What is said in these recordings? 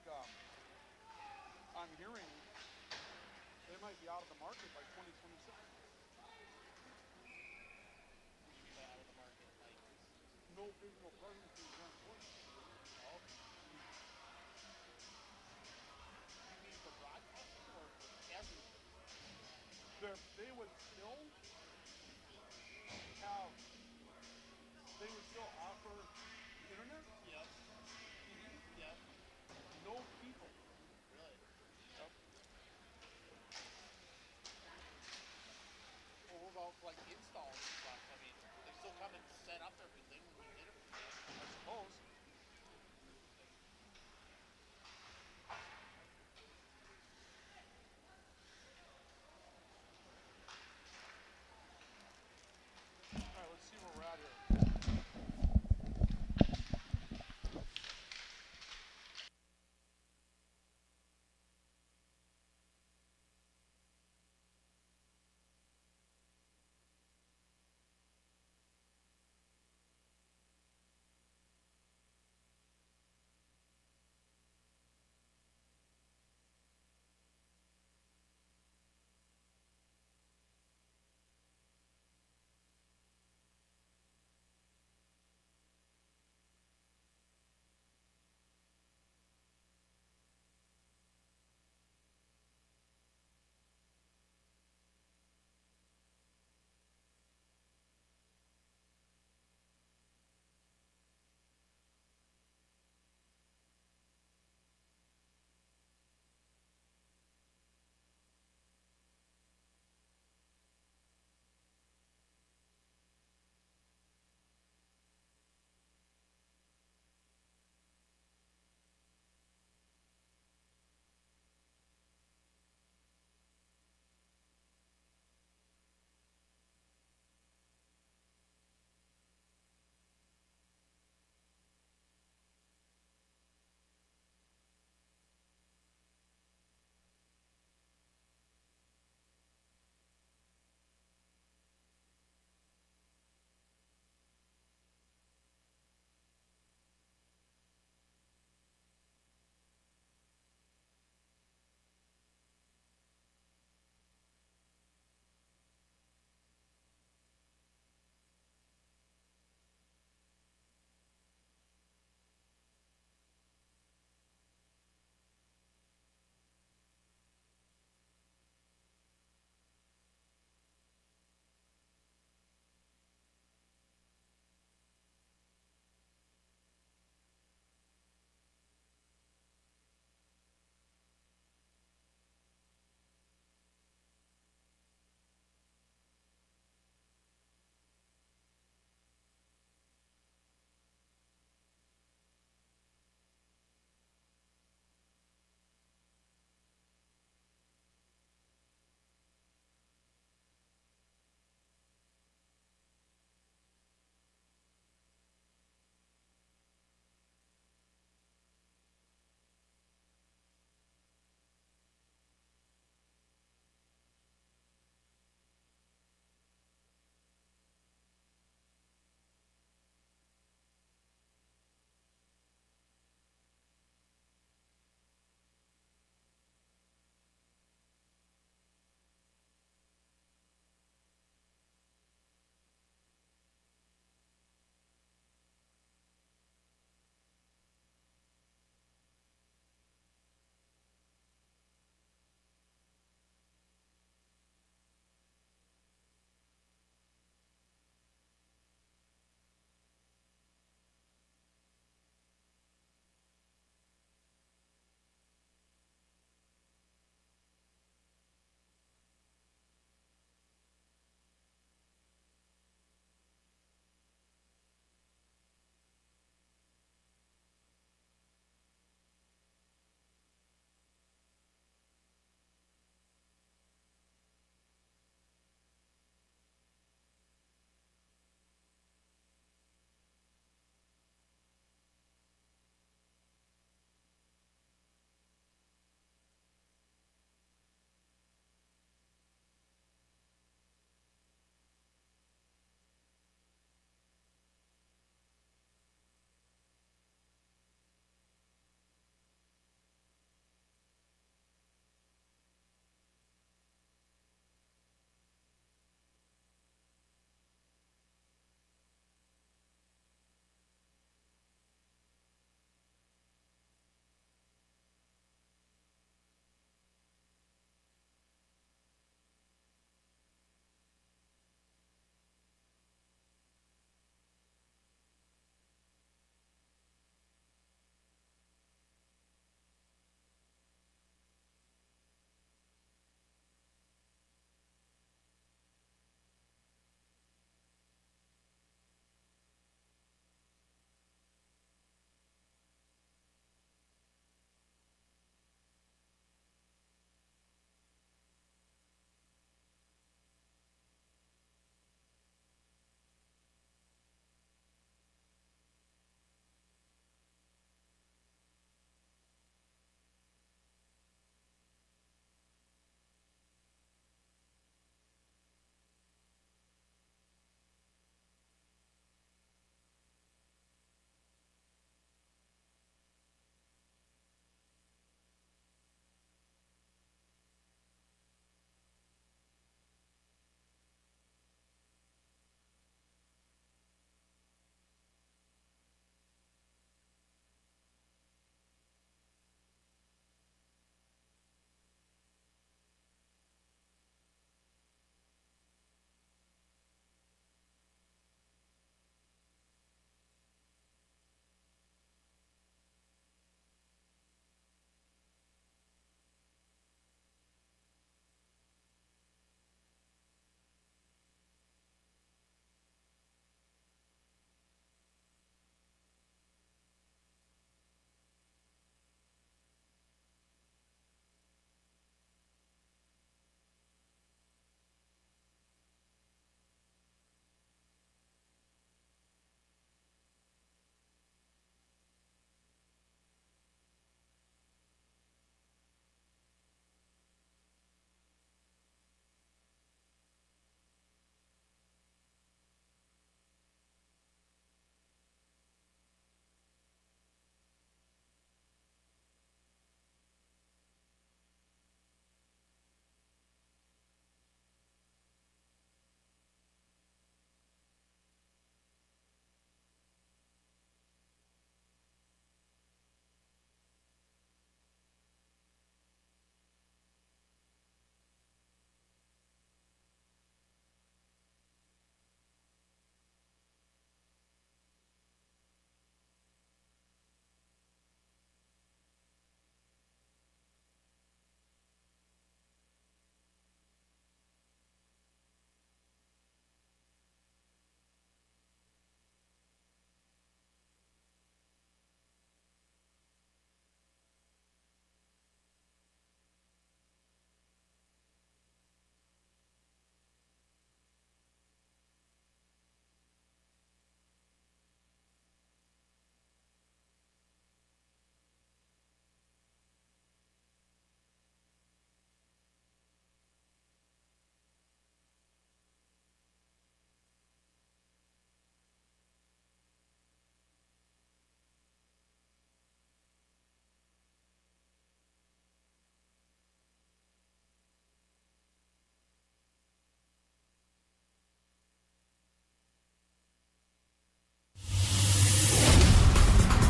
I'm hearing they might be out of the market by 2026. Out of the market, like No physical presence in Grand Forks. oh, you mean for broadcasting or for everything? They would still have. They would still offer internet, Yep. TV, Yep. no people. Really? Yep. Well, what about like installs and stuff? I mean, they still come and set up everything when you get it from them.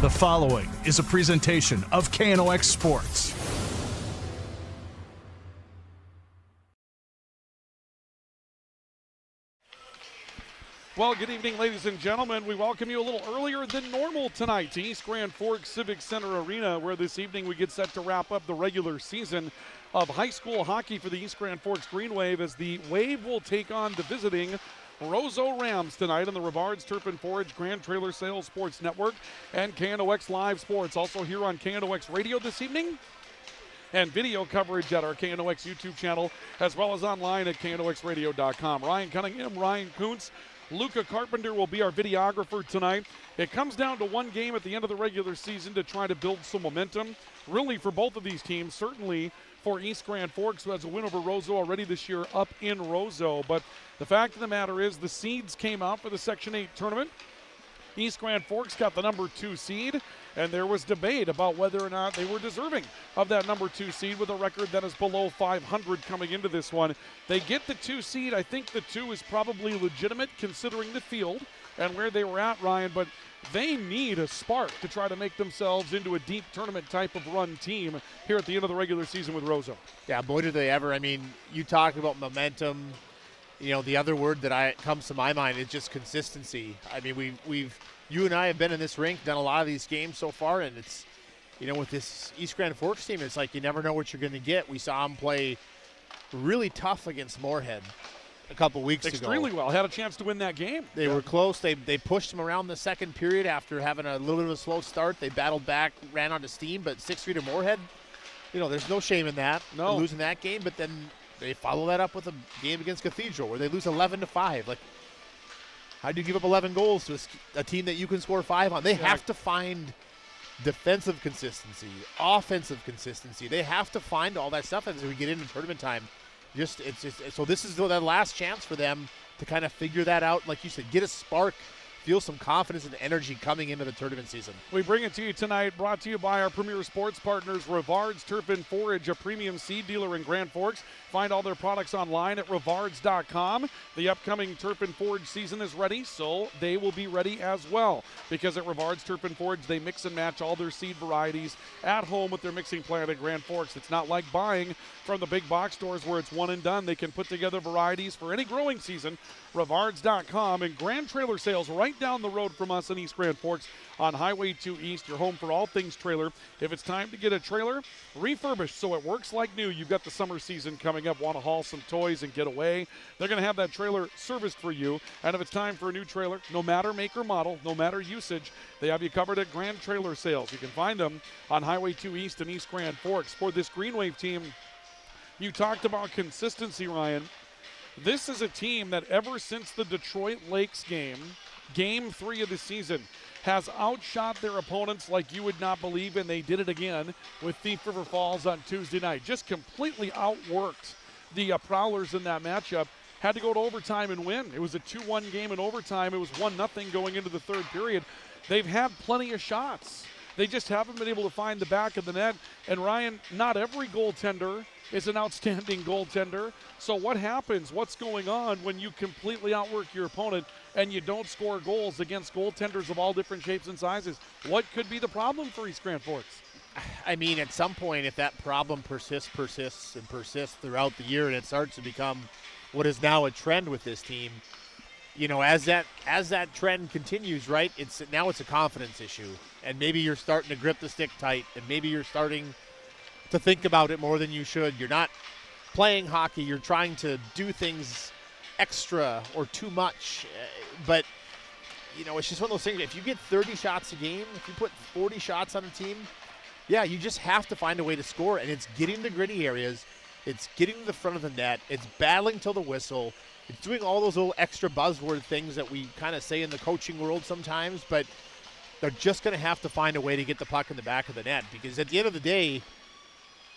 The following is a presentation of KNOX Sports. Well, good evening, ladies and gentlemen. We welcome you a little earlier than normal tonight to East Grand Forks Civic Center Arena, where this evening we get set to wrap up the regular season of high school hockey for the East Grand Forks Green Wave, as the Wave will take on the visiting Roseau Rams tonight on the Rivards Turf and Forage Grand Trailer Sales Sports Network and KNOX Live Sports. Also here on KNOX Radio this evening, and video coverage at our KNOX YouTube channel, as well as online at knoxradio.com. Ryan Cunningham, Ryan Kuntz, Luca Carpenter will be our videographer tonight. It comes down to one game at the end of the regular season to try to build some momentum, really, for both of these teams. Certainly for East Grand Forks, who has a win over Roseau already this year up in Roseau. But the fact of the matter is the seeds came out for the Section 8 tournament. East Grand Forks got the number 2 seed, and there was debate about whether or not they were deserving of that number 2 seed with a record that is below 500 coming into this one. They get the 2 seed. I think the 2 is probably legitimate considering the field and where they were at, Ryan, but they need a spark to try to make themselves into a deep tournament type of run team here at the end of the regular season with Roseau. Yeah, boy, did they ever. I mean, you talk about momentum. You know, the other word that comes to my mind is just consistency. I mean, you and I have been in this rink, done a lot of these games so far, and it's, you know, with this East Grand Forks team, it's like you never know what you're going to get. We saw them play really tough against Moorhead a couple weeks ago. Extremely well. Had a chance to win that game. They were close. They pushed them around the second period after having a little bit of a slow start. They battled back, ran onto steam, but 6-3 to Moorhead, you know, there's no shame in that. No. Losing that game, but then they follow that up with a game against Cathedral where they lose 11-5. Like, how do you give up 11 goals to a team that you can score 5 on? They have to find defensive consistency, offensive consistency. They have to find all that stuff as we get into tournament time. So this is that last chance for them to kind of figure that out. Like you said, get a spark, feel some confidence and energy coming into the tournament season. We bring it to you tonight, brought to you by our premier sports partners, Rivards Turf and Forage, a premium seed dealer in Grand Forks. Find all their products online at rivards.com. The upcoming Turf and Forage season is ready, so they will be ready as well. Because at Rivards Turf and Forage, they mix and match all their seed varieties at home with their mixing plant in Grand Forks. It's not like buying from the big box stores where it's one and done. They can put together varieties for any growing season. Rivards.com, and Grand Trailer Sales right down the road from us in East Grand Forks on Highway 2 East, your home for all things trailer. If it's time to get a trailer refurbished so it works like new, you've got the summer season coming up, want to haul some toys and get away, they're going to have that trailer serviced for you. And if it's time for a new trailer, no matter make or model, no matter usage, they have you covered at Grand Trailer Sales. You can find them on Highway 2 East in East Grand Forks. For this Green Wave team, you talked about consistency, Ryan. This is a team that ever since the Detroit Lakes game, Game 3 of the season, has outshot their opponents like you would not believe, and they did it again with Thief River Falls on Tuesday night. Just completely outworked the Prowlers in that matchup. Had to go to overtime and win. It was a 2-1 game in overtime. It was 1-0 going into the third period. They've had plenty of shots. They just haven't been able to find the back of the net. And Ryan, not every goaltender is an outstanding goaltender. So what happens? What's going on when you completely outwork your opponent and you don't score goals against goaltenders of all different shapes and sizes? What could be the problem for East Grand Forks? I mean, at some point, if that problem persists throughout the year, and it starts to become what is now a trend with this team, you know, as that trend continues, right, it's a confidence issue. And maybe you're starting to grip the stick tight, and maybe you're starting to think about it more than you should. You're not playing hockey. You're trying to do things extra or too much. But, you know, it's just one of those things. If you get 30 shots a game, if you put 40 shots on a team, yeah, you just have to find a way to score. And it's getting the gritty areas. It's getting to the front of the net. It's battling till the whistle. It's doing all those little extra buzzword things that we kind of say in the coaching world sometimes. But they're just going to have to find a way to get the puck in the back of the net. Because at the end of the day,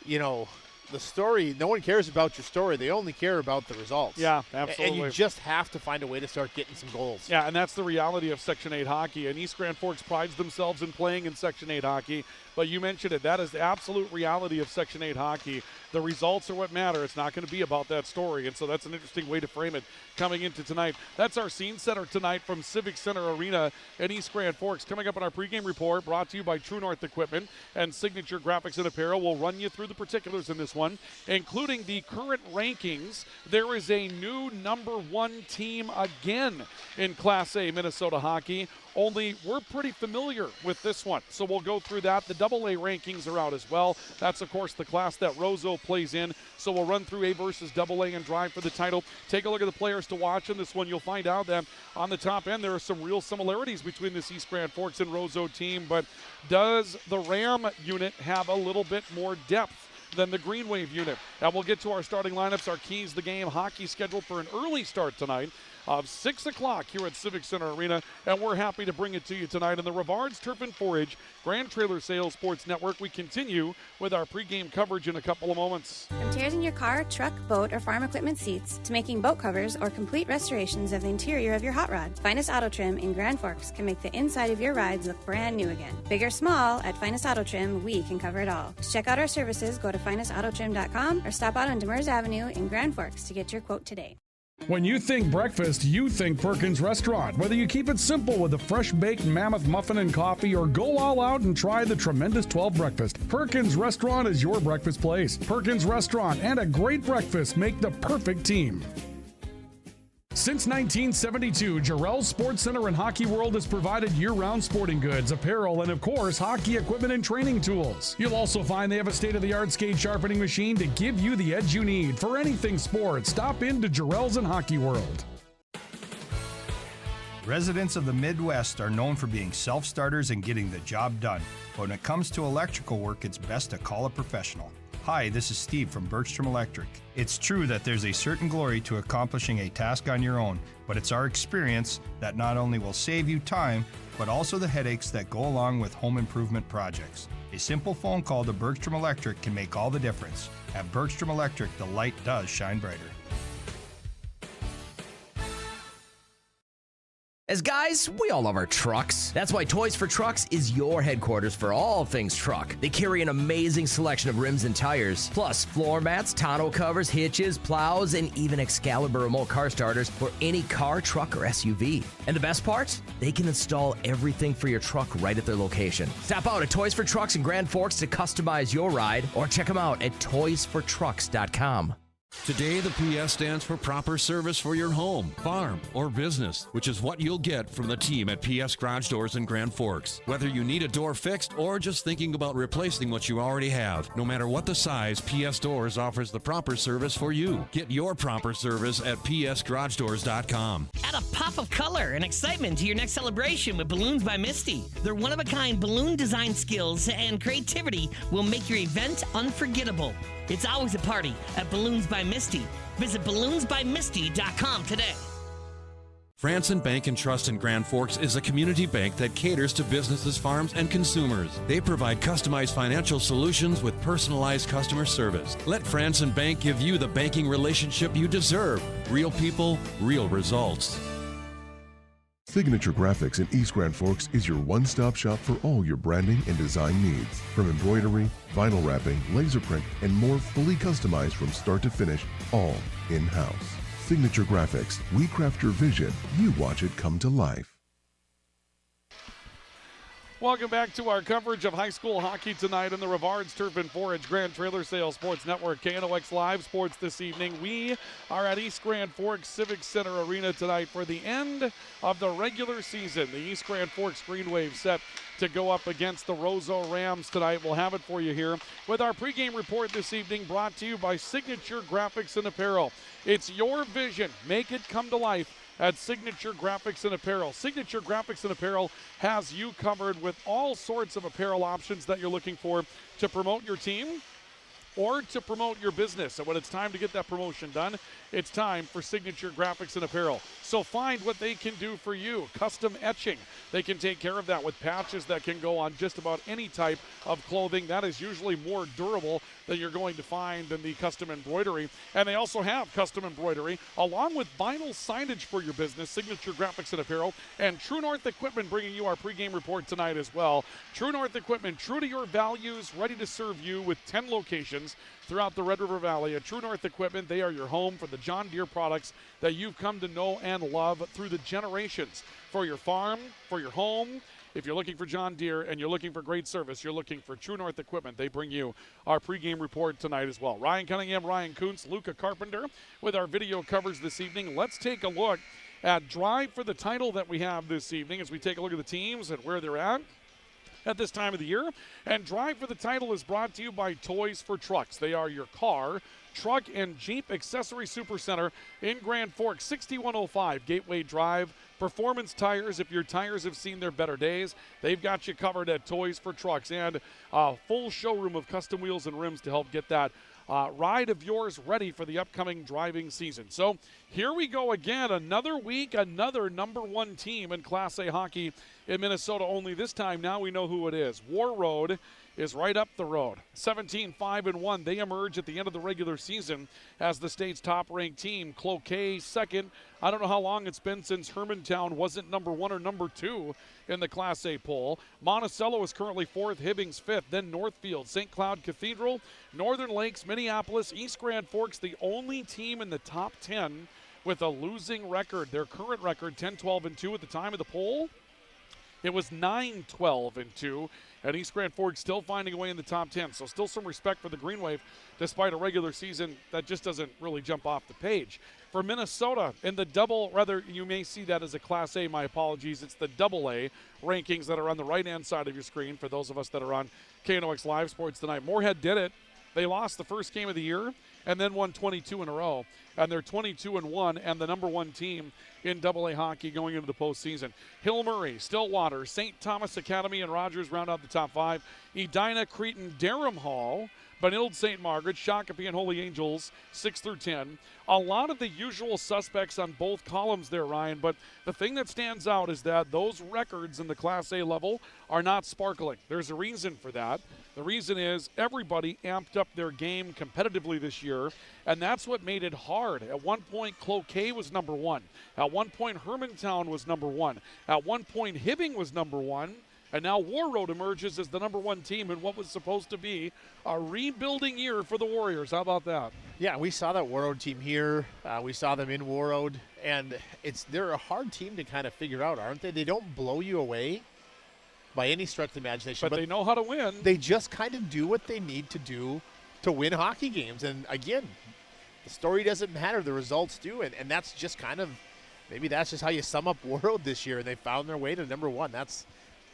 you know, the story, no one cares about your story. They only care about the results. Yeah, absolutely. And you just have to find a way to start getting some goals. Yeah, and that's the reality of Section 8 hockey. And East Grand Forks prides themselves in playing in Section 8 hockey. But you mentioned it. That is the absolute reality of Section 8 hockey. The results are what matter. It's not going to be about that story. And so that's an interesting way to frame it coming into tonight. That's our scene setter tonight from Civic Center Arena in East Grand Forks. Coming up on our pregame report, brought to you by True North Equipment and Signature Graphics and Apparel. We'll run you through the particulars in this one, including the current rankings. There is a new number 1 team again in Class A Minnesota hockey. Only we're pretty familiar with this one, so we'll go through that. The AA rankings are out as well. That's, of course, the class that Roseau plays in. So we'll run through A versus AA and drive for the title. Take a look at the players to watch in this one. You'll find out that on the top end there are some real similarities between this East Grand Forks and Roseau team, but does the Ram unit have a little bit more depth than the Green Wave unit? And we'll get to our starting lineups, our keys, the game, hockey scheduled for an early start tonight of 6 o'clock here at Civic Center Arena, and we're happy to bring it to you tonight on the Rivards Turf and Forage Grand Trailer Sales Sports Network. We continue with our pregame coverage in a couple of moments. From tears in your car, truck, boat, or farm equipment seats to making boat covers or complete restorations of the interior of your hot rod, Finest Auto Trim in Grand Forks can make the inside of your rides look brand new again. Big or small, at Finest Auto Trim, we can cover it all. To check out our services, go to finestautotrim.com or stop out on Demers Avenue in Grand Forks to get your quote today. When you think breakfast, you think Perkins Restaurant. Whether you keep it simple with a fresh-baked mammoth muffin and coffee or go all out and try the tremendous 12 breakfast, Perkins Restaurant is your breakfast place. Perkins Restaurant and a great breakfast make the perfect team. Since 1972, Jarrell's Sports Center and Hockey World has provided year-round sporting goods, apparel, and of course, hockey equipment and training tools. You'll also find they have a state-of-the-art skate sharpening machine to give you the edge you need. For anything sports, stop in to Jarrell's and Hockey World. Residents of the Midwest are known for being self-starters and getting the job done. But when it comes to electrical work, it's best to call a professional. Hi, this is Steve from Bergstrom Electric. It's true that there's a certain glory to accomplishing a task on your own, but it's our experience that not only will save you time, but also the headaches that go along with home improvement projects. A simple phone call to Bergstrom Electric can make all the difference. At Bergstrom Electric, the light does shine brighter. As guys, we all love our trucks. That's why Toys for Trucks is your headquarters for all things truck. They carry an amazing selection of rims and tires, plus floor mats, tonneau covers, hitches, plows, and even Excalibur remote car starters for any car, truck, or SUV. And the best part? They can install everything for your truck right at their location. Stop out at Toys for Trucks in Grand Forks to customize your ride, or check them out at toysfortrucks.com. Today, the PS stands for proper service for your home, farm, or business, which is what you'll get from the team at PS Garage Doors in Grand Forks. Whether you need a door fixed or just thinking about replacing what you already have, no matter what the size, PS Doors offers the proper service for you. Get your proper service at psgaragedoors.com. Add a pop of color and excitement to your next celebration with Balloons by Misty. Their one-of-a-kind balloon design skills and creativity will make your event unforgettable. It's always a party at Balloons by Misty. Visit balloonsbymisty.com today. Franson Bank and Trust in Grand Forks is a community bank that caters to businesses, farms, and consumers. They provide customized financial solutions with personalized customer service. Let Franson Bank give you the banking relationship you deserve. Real people, real results. Signature Graphics in East Grand Forks is your one-stop shop for all your branding and design needs. From embroidery, vinyl wrapping, laser print, and more, fully customized from start to finish, all in-house. Signature Graphics. We craft your vision. You watch it come to life. Welcome back to our coverage of high school hockey tonight on the Rivards Turf and Forage Grand Trailer Sales Sports Network. KNOX Live Sports this evening. We are at East Grand Forks Civic Center Arena tonight for the end of the regular season. The East Grand Forks Green Wave set to go up against the Roseau Rams tonight. We'll have it for you here with our pregame report this evening, brought to you by Signature Graphics and Apparel. It's your vision. Make it come to life at Signature Graphics and Apparel. Signature Graphics and Apparel has you covered with all sorts of apparel options that you're looking for to promote your team or to promote your business. And when it's time to get that promotion done, It's time for Signature Graphics and Apparel. So find what they can do for you. Custom etching. They can take care of that with patches that can go on just about any type of clothing. That is usually more durable than you're going to find in the custom embroidery. And they also have custom embroidery along with vinyl signage for your business. Signature Graphics and Apparel and True North Equipment bringing you our pregame report tonight as well. True North Equipment, true to your values, ready to serve you with 10 locations throughout the Red River Valley. At True North Equipment, they are your home for the John Deere products that you've come to know and love through the generations. For your farm, for your home, if you're looking for John Deere and you're looking for great service, you're looking for True North Equipment. They bring you our pregame report tonight as well. Ryan Cunningham, Ryan Kuntz, Luca Carpenter with our video coverage this evening. Let's take a look at Drive for the Title that we have this evening as we take a look at the teams and where they're at this time of the year. And Drive for the Title is brought to you by Toys for Trucks. They are your car, truck, and Jeep accessory supercenter in Grand Forks, 6105 Gateway Drive. Performance tires, if your tires have seen their better days, they've got you covered at Toys for Trucks. And a full showroom of custom wheels and rims to help get that ride of yours ready for the upcoming driving season. So here we go again, another week, another number one team in Class A hockey in Minnesota. Only this time now we know who it is. War Road is right up the road. 17-5-1. They emerge at the end of the regular season as the state's top-ranked team. Cloquet second. I don't know how long it's been since Hermantown wasn't number one or number two in the Class A poll. Monticello is currently fourth, Hibbings fifth, then Northfield, St. Cloud Cathedral, Northern Lakes, Minneapolis, East Grand Forks, the only team in the top 10 with a losing record. Their current record, 10-12-2 at the time of the poll. It was 9-12-2, and East Grand Forks still finding a way in the top 10. So still some respect for the Green Wave, despite a regular season that just doesn't really jump off the page. For Minnesota, in the you may see that as a Class A, my apologies. It's the Double A rankings that are on the right-hand side of your screen for those of us that are on KNOX Live Sports tonight. Moorhead did it. They lost the first game of the year and then won 22 in a row. And they're 22-1 and the number one team in Double A hockey going into the postseason. Hill Murray, Stillwater, St. Thomas Academy, and Rogers round out the top five. Edina, Cretin, Durham Hall, Benilde St. Margaret, Shakopee, and Holy Angels, 6 through 10. A lot of the usual suspects on both columns there, Ryan, but the thing that stands out is that those records in the Class A level are not sparkling. There's a reason for that. The reason is everybody amped up their game competitively this year, and that's what made it hard. At one point, Cloquet was number one. At one point, Hermantown was number one. At one point, Hibbing was number one. And now War Road emerges as the number one team in what was supposed to be a rebuilding year for the Warriors. How about that? Yeah, we saw that War Road team here. We saw them in War Road, and they're a hard team to kind of figure out, aren't they? They don't blow you away by any stretch of the imagination. But they know how to win. They just kind of do what they need to do to win hockey games. And, again, the story doesn't matter. The results do. And that's just kind of maybe that's just how you sum up War Road this year. And they found their way to number one. That's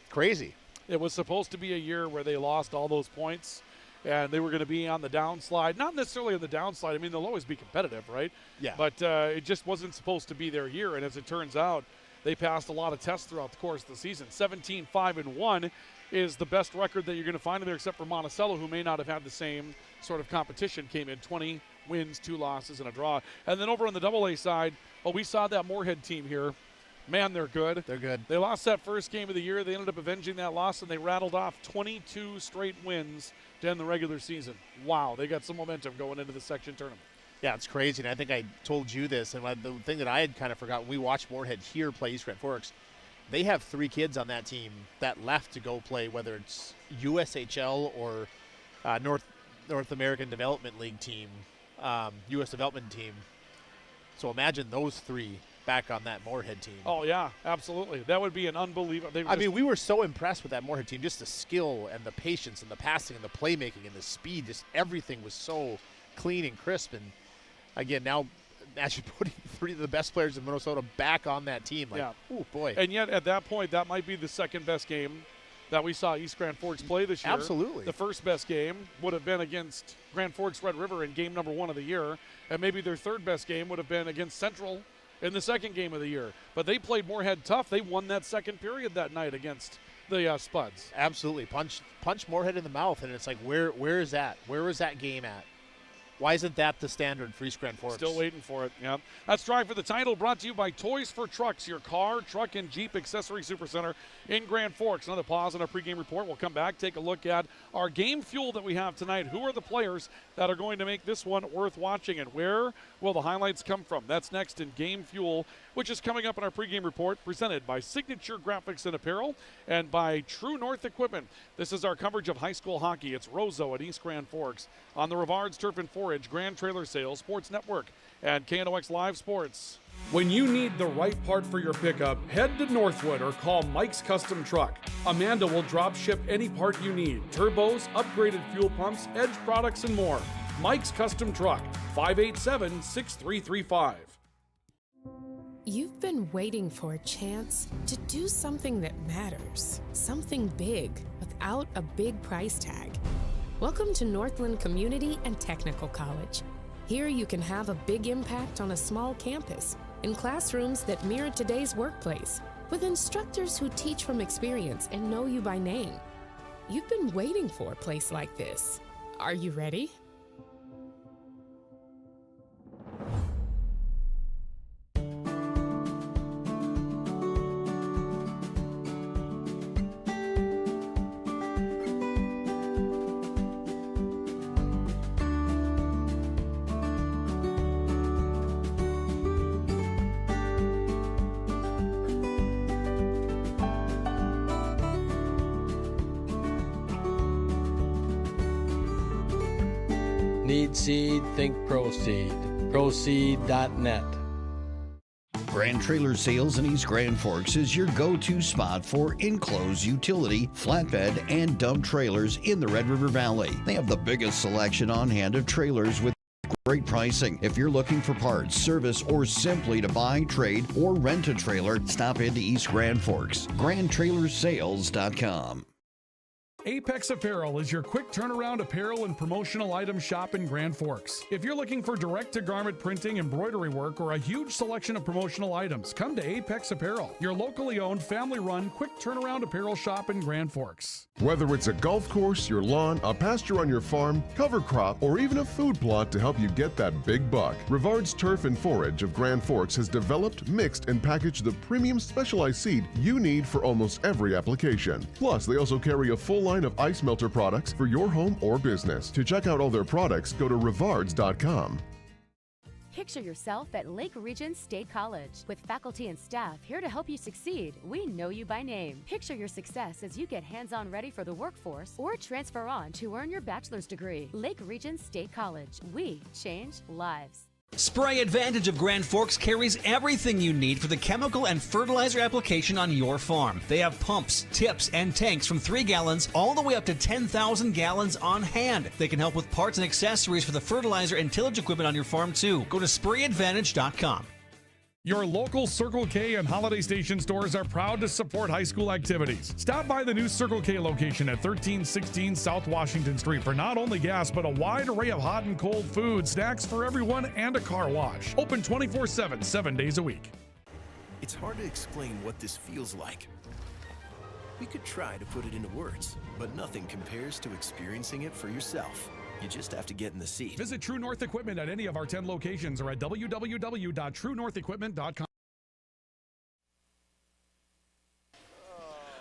crazy. It was supposed to be a year where they lost all those points and they were going to be on the downslide. Not necessarily on the downslide. I mean, they'll always be competitive, right? Yeah. But it just wasn't supposed to be their year. And as it turns out, they passed a lot of tests throughout the course of the season. 17-5-1 is the best record that you're going to find in there, except for Monticello, who may not have had the same sort of competition. Came in 20 wins, 2 losses, and a draw. And then over on the Double A side, we saw that Moorhead team here. Man, they're good. They're good. They lost that first game of the year. They ended up avenging that loss, and they rattled off 22 straight wins to end the regular season. Wow, they got some momentum going into the section tournament. Yeah, it's crazy, and I think I told you this, and the thing that I had kind of forgotten, we watched Moorhead here play East Grand Forks. They have 3 kids on that team that left to go play, whether it's USHL or North American Development League team, U.S. Development team. So imagine those 3 back on that Moorhead team. Oh, yeah, absolutely. That would be an unbelievable. I mean, we were so impressed with that Moorhead team, just the skill and the patience and the passing and the playmaking and the speed. Just everything was so clean and crisp. And, again, now actually putting 3 of the best players in Minnesota back on that team. Like, oh, boy. And yet, at that point, that might be the second best game that we saw East Grand Forks play this year. Absolutely. The first best game would have been against Grand Forks Red River in game number 1 of the year. And maybe their third best game would have been against Central in the second game of the year. But they played Moorhead tough. They won that second period that night against the Spuds. Absolutely. Punch Moorhead in the mouth, and it's like, where is that? Where was that game at? Why isn't that the standard for East Grand Forks? Still waiting for it, yeah. That's Drive for the Title, brought to you by Toys for Trucks, your car, truck, and Jeep accessory supercenter in Grand Forks. Another pause on our pregame report. We'll come back, take a look at our game fuel that we have tonight. Who are the players that are going to make this one worth watching, and where will the highlights come from? That's next in Game Fuel, which is coming up in our pregame report, presented by Signature Graphics and Apparel and by True North Equipment. This is our coverage of high school hockey. It's Roseau at East Grand Forks on the Rivards Turf and Forage Grand Trailer Sales Sports Network and KNOX Live Sports. When you need the right part for your pickup, head to Northwood or call Mike's Custom Truck. Amanda will drop ship any part you need: turbos, upgraded fuel pumps, Edge products, and more. Mike's Custom Truck, 587-6335. You've been waiting for a chance to do something that matters, something big without a big price tag. Welcome to Northland Community and Technical College. Here you can have a big impact on a small campus, in classrooms that mirror today's workplace, with instructors who teach from experience and know you by name. You've been waiting for a place like this. Are you ready? Need seed, think Proseed. Proseed.net. Grand Trailer Sales in East Grand Forks is your go-to spot for enclosed utility, flatbed, and dump trailers in the Red River Valley. They have the biggest selection on hand of trailers with great pricing. If you're looking for parts, service, or simply to buy, trade, or rent a trailer, stop into East Grand Forks. GrandTrailersSales.com. Apex Apparel is your quick turnaround apparel and promotional item shop in Grand Forks. If you're looking for direct-to-garment printing, embroidery work, or a huge selection of promotional items, come to Apex Apparel, your locally owned, family-run, quick turnaround apparel shop in Grand Forks. Whether it's a golf course, your lawn, a pasture on your farm, cover crop, or even a food plot to help you get that big buck, Rivards Turf and Forage of Grand Forks has developed, mixed, and packaged the premium specialized seed you need for almost every application. Plus, they also carry a full line of ice melter products for your home or business. To check out all their products, go to rivards.com. Picture yourself at Lake Region State College. With faculty and staff here to help you succeed, we know you by name. Picture your success as you get hands-on ready for the workforce or transfer on to earn your bachelor's degree. Lake Region State College. We change lives. Spray Advantage of Grand Forks carries everything you need for the chemical and fertilizer application on your farm. They have pumps, tips, and tanks from 3 gallons all the way up to 10,000 gallons on hand. They can help with parts and accessories for the fertilizer and tillage equipment on your farm too. Go to sprayadvantage.com. Your local Circle K and Holiday Station stores are proud to support high school activities. Stop by the new Circle K location at 1316 South Washington Street for not only gas, but a wide array of hot and cold food, snacks for everyone, and a car wash. Open 24/7, 7 days a week. It's hard to explain what this feels like. We could try to put it into words, but nothing compares to experiencing it for yourself. You just have to get in the seat. Visit True North Equipment at any of our 10 locations or at www.truenorthequipment.com.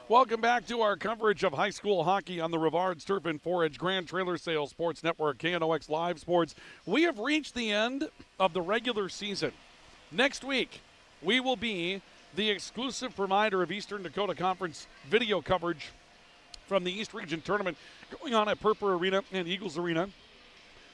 Welcome back to our coverage of high school hockey on the Rivards Turf and Forage Grand Trailer Sales Sports Network, KNOX Live Sports. We have reached the end of the regular season. Next week, we will be the exclusive provider of Eastern Dakota Conference video coverage from the East Region Tournament going on at Purpur Arena and Eagles Arena.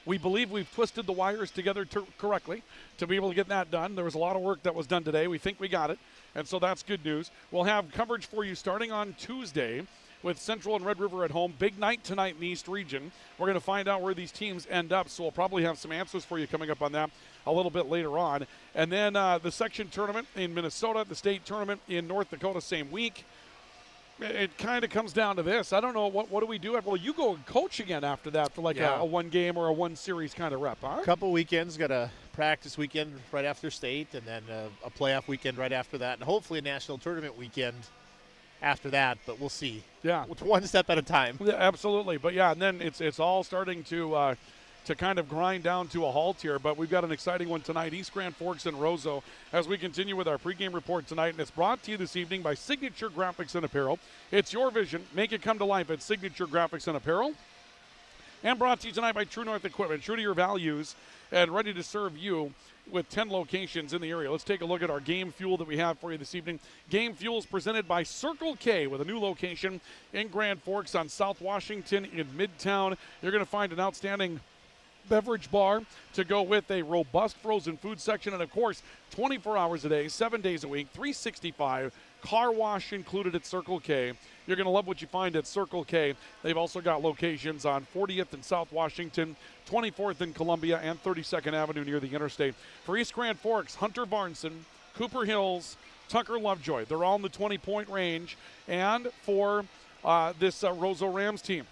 We believe we've twisted the wires together correctly to be able to get that done. There was a lot of work that was done today. We think we got it, and so that's good news. We'll have coverage for you starting on Tuesday with Central and Red River at home. Big night tonight in the East Region. We're going to find out where these teams end up, so we'll probably have some answers for you coming up on that a little bit later on. And then the section tournament in Minnesota, the state tournament in North Dakota same week. It kind of comes down to this. I don't know, what do we do? Well, you go and coach again after that for a one game or a one series kind of rep, huh? A couple weekends, got a practice weekend right after state, and then a playoff weekend right after that, and hopefully a national tournament weekend after that, but we'll see. Yeah. It's one step at a time. Yeah, absolutely. But, yeah, and then it's all starting to to kind of grind down to a halt here, but we've got an exciting one tonight. East Grand Forks and Roseau as we continue with our pregame report tonight, and it's brought to you this evening by Signature Graphics and Apparel. It's your vision. Make it come to life at Signature Graphics and Apparel. And brought to you tonight by True North Equipment, true to your values and ready to serve you with 10 locations in the area. Let's take a look at our game fuel that we have for you this evening. Game fuel is presented by Circle K with a new location in Grand Forks on South Washington in Midtown. You're going to find an outstanding beverage bar to go with a robust frozen food section, and of course 24 hours a day, 7 days a week, 365, car wash included at Circle K. You're going to love what you find at Circle K. They've also got locations on 40th and South Washington, 24th in Columbia, and 32nd Avenue near the interstate. For East Grand Forks, Hunter Barneson, Cooper Hills, Tucker Lovejoy, they're all in the 20-point range. And for this Roseau Rams team,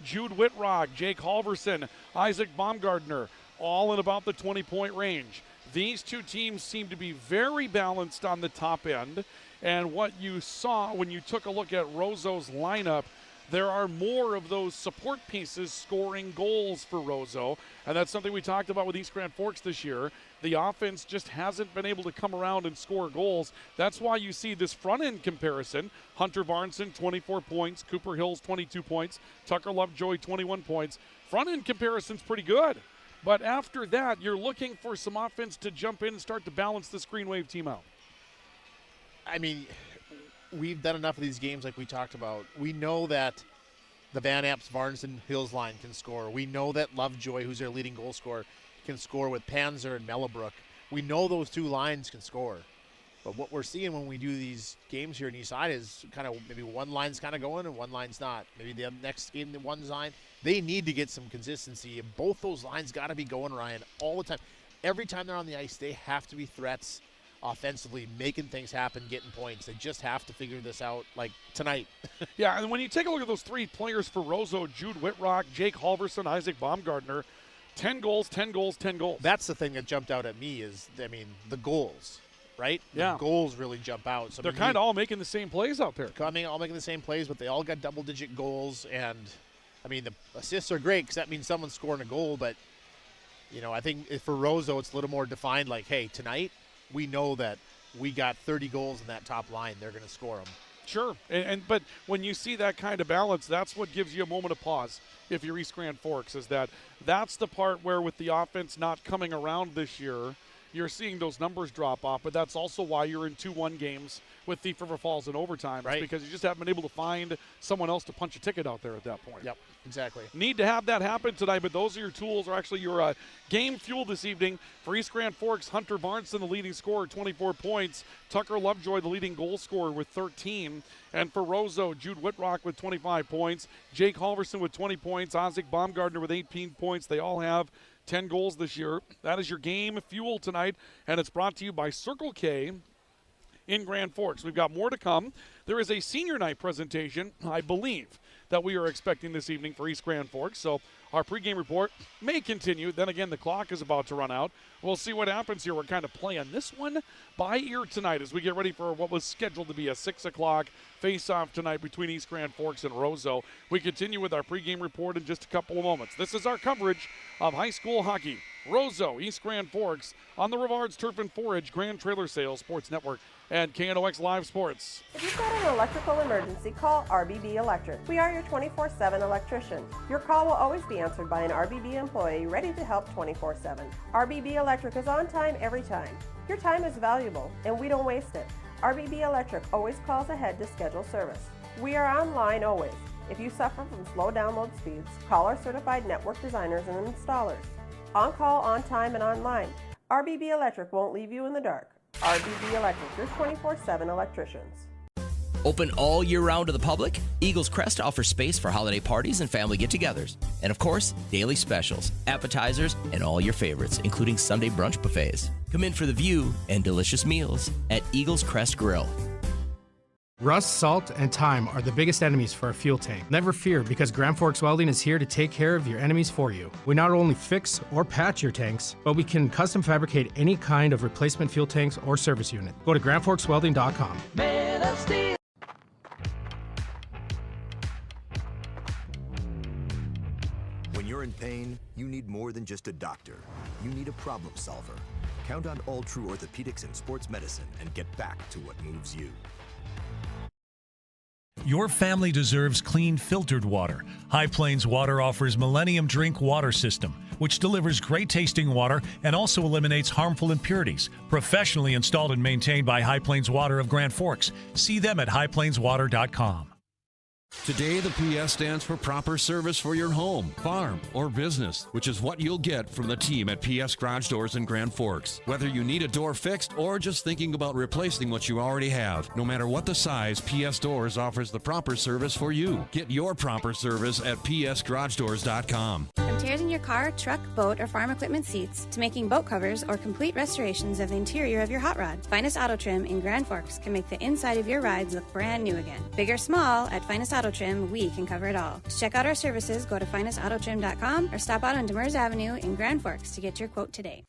Jude Whitrock, Jake Halverson, Isaac Baumgartner, all in about the 20-point range. These two teams seem to be very balanced on the top end. And what you saw when you took a look at Roseau's lineup, there are more of those support pieces scoring goals for Roseau. And that's something we talked about with East Grand Forks this year. The offense just hasn't been able to come around and score goals. That's why you see this front-end comparison. Hunter Barneson, 24 points. Cooper Hills, 22 points. Tucker Lovejoy, 21 points. Front-end comparison's pretty good. But after that, you're looking for some offense to jump in and start to balance this Green Wave team out. I mean, we've done enough of these games like we talked about. We know that the Van Apps, Varnson, Hills line can score. We know that Lovejoy, who's their leading goal scorer, can score with Panzer and Mellabrook. We know those two lines can score. But what we're seeing when we do these games here in East Side is kind of maybe one line's kind of going and one line's not. Maybe the next game, the one line, they need to get some consistency. And both those lines got to be going, Ryan, all the time. Every time they're on the ice, they have to be threats offensively, making things happen, getting points. They just have to figure this out, like tonight. Yeah, and when you take a look at those three players for Roseau, Jude Whitrock, Jake Halverson, Isaac Baumgartner, 10 goals, 10 goals, 10 goals. That's the thing that jumped out at me is, I mean, the goals, right? Yeah. The goals really jump out. So they're kind of all making the same plays out there. All making the same plays, but they all got double-digit goals. And, I mean, the assists are great because that means someone's scoring a goal. But, you know, I think for Roseau it's a little more defined like, hey, tonight we know that we got 30 goals in that top line. They're going to score them. Sure, but when you see that kind of balance, that's what gives you a moment of pause if you're East Grand Forks, is that's the part where with the offense not coming around this year, you're seeing those numbers drop off, but that's also why you're in 2-1 games with Thief River Falls in overtime, right? Because you just haven't been able to find someone else to punch a ticket out there at that point. Yep, exactly. Need to have that happen tonight, but those are your tools, or actually your game fuel this evening. For East Grand Forks, Hunter Barneson, the leading scorer, 24 points. Tucker Lovejoy, the leading goal scorer, with 13. And for Roseau, Jude Whitrock with 25 points. Jake Halverson with 20 points. Isaac Baumgartner with 18 points. They all have 10 goals this year. That is your game fuel tonight, and it's brought to you by Circle K in Grand Forks. We've got more to come. There is a senior night presentation, I believe, that we are expecting this evening for East Grand Forks. So our pregame report may continue. Then again, the clock is about to run out. We'll see what happens here. We're kind of playing this one by ear tonight as we get ready for what was scheduled to be a 6 o'clock face-off tonight between East Grand Forks and Roseau. We continue with our pregame report in just a couple of moments. This is our coverage of high school hockey. Roseau, East Grand Forks on the Rivards Turf and Forage Grand Trailer Sales Sports Network and KNOX Live Sports. If you've got an electrical emergency, call RBB Electric. We are your 24/7 electrician. Your call will always be answered by an RBB employee ready to help 24/7. RBB Electric is on time every time. Your time is valuable, and we don't waste it. RBB Electric always calls ahead to schedule service. We are online always. If you suffer from slow download speeds, call our certified network designers and installers. On call, on time, and online. RBB Electric won't leave you in the dark. RBB Electric, your 24/7 electricians. Open all year round to the public, Eagles Crest offers space for holiday parties and family get-togethers. And of course, daily specials, appetizers, and all your favorites, including Sunday brunch buffets. Come in for the view and delicious meals at Eagles Crest Grill. Rust, salt, and time are the biggest enemies for a fuel tank. Never fear, because Grand Forks Welding is here to take care of your enemies for you. We not only fix or patch your tanks, but we can custom fabricate any kind of replacement fuel tanks or service unit. Go to grandforkswelding.com. Man of Steel. When you're in pain, you need more than just a doctor. You need a problem solver. Count on All True Orthopedics and Sports Medicine and get back to what moves you. Your family deserves clean, filtered water. High Plains Water offers Millennium Drink Water System, which delivers great-tasting water and also eliminates harmful impurities. Professionally installed and maintained by High Plains Water of Grand Forks. See them at highplainswater.com. Today, the PS stands for proper service for your home, farm, or business, which is what you'll get from the team at PS Garage Doors in Grand Forks. Whether you need a door fixed or just thinking about replacing what you already have, no matter what the size, PS Doors offers the proper service for you. Get your proper service at psgaragedoors.com. From tearing your car, truck, boat, or farm equipment seats to making boat covers or complete restorations of the interior of your hot rod, Finest Auto Trim in Grand Forks can make the inside of your rides look brand new again. Big or small, at Finest Auto Trim, we can cover it all. To check out our services, go to finestautotrim.com or stop out on Demers Avenue in Grand Forks to get your quote today.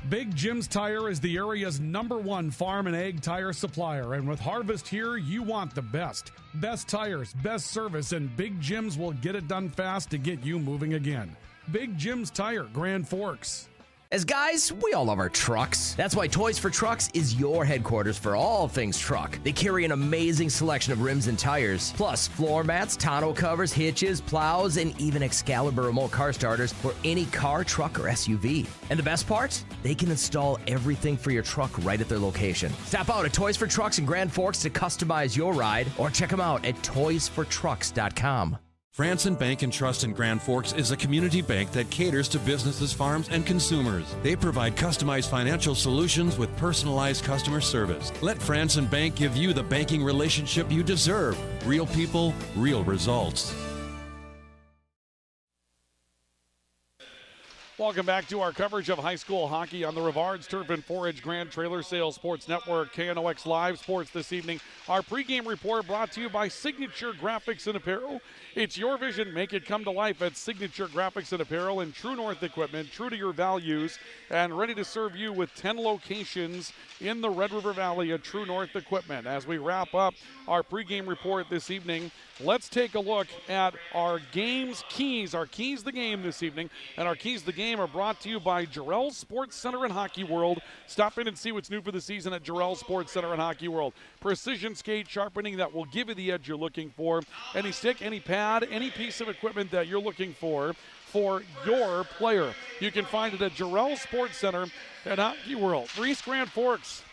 Big Jim's Tire is the area's #1 farm and ag tire supplier, and with harvest here, you want the best. Best tires, best service, and Big Jim's will get it done fast to get you moving again. Big Jim's Tire, Grand Forks. As guys, we all love our trucks. That's why Toys for Trucks is your headquarters for all things truck. They carry an amazing selection of rims and tires, plus floor mats, tonneau covers, hitches, plows, and even Excalibur remote car starters for any car, truck, or SUV. And the best part? They can install everything for your truck right at their location. Stop out at Toys for Trucks in Grand Forks to customize your ride, or check them out at toysfortrucks.com. Franson Bank and Trust in Grand Forks is a community bank that caters to businesses, farms, and consumers. They provide customized financial solutions with personalized customer service. Let Franson Bank give you the banking relationship you deserve. Real people, real results. Welcome back to our coverage of high school hockey on the Rivards Turf and Forage Grand Trailer Sales Sports Network, KNOX Live Sports this evening. Our pregame report brought to you by Signature Graphics and Apparel. It's your vision. Make it come to life at Signature Graphics and Apparel and True North Equipment, true to your values, and ready to serve you with 10 locations in the Red River Valley at True North Equipment. As we wrap up our pregame report this evening, let's take a look at our game's keys, our keys to the game this evening. And our keys to the game are brought to you by Jarrell Sports Center and Hockey World. Stop in and see what's new for the season at Jarrell Sports Center and Hockey World. Precision skate sharpening that will give you the edge you're looking for. Any stick, any pad, any piece of equipment that you're looking for your player. You can find it at Jarrell Sports Center and Hockey World. Reese Grand Forks.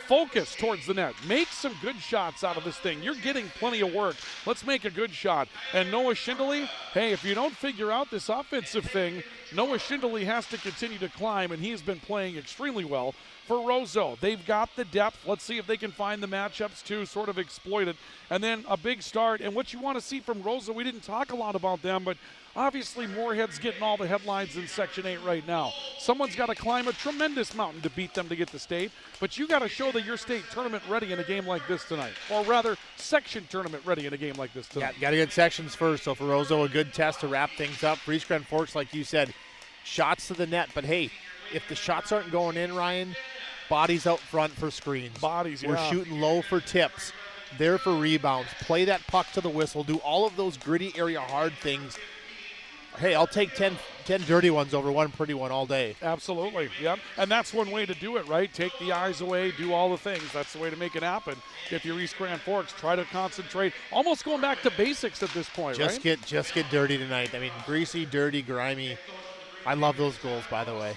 Focus towards the net. Make some good shots out of this thing. You're getting plenty of work. Let's make a good shot. And Noah Schindele, hey, if you don't figure out this offensive thing, Noah Schindele has to continue to climb, and he has been playing extremely well for Roseau. They've got the depth. Let's see if they can find the matchups to sort of exploit it. And then a big start. And what you want to see from Roseau, we didn't talk a lot about them, but obviously Moorhead's getting all the headlines in Section 8 right now. Someone's got to climb a tremendous mountain to beat them to get to state, but you got to show that you're state tournament ready in a game like this tonight, or rather section tournament ready in a game like this tonight. Yeah, got to get sections first. So for Roseau, a good test to wrap things up. For East Grand Forks, like you said, shots to the net. But hey, if the shots aren't going in, Ryan, bodies out front for screens. Bodies, yeah. We're shooting low for tips. There for rebounds. Play that puck to the whistle. Do all of those gritty area hard things. Hey, I'll take 10 dirty ones over one pretty one all day. Absolutely, yep. And that's one way to do it, right? Take the eyes away, do all the things. That's the way to make it happen. If you're East Grand Forks, try to concentrate. Almost going back to basics at this point, right? Just get dirty tonight. I mean, greasy, dirty, grimy. I love those goals, by the way.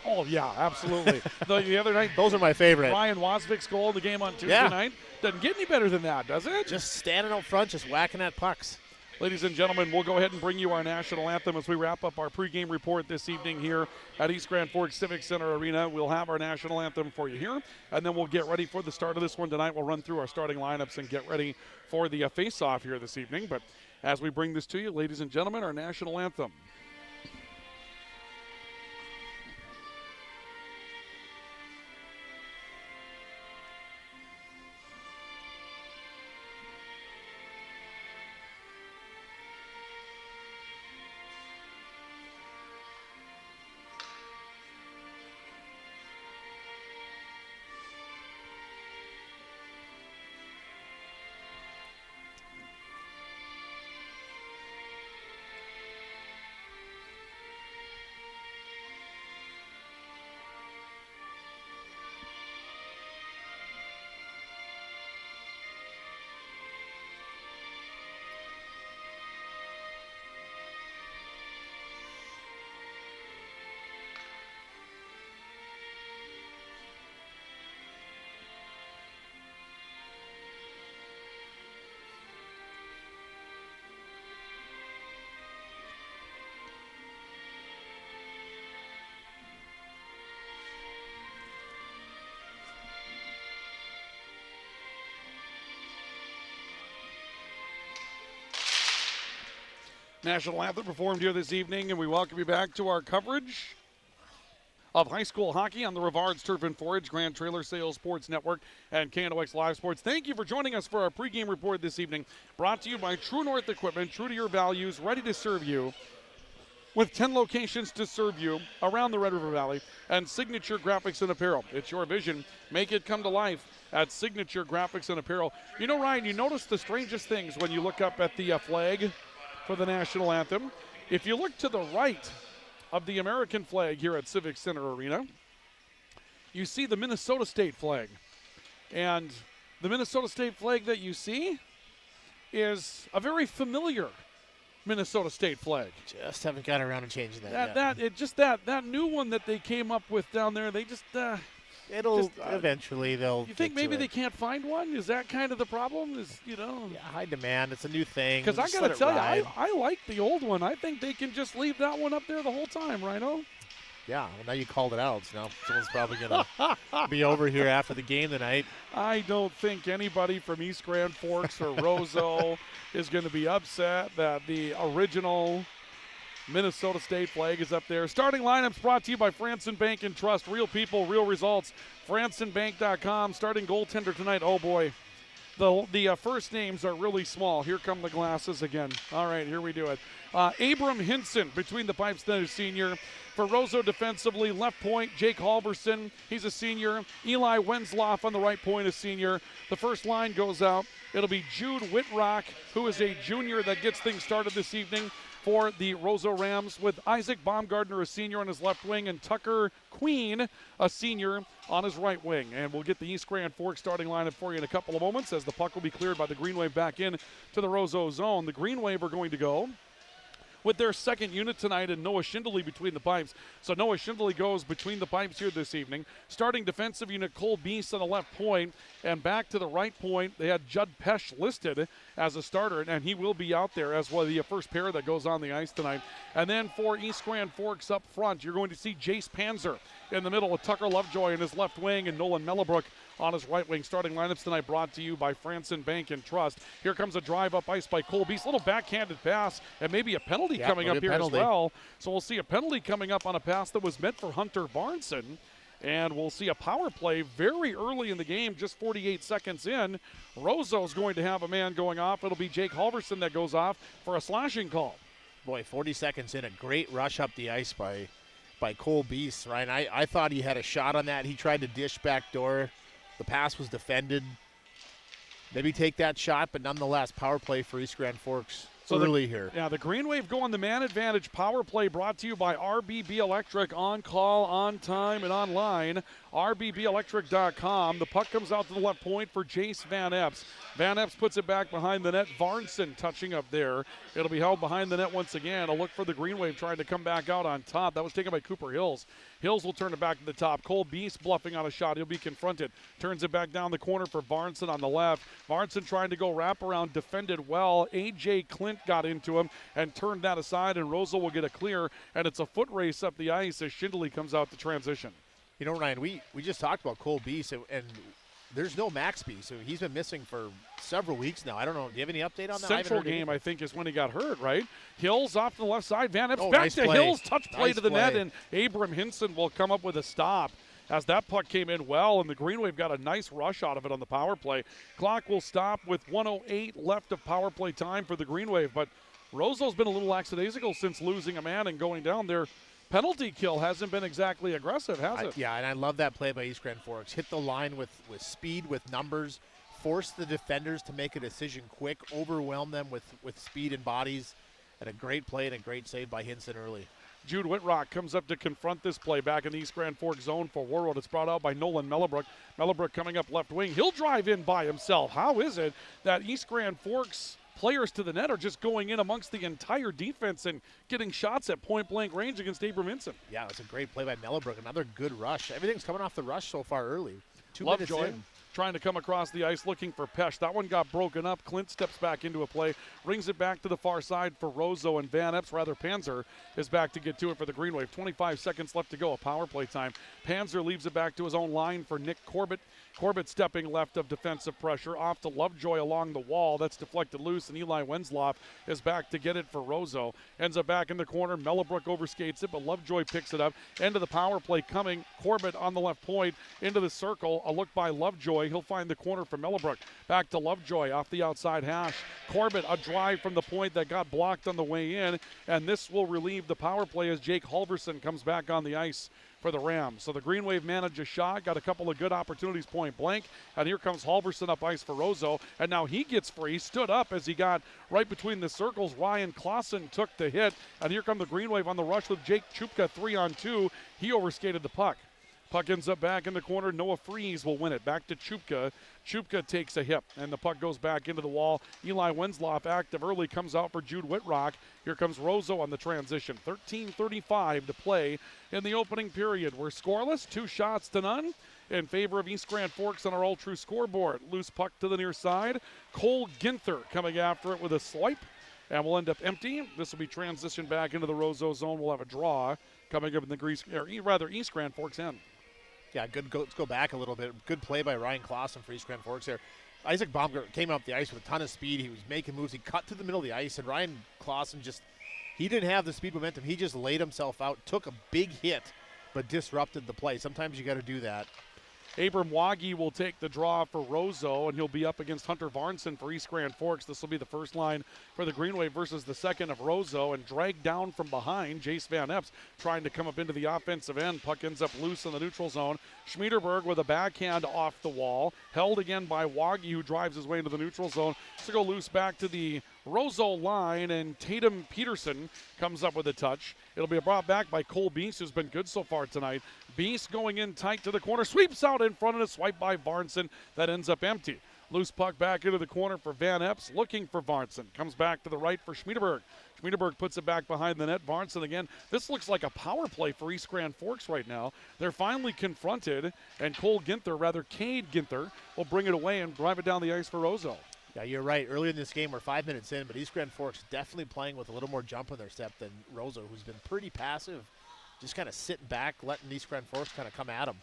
Oh, yeah, absolutely. the other night, those are my favorite. Ryan Wasvik's goal in the game on Tuesday night. Doesn't get any better than that, does it? Just standing out front, just whacking at pucks. Ladies and gentlemen, we'll go ahead and bring you our national anthem as we wrap up our pregame report this evening here at East Grand Forks Civic Center Arena. We'll have our national anthem for you here, and then we'll get ready for the start of this one tonight. We'll run through our starting lineups and get ready for the face-off here this evening. But as we bring this to you, ladies and gentlemen, our national anthem. National Anthem performed here this evening, and we welcome you back to our coverage of high school hockey on the Rivards Turf and Forage, Grand Trailer Sales Sports Network, and KNOX Live Sports. Thank you for joining us for our pregame report this evening, brought to you by True North Equipment, true to your values, ready to serve you, with 10 locations to serve you around the Red River Valley, and Signature Graphics and Apparel. It's your vision. Make it come to life at Signature Graphics and Apparel. You know, Ryan, you notice the strangest things when you look up at the flag for the National Anthem. If you look to the right of the American flag here at Civic Center Arena, you see the Minnesota State flag. And the Minnesota State flag that you see is a very familiar Minnesota State flag. Just haven't got around to changing that yet. That new one that they came up with down there, they just eventually they'll. You think maybe they can't find one? Is that kind of the problem? High demand. It's a new thing. Because I got to tell you, I like the old one. I think they can just leave that one up there the whole time, Rhino. Yeah, well, now you called it out. So now someone's probably going to be over here after the game tonight. I don't think anybody from East Grand Forks or Roseau is going to be upset that the original Minnesota State flag is up there. Starting lineups brought to you by Franson Bank and Trust. Real people, real results. FransonBank.com. Starting goaltender tonight. Oh, boy. The first names are really small. Here come the glasses again. All right, here we do it. Abram Hinson between the pipes, then a senior. For Roseau defensively, left point, Jake Halverson. He's a senior. Eli Wensloff on the right point, a senior. The first line goes out. It'll be Jude Whitrock, who is a junior that gets things started this evening for the Roseau Rams, with Isaac Baumgartner, a senior, on his left wing, and Tucker Queen, a senior, on his right wing. And we'll get the East Grand Forks starting lineup for you in a couple of moments as the puck will be cleared by the Green Wave back in to the Roseau zone. The Green Wave are going to go with their second unit tonight, and Noah Schindele between the pipes. So Noah Schindele goes between the pipes here this evening. Starting defensive unit, Cole Beast on the left point, and back to the right point, they had Judd Pesch listed as a starter, and he will be out there as well, the first pair that goes on the ice tonight. And then for East Grand Forks up front, you're going to see Jace Panzer in the middle with Tucker Lovejoy in his left wing and Nolan Mellebrook on his right wing. Starting lineups tonight brought to you by Franson Bank and Trust. Here comes a drive up ice by Cole Beast. Little backhanded pass and maybe a penalty coming up here as well. So we'll see a penalty coming up on a pass that was meant for Hunter Barnson. And we'll see a power play very early in the game, just 48 seconds in. Roseau's going to have a man going off. It'll be Jake Halverson that goes off for a slashing call. Boy, 40 seconds in, a great rush up the ice by Cole Beast, Ryan. I thought he had a shot on that. He tried to dish back door. The pass was defended. Maybe take that shot, but nonetheless, power play for East Grand Forks early here. Yeah, the Green Wave go on the man advantage power play, brought to you by RBB Electric, on call, on time, and online. RBBelectric.com. The puck comes out to the left point for Jace Van Epps. Van Epps puts it back behind the net. Varnson touching up there. It'll be held behind the net once again. A look for the Green Wave trying to come back out on top. That was taken by Cooper Hills. Hills will turn it back to the top. Cole Beast bluffing on a shot. He'll be confronted. Turns it back down the corner for Varnson on the left. Varnson trying to go wraparound, defended well. A.J. Clint got into him and turned that aside, and Roseau will get a clear, and it's a foot race up the ice as Schindele comes out to transition. You know, Ryan, we just talked about Cole Beast, and there's no Maxby, so he's been missing for several weeks now. I don't know. Do you have any update on that? Central game, I think, is when he got hurt, right? Hills off to the left side. Van Epps back to Hills. Touch play to the net, and Abram Hinson will come up with a stop as that puck came in well, and the Green Wave got a nice rush out of it on the power play. Clock will stop with 1:08 left of power play time for the Green Wave, but Roseau's been a little lackadaisical since losing a man and going down there. Penalty kill hasn't been exactly aggressive, has it? Yeah, and I love that play by East Grand Forks. Hit the line with speed, with numbers, force the defenders to make a decision quick, overwhelm them with speed and bodies, and a great play and a great save by Hinson early. Jude Whitrock comes up to confront this play back in the East Grand Forks zone for Warroad. It's brought out by Nolan Mellebrook. Mellebrook coming up left wing. He'll drive in by himself. How is it that East Grand Forks players to the net are just going in amongst the entire defense and getting shots at point-blank range against Abram Hinson? Yeah, it's a great play by Mellebrook. Another good rush. Everything's coming off the rush so far early. 2 minutes Lovejoy in. trying to come across the ice looking for Pesh. That one got broken up. Clint steps back into a play, brings it back to the far side for Roseau, and Panzer is back to get to it for the Green Wave. 25 seconds left to go, a power play time. Panzer leaves it back to his own line for Nick Corbett. Corbett stepping left of defensive pressure, off to Lovejoy along the wall. That's deflected loose, and Eli Wenzloff is back to get it for Roseau. Ends up back in the corner. Mellebrook overskates it, but Lovejoy picks it up. End of the power play coming. Corbett on the left point, into the circle. A look by Lovejoy. He'll find the corner for Mellebrook. Back to Lovejoy off the outside hash. Corbett, a drive from the point that got blocked on the way in, and this will relieve the power play as Jake Halverson comes back on the ice for the Rams. So the Green Wave managed a shot, got a couple of good opportunities point blank, and here comes Halverson up ice for Roseau, and now he gets free, stood up as he got right between the circles. Ryan Clausen took the hit, and here come the Green Wave on the rush with Jake Chupka 3-on-2. He overskated the puck. Puck ends up back in the corner. Noah Freeze will win it. Back to Chupka. Chupka takes a hit, and the puck goes back into the wall. Eli Wenzloff active early, comes out for Jude Whitrock. Here comes Roseau on the transition. 13:35 to play in the opening period. We're scoreless, 2-0 in favor of East Grand Forks on our All True scoreboard. Loose puck to the near side. Cole Ginther coming after it with a swipe, and will end up empty. This will be transitioned back into the Roseau zone. We'll have a draw coming up in the East Grand Forks end. Yeah, let's go back a little bit. Good play by Ryan Clausen for East Grand Forks there. Isaac Baumgartner came up the ice with a ton of speed. He was making moves. He cut to the middle of the ice, and Ryan Clausen he didn't have the speed momentum. He just laid himself out, took a big hit, but disrupted the play. Sometimes you got to do that. Abram Wagi will take the draw for Roseau, and he'll be up against Hunter Varnson for East Grand Forks. This will be the first line for the Green Wave versus the second of Roseau, and dragged down from behind. Jace Van Epps trying to come up into the offensive end. Puck ends up loose in the neutral zone. Schmiederberg with a backhand off the wall. Held again by Wagi, who drives his way into the neutral zone. To go loose back to the Roseau line, and Tatum Peterson comes up with a touch. It'll be brought back by Cole Beast, who's been good so far tonight. Beast going in tight to the corner, sweeps out in front of a swipe by Varnson. That ends up empty. Loose puck back into the corner for Van Epps, looking for Varnson. Comes back to the right for Schmiederberg. Schmiederberg puts it back behind the net. Varnson again. This looks like a power play for East Grand Forks right now. They're finally confronted, and Cade Ginther, will bring it away and drive it down the ice for Roseau. Yeah, you're right. Earlier in this game, we're 5 minutes in, but East Grand Forks definitely playing with a little more jump in their step than Roseau, who's been pretty passive, just kind of sitting back, letting East Grand Forks kind of come at them.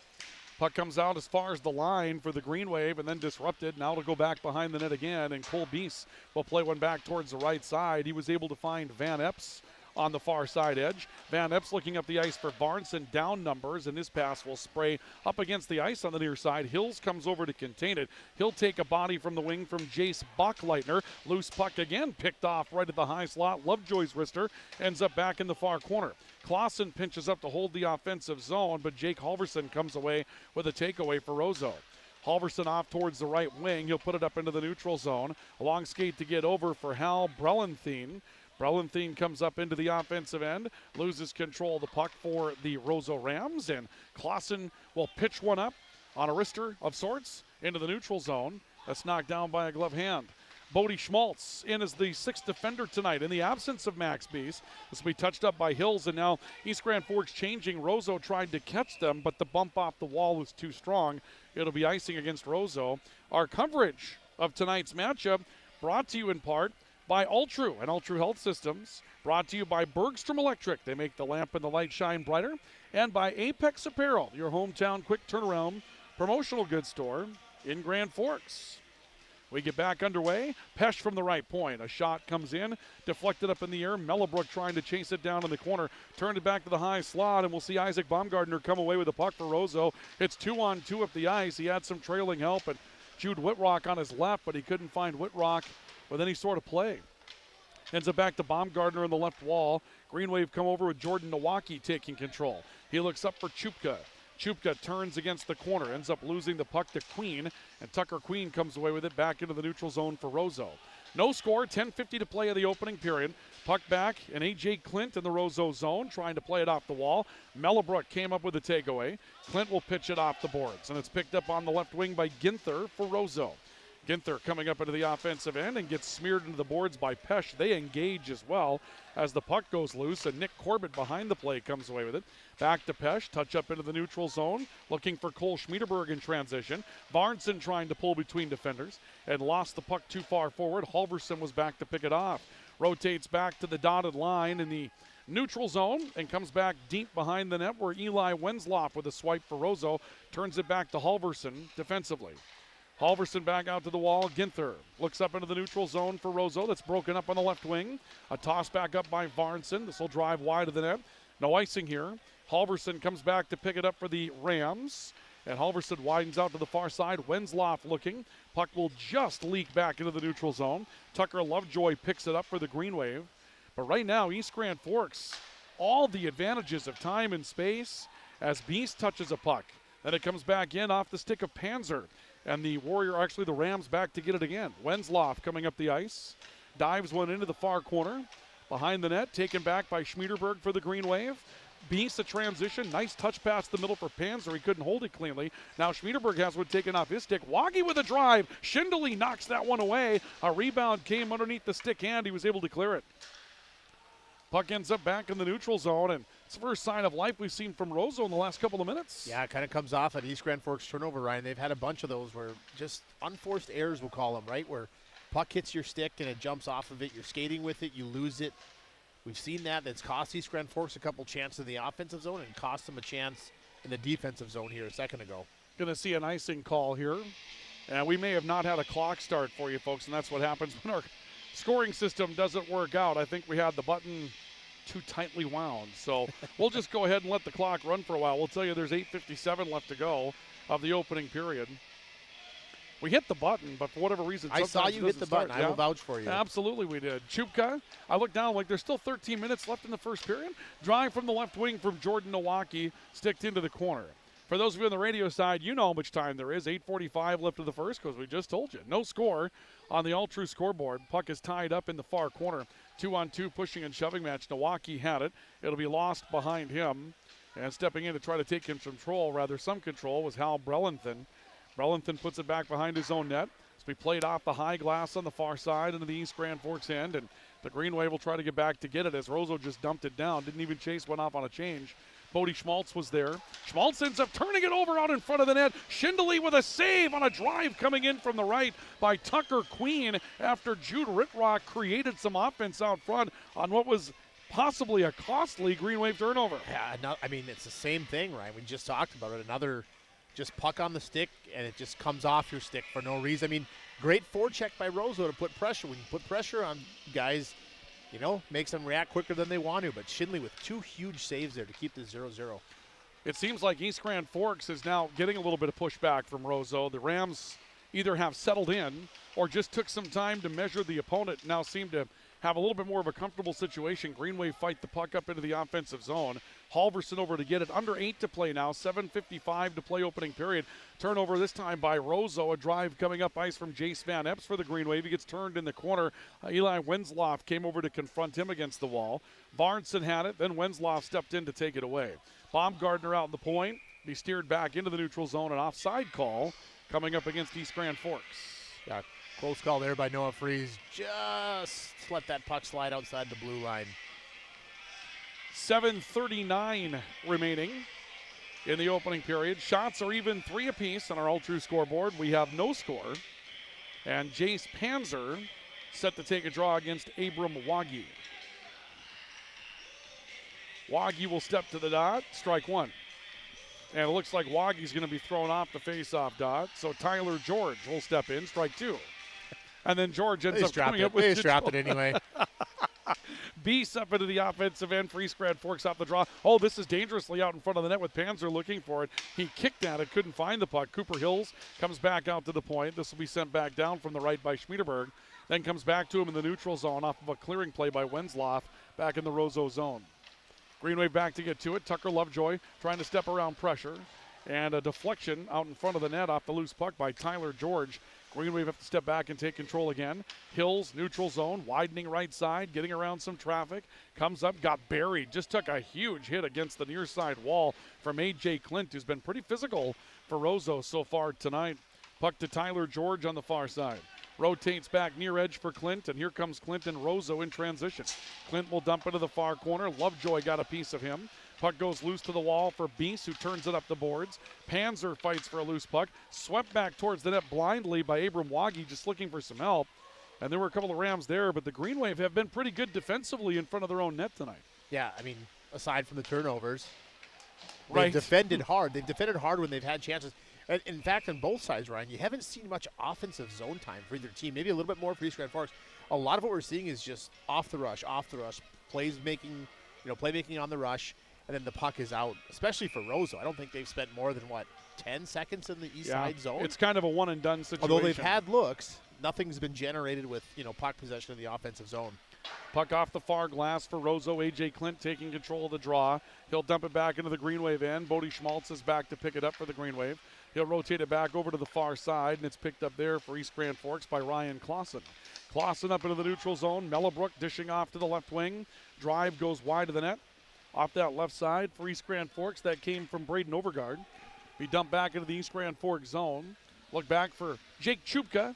Puck comes out as far as the line for the Green Wave and then disrupted. Now it'll go back behind the net again, and Cole Beast will play one back towards the right side. He was able to find Van Epps on the far side edge. Van Epps looking up the ice for Varnson, down numbers, and this pass will spray up against the ice on the near side. Hills comes over to contain it. He'll take a body from the wing from Jace Bachleitner. Loose puck again, picked off right at the high slot. Lovejoy's wrister ends up back in the far corner. Clausen pinches up to hold the offensive zone, but Jake Halverson comes away with a takeaway for Roseau. Halverson off towards the right wing. He'll put it up into the neutral zone. A long skate to get over for Hal Brelenthien. Brelenthien comes up into the offensive end, loses control of the puck for the Roseau Rams, and Clausen will pitch one up on a wrister of sorts into the neutral zone. That's knocked down by a glove hand. Bodie Schmaltz in as the sixth defender tonight in the absence of Max Beast. This will be touched up by Hills, and now East Grand Forks changing. Roseau tried to catch them, but the bump off the wall was too strong. It'll be icing against Roseau. Our coverage of tonight's matchup brought to you in part by Ultru and Ultru Health Systems, brought to you by Bergstrom Electric. They make the lamp and the light shine brighter. And by Apex Apparel, your hometown quick turnaround promotional goods store in Grand Forks. We get back underway. Pesh from the right point. A shot comes in, deflected up in the air. Mellebrook trying to chase it down in the corner. Turned it back to the high slot, and we'll see Isaac Baumgartner come away with the puck for Roseau. It's 2-on-2 up the ice. He had some trailing help, and Jude Whitrock on his left, but he couldn't find Whitrock with any sort of play. Ends up back to Baumgartner on the left wall. Green Wave come over with Jordan Nowacki taking control. He looks up for Chupka. Chupka turns against the corner, ends up losing the puck to Queen, and Tucker Queen comes away with it back into the neutral zone for Roseau. No score, 10:50 to play of the opening period. Puck back, and A.J. Clint in the Roseau zone trying to play it off the wall. Mellebrook came up with a takeaway. Clint will pitch it off the boards, and it's picked up on the left wing by Ginther for Roseau. Ginther coming up into the offensive end and gets smeared into the boards by Pesh. They engage as well as the puck goes loose, and Nick Corbett behind the play comes away with it. Back to Pesh, touch up into the neutral zone, looking for Cole Schmiederberg in transition. Varnson trying to pull between defenders and lost the puck too far forward. Halverson was back to pick it off. Rotates back to the dotted line in the neutral zone and comes back deep behind the net where Eli Wenzloff with a swipe for Roseau turns it back to Halverson defensively. Halverson back out to the wall. Ginther looks up into the neutral zone for Roseau. That's broken up on the left wing. A toss back up by Varnson. This will drive wide of the net. No icing here. Halverson comes back to pick it up for the Rams. And Halverson widens out to the far side. Wenzloff looking. Puck will just leak back into the neutral zone. Tucker Lovejoy picks it up for the Green Wave. But right now, East Grand Forks, all the advantages of time and space as Beast touches a puck. Then it comes back in off the stick of Panzer. And the the Rams back to get it again. Wenzloff coming up the ice. Dives one into the far corner. Behind the net, taken back by Schmiederberg for the Green Wave. Beast a transition. Nice touch pass the middle for Panzer. He couldn't hold it cleanly. Now Schmiederberg has one taken off his stick. Waggy with a drive. Schindele knocks that one away. A rebound came underneath the stick hand. He was able to clear it. Puck ends up back in the neutral zone, and it's the first sign of life we've seen from Roseau in the last couple of minutes. Yeah, it kind of comes off at East Grand Forks turnover, Ryan. They've had a bunch of those where just unforced errors, we'll call them, right? Where puck hits your stick and it jumps off of it. You're skating with it. You lose it. We've seen that. That's cost East Grand Forks a couple chances in the offensive zone and cost them a chance in the defensive zone here a second ago. Going to see an icing call here. And we may have not had a clock start for you folks, and that's what happens when our scoring system doesn't work out. I think we had the button too tightly wound. So we'll just go ahead and let the clock run for a while. We'll tell you there's 8:57 left to go of the opening period. We hit the button, but for whatever reason, I saw you hit the button. I will vouch for you. Absolutely we did. Chupka, I looked down like there's still 13 minutes left in the first period. Drive from the left wing from Jordan Nowacki, sticked into the corner. For those of you on the radio side, you know how much time there is. 8:45 left of the first because we just told you. No score on the all-true scoreboard. Puck is tied up in the far corner. 2-on-2 pushing and shoving match. Nowacki had it. It'll be lost behind him. And stepping in to try to take some control, was Hal Brelenthon. Brelenthon puts it back behind his own net. It's be played off the high glass on the far side into the East Grand Forks end. And the Green Wave will try to get back to get it as Roseau just dumped it down. Didn't even chase one off on a change. Bodie Schmaltz was there. Schmaltz ends up turning it over out in front of the net. Schindele with a save on a drive coming in from the right by Tucker Queen after Jude Ritrock created some offense out front on what was possibly a costly Green Wave turnover. Yeah, no, I mean, it's the same thing, right? We just talked about it. Another just puck on the stick, and it just comes off your stick for no reason. I mean, great forecheck by Roseau to put pressure. When you put pressure on guys, you know, makes them react quicker than they want to. But Schindele with two huge saves there to keep this 0-0. It seems like East Grand Forks is now getting a little bit of pushback from Roseau. The Rams either have settled in or just took some time to measure the opponent, now seem to have a little bit more of a comfortable situation. Green Wave fight the puck up into the offensive zone. Halverson over to get it. Under 8 to play now. 7:55 to play opening period. Turnover this time by Roseau. A drive coming up ice from Jace Van Epps for the Green Wave. He gets turned in the corner. Eli Wenzloff came over to confront him against the wall. Varnson had it. Then Wenzloff stepped in to take it away. Baumgartner out in the point. Be steered back into the neutral zone. An offside call coming up against East Grand Forks. Yeah, close call there by Noah Freeze. Just let that puck slide outside the blue line. 7:39 remaining in the opening period. Shots are even 3 apiece on our all-true scoreboard. We have no score. And Jace Panzer set to take a draw against Abram Waggy. Waggy will step to the dot, strike one. And it looks like Waggy's going to be thrown off the face-off dot. So Tyler George will step in, strike two. And then George ends up coming up with They dropped it anyway. Beast up into the offensive end for East Grand Forks off the draw. Oh, this is dangerously out in front of the net with Panzer looking for it. He kicked at it, couldn't find the puck. Cooper Hills comes back out to the point. This will be sent back down from the right by Schmiederberg. Then comes back to him in the neutral zone off of a clearing play by Wenzloff back in the Roseau zone. Green Wave back to get to it. Tucker Lovejoy trying to step around pressure. And a deflection out in front of the net off the loose puck by Tyler George. Green Wave have to step back and take control again. Hills, neutral zone, widening right side, getting around some traffic. Comes up, got buried. Just took a huge hit against the near side wall from A.J. Clint, who's been pretty physical for Roseau so far tonight. Puck to Tyler George on the far side. Rotates back near edge for Clint, and here comes Clint and Roseau in transition. Clint will dump into the far corner. Lovejoy got a piece of him. Puck goes loose to the wall for Beast, who turns it up the boards. Panzer fights for a loose puck. Swept back towards the net blindly by Abram Wagi, just looking for some help. And there were a couple of Rams there, but the Green Wave have been pretty good defensively in front of their own net tonight. Yeah, I mean, aside from the turnovers, Right. they've defended hard. They've defended hard when they've had chances. And in fact, on both sides, Ryan, you haven't seen much offensive zone time for either team. Maybe a little bit more for East Grand Forks. A lot of what we're seeing is just off the rush, playmaking on the rush, and then the puck is out, especially for Roseau. I don't think they've spent more than, 10 seconds in the east side zone? It's kind of a one-and-done situation. Although they've had looks, nothing's been generated with, puck possession in the offensive zone. Puck off the far glass for Roseau. A.J. Clint taking control of the draw. He'll dump it back into the Green Wave end. Bodie Schmaltz is back to pick it up for the Green Wave. He'll rotate it back over to the far side, and it's picked up there for East Grand Forks by Ryan Clausen. Clausen up into the neutral zone. Mellabrook dishing off to the left wing. Drive goes wide of the net. Off that left side for East Grand Forks. That came from Braden Overgaard. Be dumped back into the East Grand Forks zone. Look back for Jake Chupka.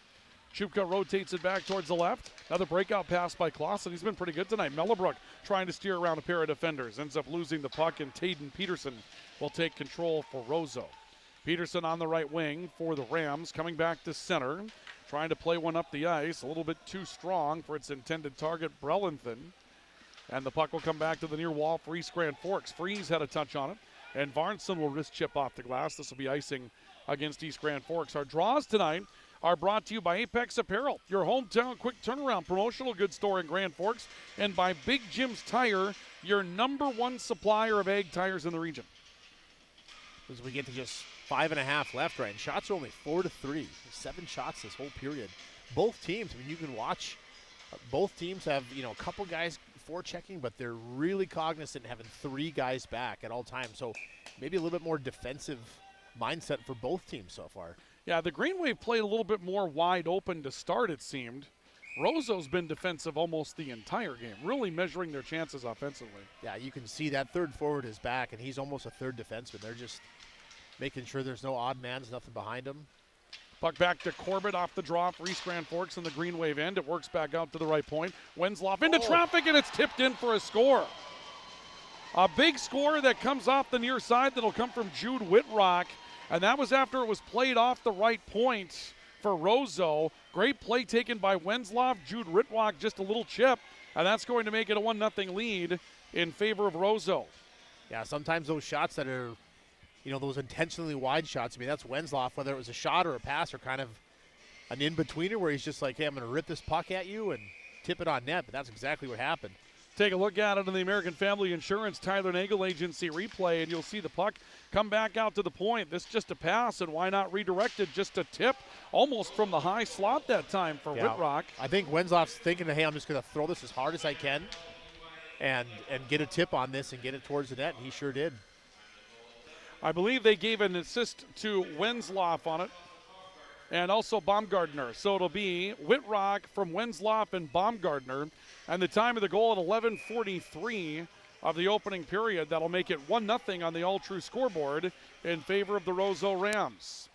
Chupka rotates it back towards the left. Another breakout pass by Clausen. He's been pretty good tonight. Mellabrook trying to steer around a pair of defenders. Ends up losing the puck, and Tayden Peterson will take control for Roseau. Peterson on the right wing for the Rams, coming back to center. Trying to play one up the ice. A little bit too strong for its intended target, Brelanthan. And the puck will come back to the near wall for East Grand Forks. Freeze had a touch on it. And Varnson will wrist chip off the glass. This will be icing against East Grand Forks. Our draws tonight are brought to you by Apex Apparel, your hometown quick turnaround promotional goods store in Grand Forks, and by Big Jim's Tire, your #1 supplier of ag tires in the region. As we get to just 5.5 left, right? And shots are only 4-3. 7 shots this whole period. Both teams, you can watch, both teams have, a couple guys forechecking, but they're really cognizant of having 3 guys back at all times. So maybe a little bit more defensive mindset for both teams so far. Yeah, the Green Wave played a little bit more wide open to start, it seemed. Roseau's been defensive almost the entire game, really measuring their chances offensively. Yeah, you can see that third forward is back, and he's almost a third defenseman. They're just making sure there's no odd mans, nothing behind him. Puck back to Corbett off the draw for East Grand Forks in the Green Wave end. It works back out to the right point. Wenzloff into traffic, and it's tipped in for a score. A big score that comes off the near side that'll come from Jude Whitrock. And that was after it was played off the right point for Roseau. Great play taken by Wenzloff. Jude Whitrock just a little chip. And that's going to make it a 1-0 lead in favor of Roseau. Yeah, sometimes those shots that are, those intentionally wide shots, that's Wenzloff, whether it was a shot or a pass or kind of an in-betweener where he's just like, hey, I'm going to rip this puck at you and tip it on net. But that's exactly what happened. Take a look at it in the American Family Insurance Tyler Nagel Agency replay, and you'll see the puck come back out to the point. This just a pass, and why not redirect it? Just a tip, almost from the high slot that time for Whitrock. I think Wenzloff's thinking, hey, I'm just going to throw this as hard as I can and get a tip on this and get it towards the net, and he sure did. I believe they gave an assist to Wenzloff on it, and also Baumgartner. So it'll be Whitrock from Wenzloff and Baumgartner. And the time of the goal at 11:43 of the opening period. That'll make it 1-0 on the all-true scoreboard in favor of the Roseau Rams.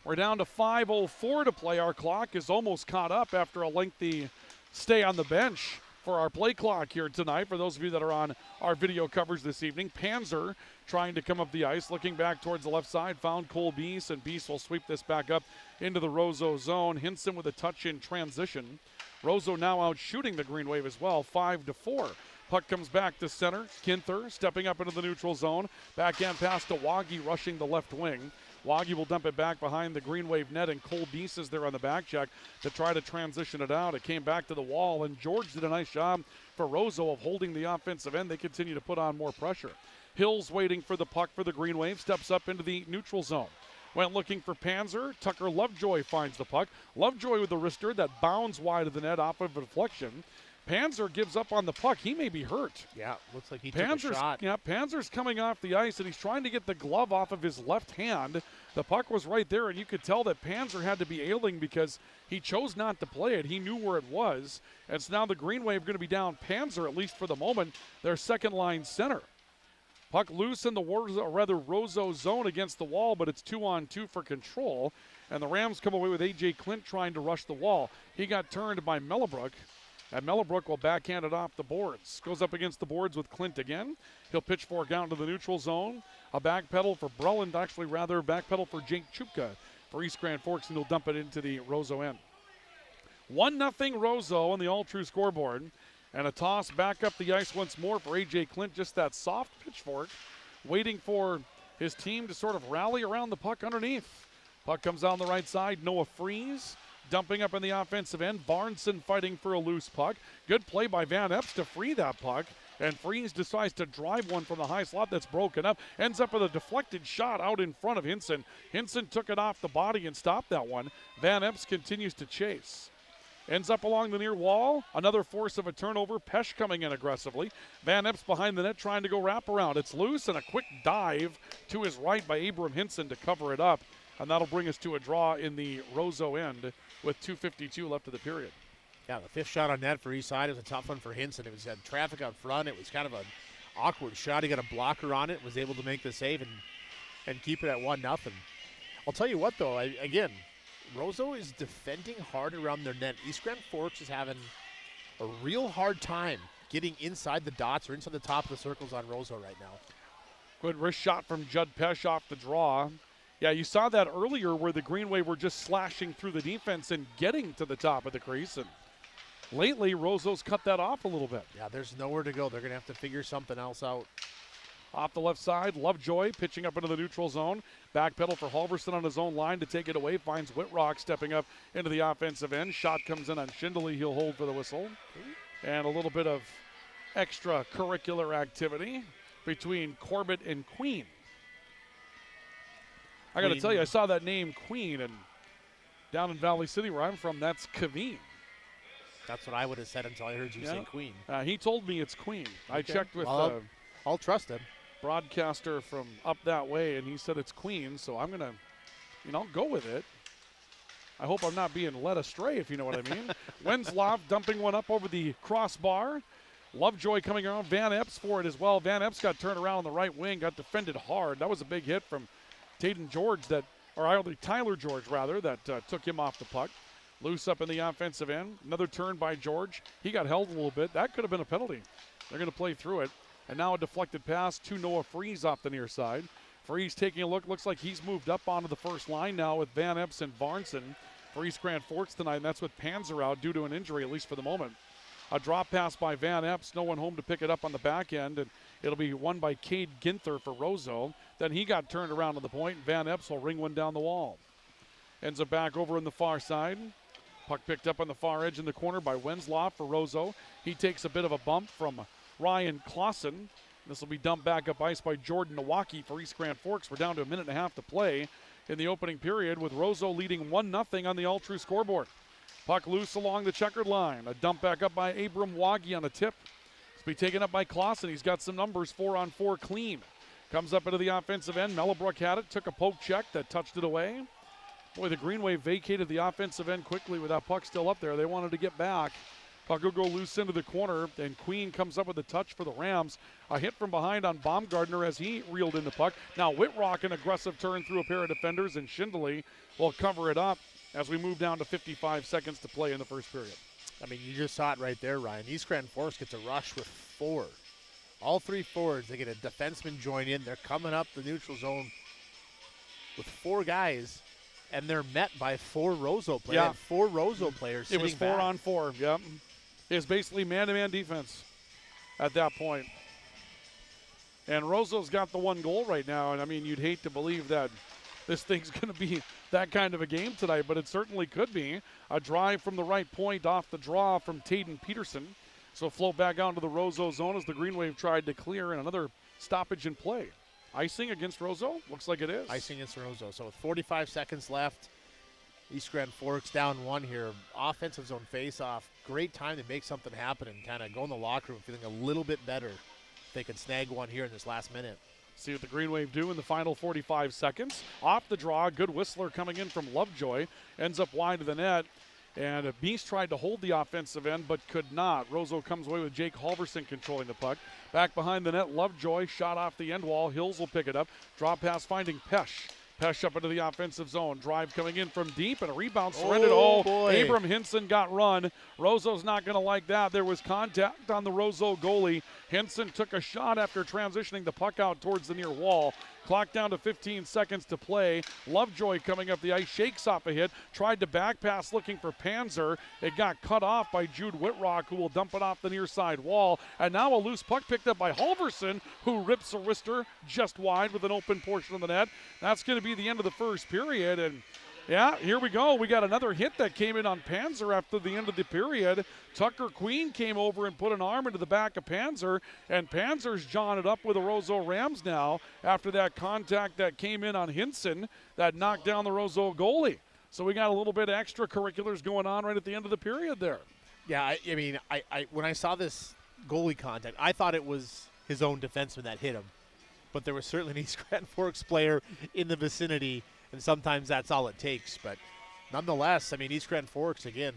We're down to 5:04 to play. Our clock is almost caught up after a lengthy stay on the bench for our play clock here tonight. For those of you that are on our video coverage this evening, Panzer trying to come up the ice, looking back towards the left side, found Cole Beast, and Beast will sweep this back up into the Roseau zone. Hinson with a touch in transition. Roseau now out shooting the Green Wave as well, 5-4. Puck comes back to center. Kinther stepping up into the neutral zone. Backhand pass to Wagi rushing the left wing. Wagi will dump it back behind the Green Wave net, and Cole Beast is there on the back check to try to transition it out. It came back to the wall, and George did a nice job for Roseau of holding the offensive end. They continue to put on more pressure. Hills waiting for the puck for the Green Wave, steps up into the neutral zone. Went looking for Panzer. Tucker Lovejoy finds the puck. Lovejoy with the wrister that bounds wide of the net off of a deflection. Panzer gives up on the puck. He may be hurt. Yeah, looks like he took a shot. Yeah, Panzer's coming off the ice, and he's trying to get the glove off of his left hand. The puck was right there, and you could tell that Panzer had to be ailing because he chose not to play it. He knew where it was. And so now the Green Wave going to be down Panzer, at least for the moment, their second-line center. Puck loose in the Roseau zone against the wall, but it's 2-on-2 for control. And the Rams come away with A.J. Clint trying to rush the wall. He got turned by Mellebrook, and Mellebrook will backhand it off the boards. Goes up against the boards with Clint again. He'll pitchfork out to the neutral zone. A back pedal for Breland, actually rather back pedal for Jake Chupka for East Grand Forks, and he'll dump it into the Roseau end. 1-0 Roseau on the all-true scoreboard. And a toss back up the ice once more for A.J. Clint. Just that soft pitchfork, waiting for his team to sort of rally around the puck underneath. Puck comes down the right side. Noah Freeze dumping up in the offensive end. Barnson fighting for a loose puck. Good play by Van Epps to free that puck. And Freeze decides to drive one from the high slot that's broken up. Ends up with a deflected shot out in front of Hinson. Hinson took it off the body and stopped that one. Van Epps continues to chase. Ends up along the near wall. Another force of a turnover. Pesh coming in aggressively. Van Epps behind the net trying to go wraparound. It's loose, and a quick dive to his right by Abram Hinson to cover it up. And that'll bring us to a draw in the Roseau end with 2:52 left of the period. Yeah, the fifth shot on net for each side. It was a tough one for Hinson. It was had traffic out front. It was kind of an awkward shot. He got a blocker on it, was able to make the save and keep it at 1-0. I'll tell you what, though, again, Roseau is defending hard around their net. East Grand Forks is having a real hard time getting inside the dots or inside the top of the circles on Roseau right now. Good wrist shot from Judd Pesh off the draw. Yeah, you saw that earlier where the Green Wave were just slashing through the defense and getting to the top of the crease. And lately, Roseau's cut that off a little bit. Yeah, there's nowhere to go. They're going to have to figure something else out. Off the left side, Lovejoy pitching up into the neutral zone. Back pedal for Halverson on his own line to take it away. Finds Whitrock stepping up into the offensive end. Shot comes in on Schindele. He'll hold for the whistle. And a little bit of extracurricular activity between Corbett and Queen. I got to tell you, I saw that name Queen, and down in Valley City where I'm from, that's Kaveen. That's what I would have said until I heard you say Queen. He told me it's Queen. Okay. I checked with I'll trust him. Broadcaster from up that way, and he said it's Queen, so I'm going to, go with it. I hope I'm not being led astray, if you know what I mean. Wensloff dumping one up over the crossbar. Lovejoy coming around. Van Epps for it as well. Van Epps got turned around on the right wing, got defended hard. That was a big hit from Tyler George, that took him off the puck. Loose up in the offensive end. Another turn by George. He got held a little bit. That could have been a penalty. They're going to play through it. And now a deflected pass to Noah Freeze off the near side. Freeze taking a look. Looks like he's moved up onto the first line now with Van Epps and Barnson for East Grand Forks tonight. And that's with Panzer out due to an injury, at least for the moment. A drop pass by Van Epps. No one home to pick it up on the back end. And it'll be won by Cade Ginther for Roseau. Then he got turned around to the point. Van Epps will ring one down the wall. Ends up back over in the far side. Puck picked up on the far edge in the corner by Wensloff for Roseau. He takes a bit of a bump from Ryan Clausen. This will be dumped back up ice by Jordan Nowaki for East Grand Forks. We're down to a minute and a half to play in the opening period with Roseau leading 1-0 on the all-true scoreboard. Puck loose along the checkered line. A dump back up by Abram Waggy on a tip. It's be taken up by Clausen. He's got some numbers, 4-on-4 clean. Comes up into the offensive end. Mellebrook had it, took a poke check that touched it away. Boy, the Green Wave vacated the offensive end quickly with that puck still up there. They wanted to get back. Puck will go loose into the corner, and Queen comes up with a touch for the Rams. A hit from behind on Baumgartner as he reeled in the puck. Now Whitrock, an aggressive turn through a pair of defenders, and Schindele will cover it up as we move down to 55 seconds to play in the first period. I mean, you just saw it right there, Ryan. East Grand Forks gets a rush with 4. All 3 forwards, they get a defenseman join in. They're coming up the neutral zone with 4 guys, and they're met by 4 Roseau players. Yeah. 4 Roseau players. It was 4-on-4, yep. It's basically man-to-man defense at that point. And Roseau's got the 1 goal right now, and I mean, you'd hate to believe that this thing's going to be that kind of a game tonight, but it certainly could be. A drive from the right point off the draw from Tayden Peterson. So float back out to the Roseau zone as the Green Wave tried to clear, and another stoppage in play. Icing against Roseau? Looks like it is. Icing against Roseau. So with 45 seconds left, East Grand Forks down 1 here. Offensive zone face-off. Great time to make something happen and kind of go in the locker room feeling a little bit better if they can snag one here in this last minute. See what the Green Wave do in the final 45 seconds. Off the draw, good whistler coming in from Lovejoy. Ends up wide of the net. And Beast tried to hold the offensive end, but could not. Roseau comes away with Jake Halverson controlling the puck. Back behind the net, Lovejoy shot off the end wall. Hills will pick it up. Draw pass finding Pesh. Pesh up into the offensive zone. Drive coming in from deep and a rebound surrendered. Boy. Abram Hinson got run. Roseau's not going to like that. There was contact on the Roseau goalie. Hinson took a shot after transitioning the puck out towards the near wall. Clock down to 15 seconds to play. Lovejoy coming up the ice, shakes off a hit, tried to back pass looking for Panzer. It got cut off by Jude Whitrock, who will dump it off the near side wall. And now a loose puck picked up by Halverson, who rips a wrister just wide with an open portion of the net. That's going to be the end of the first period. And yeah, here we go. We got another hit that came in on Panzer after the end of the period. Tucker Queen came over and put an arm into the back of Panzer, and Panzer's jawing it up with the Roseau Rams now after that contact that came in on Hinson that knocked down the Roseau goalie. So we got a little bit of extracurriculars going on right at the end of the period there. Yeah, I mean, when I saw this goalie contact, I thought it was his own defenseman that hit him. But there was certainly an East Grand Forks player in the vicinity, and sometimes that's all it takes. But nonetheless, I mean, East Grand Forks, again,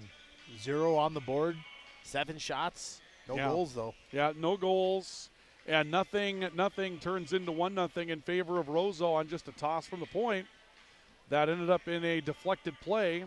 0 on the board, 7 shots, no goals, though. Yeah, no goals, and nothing turns into 1-0 in favor of Roseau on just a toss from the point. That ended up in a deflected play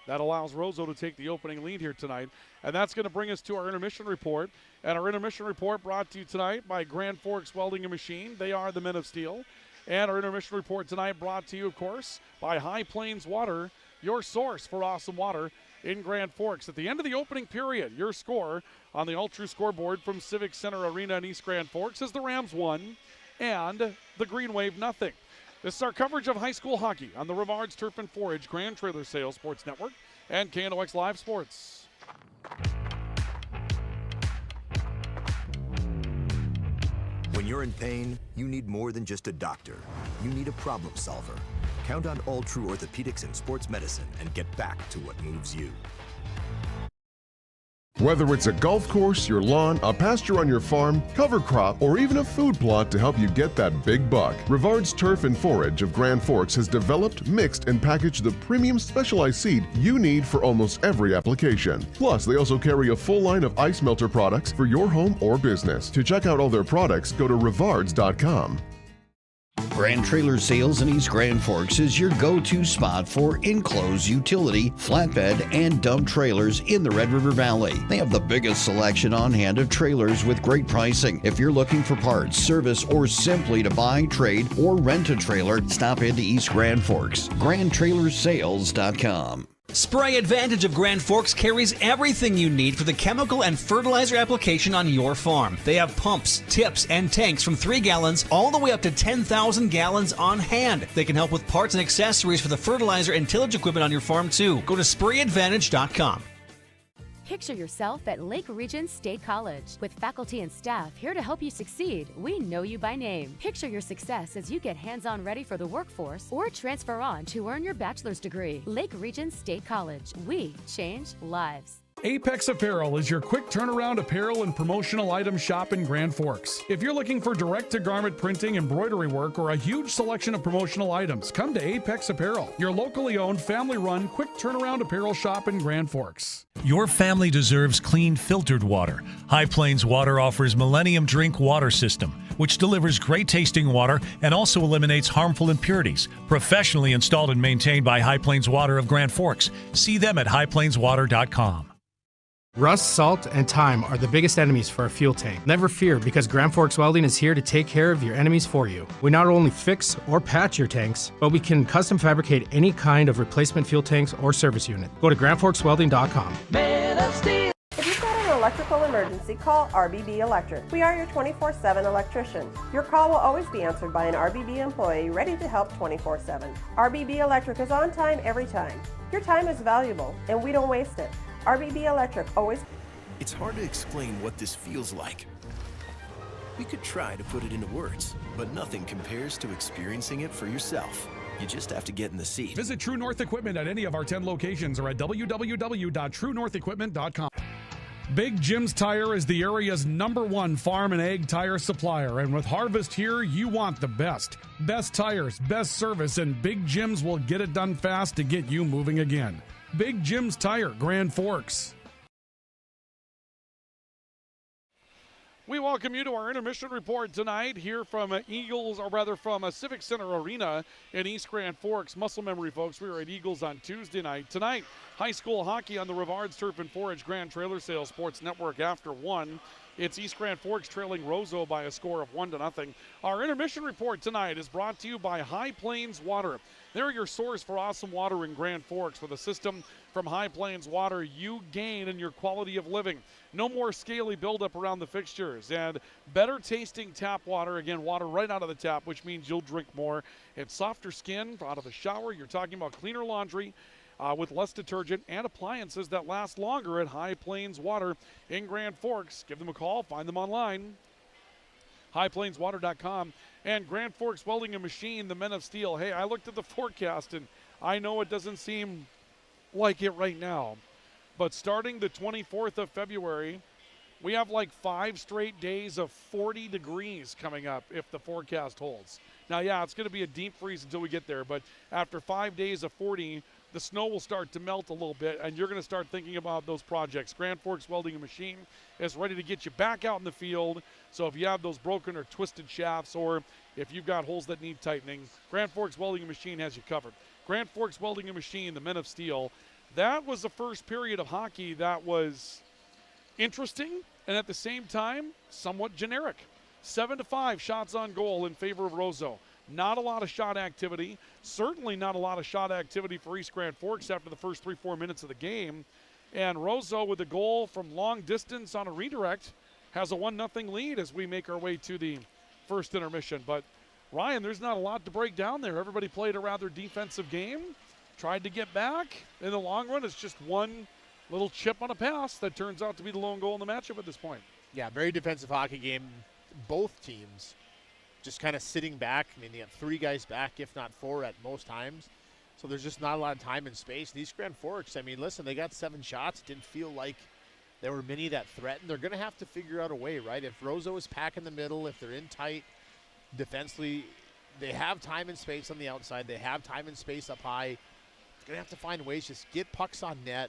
that allows Roseau to take the opening lead here tonight. And that's going to bring us to our intermission report. And our intermission report brought to you tonight by Grand Forks Welding and Machine. They are the men of steel. And our intermission report tonight brought to you, of course, by High Plains Water, your source for awesome water in Grand Forks. At the end of the opening period, your score on the All-True scoreboard from Civic Center Arena in East Grand Forks is the Rams 1 and the Green Wave 0. This is our coverage of high school hockey on the Rivards Turf and Forage Grand Trailer Sales Sports Network and KNOX Live Sports. When you're in pain, you need more than just a doctor. You need a problem solver. Count on All True Orthopedics and Sports Medicine and get back to what moves you. Whether it's a golf course, your lawn, a pasture on your farm, cover crop, or even a food plot to help you get that big buck, Rivards Turf and Forage of Grand Forks has developed, mixed, and packaged the premium specialized seed you need for almost every application. Plus, they also carry a full line of ice melter products for your home or business. To check out all their products, go to rivards.com. Grand Trailer Sales in East Grand Forks is your go-to spot for enclosed utility, flatbed, and dump trailers in the Red River Valley. They have the biggest selection on hand of trailers with great pricing. If you're looking for parts, service, or simply to buy, trade, or rent a trailer, stop into East Grand Forks. GrandTrailersSales.com. Spray Advantage of Grand Forks carries everything you need for the chemical and fertilizer application on your farm. They have pumps, tips, and tanks from 3 gallons all the way up to 10,000 gallons on hand. They can help with parts and accessories for the fertilizer and tillage equipment on your farm too. Go to SprayAdvantage.com. Picture yourself at Lake Region State College. With faculty and staff here to help you succeed, we know you by name. Picture your success as you get hands-on ready for the workforce or transfer on to earn your bachelor's degree. Lake Region State College. We change lives. Apex Apparel is your quick turnaround apparel and promotional item shop in Grand Forks. If you're looking for direct-to-garment printing, embroidery work, or a huge selection of promotional items, come to Apex Apparel, your locally owned, family-run, quick turnaround apparel shop in Grand Forks. Your family deserves clean, filtered water. High Plains Water offers Millennium Drink Water System, which delivers great-tasting water and also eliminates harmful impurities. Professionally installed and maintained by High Plains Water of Grand Forks. See them at highplainswater.com. Rust, salt, and time are the biggest enemies for a fuel tank. Never fear, because Grand Forks Welding is here to take care of your enemies for you. We not only fix or patch your tanks, but we can custom fabricate any kind of replacement fuel tanks or service unit. Go to grandforkswelding.com. If you've got an electrical emergency, call RBB Electric. We are your 24/7 electrician. Your call will always be answered by an RBB employee ready to help 24/7. RBB Electric is on time every time. Your time is valuable, and we don't waste it. RBB Electric always... It's hard to explain what this feels like. We could try to put it into words, but nothing compares to experiencing it for yourself. You just have to get in the seat. Visit True North Equipment at any of our 10 locations or at www.truenorthequipment.com. Big Jim's Tire is the area's #1 farm and ag tire supplier, and with harvest here, you want the best. Best tires, best service, and Big Jim's will get it done fast to get you moving again. Big Jim's Tire, Grand Forks. We welcome you to our intermission report tonight here from Civic Center Arena in East Grand Forks. Muscle memory, folks. We were at Eagles on Tuesday night. Tonight, high school hockey on the Rivards Turf and Forage Grand Trailer Sales Sports Network after 1. It's East Grand Forks trailing Roseau by a score of 1-0. Our intermission report tonight is brought to you by High Plains Water. They're your source for awesome water in Grand Forks. With a system from High Plains Water, you gain in your quality of living. No more scaly buildup around the fixtures and better tasting tap water. Again, water right out of the tap, which means you'll drink more. It's softer skin out of the shower. You're talking about cleaner laundry with less detergent and appliances that last longer at High Plains Water in Grand Forks. Give them a call. Find them online. highplainswater.com. And Grand Forks Welding and Machine, the Men of Steel. Hey, I looked at the forecast, and I know it doesn't seem like it right now, but starting the 24th of February, we have like 5 straight days of 40 degrees coming up if the forecast holds. Now, yeah, it's going to be a deep freeze until we get there, but after 5 days of 40, the snow will start to melt a little bit, and you're going to start thinking about those projects. Grand Forks Welding and Machine is ready to get you back out in the field. So if you have those broken or twisted shafts, or if you've got holes that need tightening, Grand Forks Welding and Machine has you covered. Grand Forks Welding and Machine, the Men of Steel. That was the first period of hockey that was interesting and at the same time somewhat generic. 7-5 shots on goal in favor of Roseau. Not a lot of shot activity. Certainly not a lot of shot activity for East Grand Forks after the first 3-4 minutes of the game. And Roseau, with a goal from long distance on a redirect, has a 1-0 lead as we make our way to the first intermission. But, Ryan, there's not a lot to break down there. Everybody played a rather defensive game, tried to get back. In the long run, it's just one little chip on a pass that turns out to be the lone goal in the matchup at this point. Yeah, very defensive hockey game. Both teams just kind of sitting back. I mean, they have 3 guys back, if not 4 at most times. So there's just not a lot of time and space. These Grand Forks, I mean, listen, they got 7 shots. It didn't feel like there were many that threatened. They're going to have to figure out a way, right? If Roseau is packing the middle, if they're in tight defensively, they have time and space on the outside. They have time and space up high. They're going to have to find ways, just get pucks on net,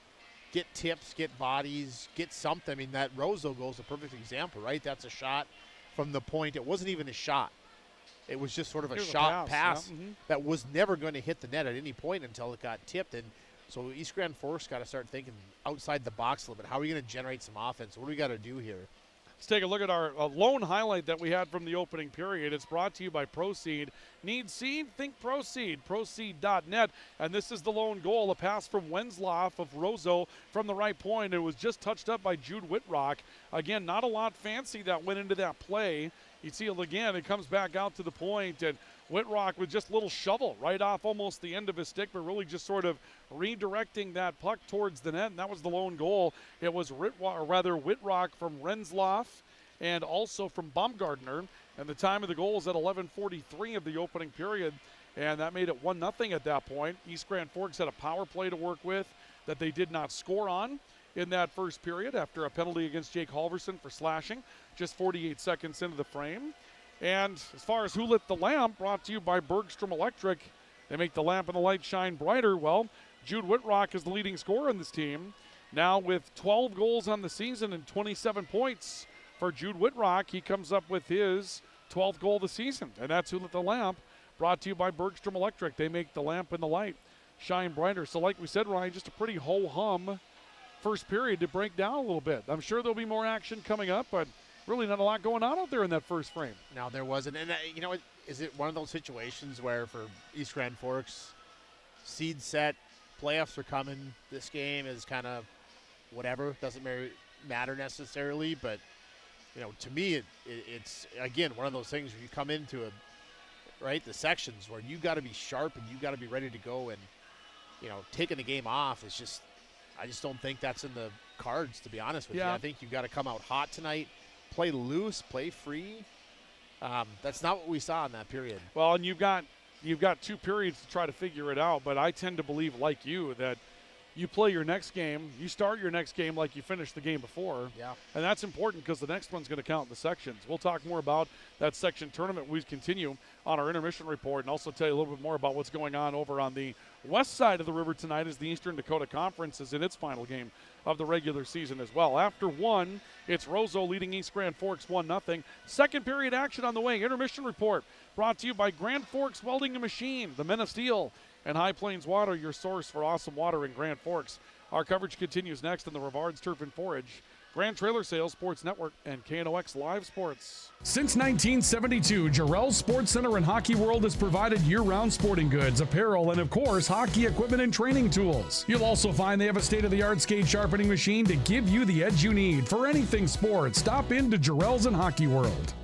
get tips, get bodies, get something. I mean, that Roseau goal is a perfect example, right? That's a shot from the point. It wasn't even a shot. It was just sort of a shot pass yeah. that was never going to hit the net at any point until it got tipped. And so East Grand Forks got to start thinking outside the box a little bit. How are we going to generate some offense? What do we got to do here? Let's take a look at our lone highlight that we had from the opening period. It's brought to you by Proseed. Need seed? Think Proseed. Proseed.net. And this is the lone goal, a pass from Wenzloff of Roseau from the right point. It was just touched up by Jude Whitrock. Again, not a lot fancy that went into that play. You see it again. It comes back out to the point, and Whitrock with just a little shovel right off almost the end of his stick, but really just sort of redirecting that puck towards the net, and that was the lone goal. It was Whitrock from Renzloff and also from Baumgartner, and the time of the goal is at 11:43 of the opening period, and that made it 1-0 at that point. East Grand Forks had a power play to work with that they did not score on in that first period after a penalty against Jake Halverson for slashing just 48 seconds into the frame. And as far as who lit the lamp, brought to you by Bergstrom Electric. They make the lamp and the light shine brighter. Well, Jude Whitrock is the leading scorer in this team. Now with 12 goals on the season and 27 points for Jude Whitrock, he comes up with his 12th goal of the season. And that's who lit the lamp, brought to you by Bergstrom Electric. They make the lamp and the light shine brighter. So like we said, Ryan, just a pretty ho-hum first period to break down a little bit. I'm sure there'll be more action coming up, but really not a lot going on out there in that first frame. No, there wasn't. And, you know, is it one of those situations where for East Grand Forks, seed set, playoffs are coming, this game is kind of whatever, doesn't matter necessarily, but, you know, to me, it's, again, one of those things where you come into the sections where you got to be sharp and you got to be ready to go, and, you know, taking the game off is just, I just don't think that's in the cards, to be honest with you. I think you've got to come out hot tonight, play loose, play free. That's not what we saw in that period. Well, and you've got 2 periods to try to figure it out, but I tend to believe, like you, that you play your next game, you start your next game like you finished the game before. Yeah. And that's important because the next one's going to count in the sections. We'll talk more about that section tournament. We continue on our intermission report and also tell you a little bit more about what's going on over on the west side of the river tonight as the Eastern Dakota Conference is in its final game of the regular season as well. After 1, It's Roseau leading East Grand Forks 1-0. Second period action on the way. Intermission report brought to you by Grand Forks Welding and Machine, the Men of Steel, and High Plains Water, your source for awesome water in Grand Forks. Our coverage continues next in the Rivards Turf and Forage, Grand Trailer Sales Sports Network, and KNOX Live Sports. Since 1972, Jarrell's Sports Center and Hockey World has provided year-round sporting goods, apparel, and of course, hockey equipment and training tools. You'll also find they have a state-of-the-art skate sharpening machine to give you the edge you need for anything sports. Stop into Jarrell's and Hockey World.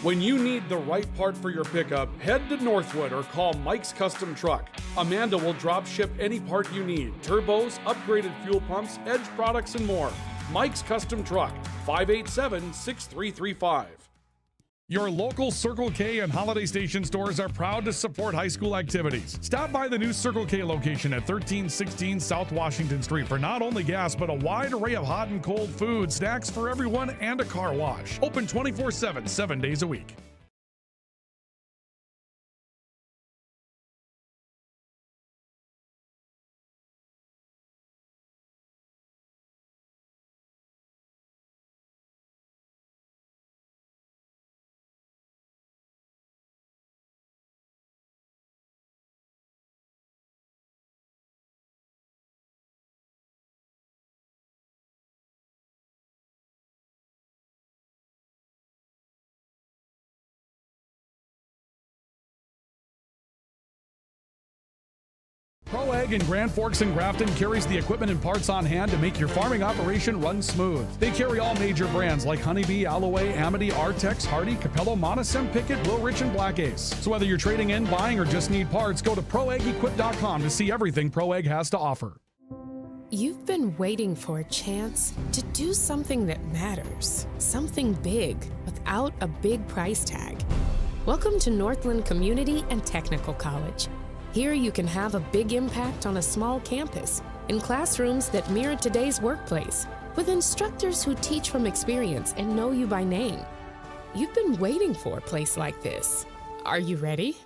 When you need the right part for your pickup, head to Northwood or call Mike's Custom Truck. Amanda will drop ship any part you need. Turbos, upgraded fuel pumps, Edge products, and more. Mike's Custom Truck, 587-6335. Your local Circle K and Holiday Station stores are proud to support high school activities. Stop by the new Circle K location at 1316 South Washington Street for not only gas, but a wide array of hot and cold food, snacks for everyone, and a car wash. Open 24/7, 7 days a week. Pro Ag in Grand Forks and Grafton carries the equipment and parts on hand to make your farming operation run smooth. They carry all major brands like Honeybee, Alloway, Amity, Artex, Hardy, Capello, Monosem, Pickett, Wilrich, and Black Ace. So whether you're trading in, buying, or just need parts, go to ProAgEquip.com to see everything Pro Ag has to offer. You've been waiting for a chance to do something that matters, something big without a big price tag. Welcome to Northland Community and Technical College. Here you can have a big impact on a small campus, in classrooms that mirror today's workplace, with instructors who teach from experience and know you by name. You've been waiting for a place like this. Are you ready?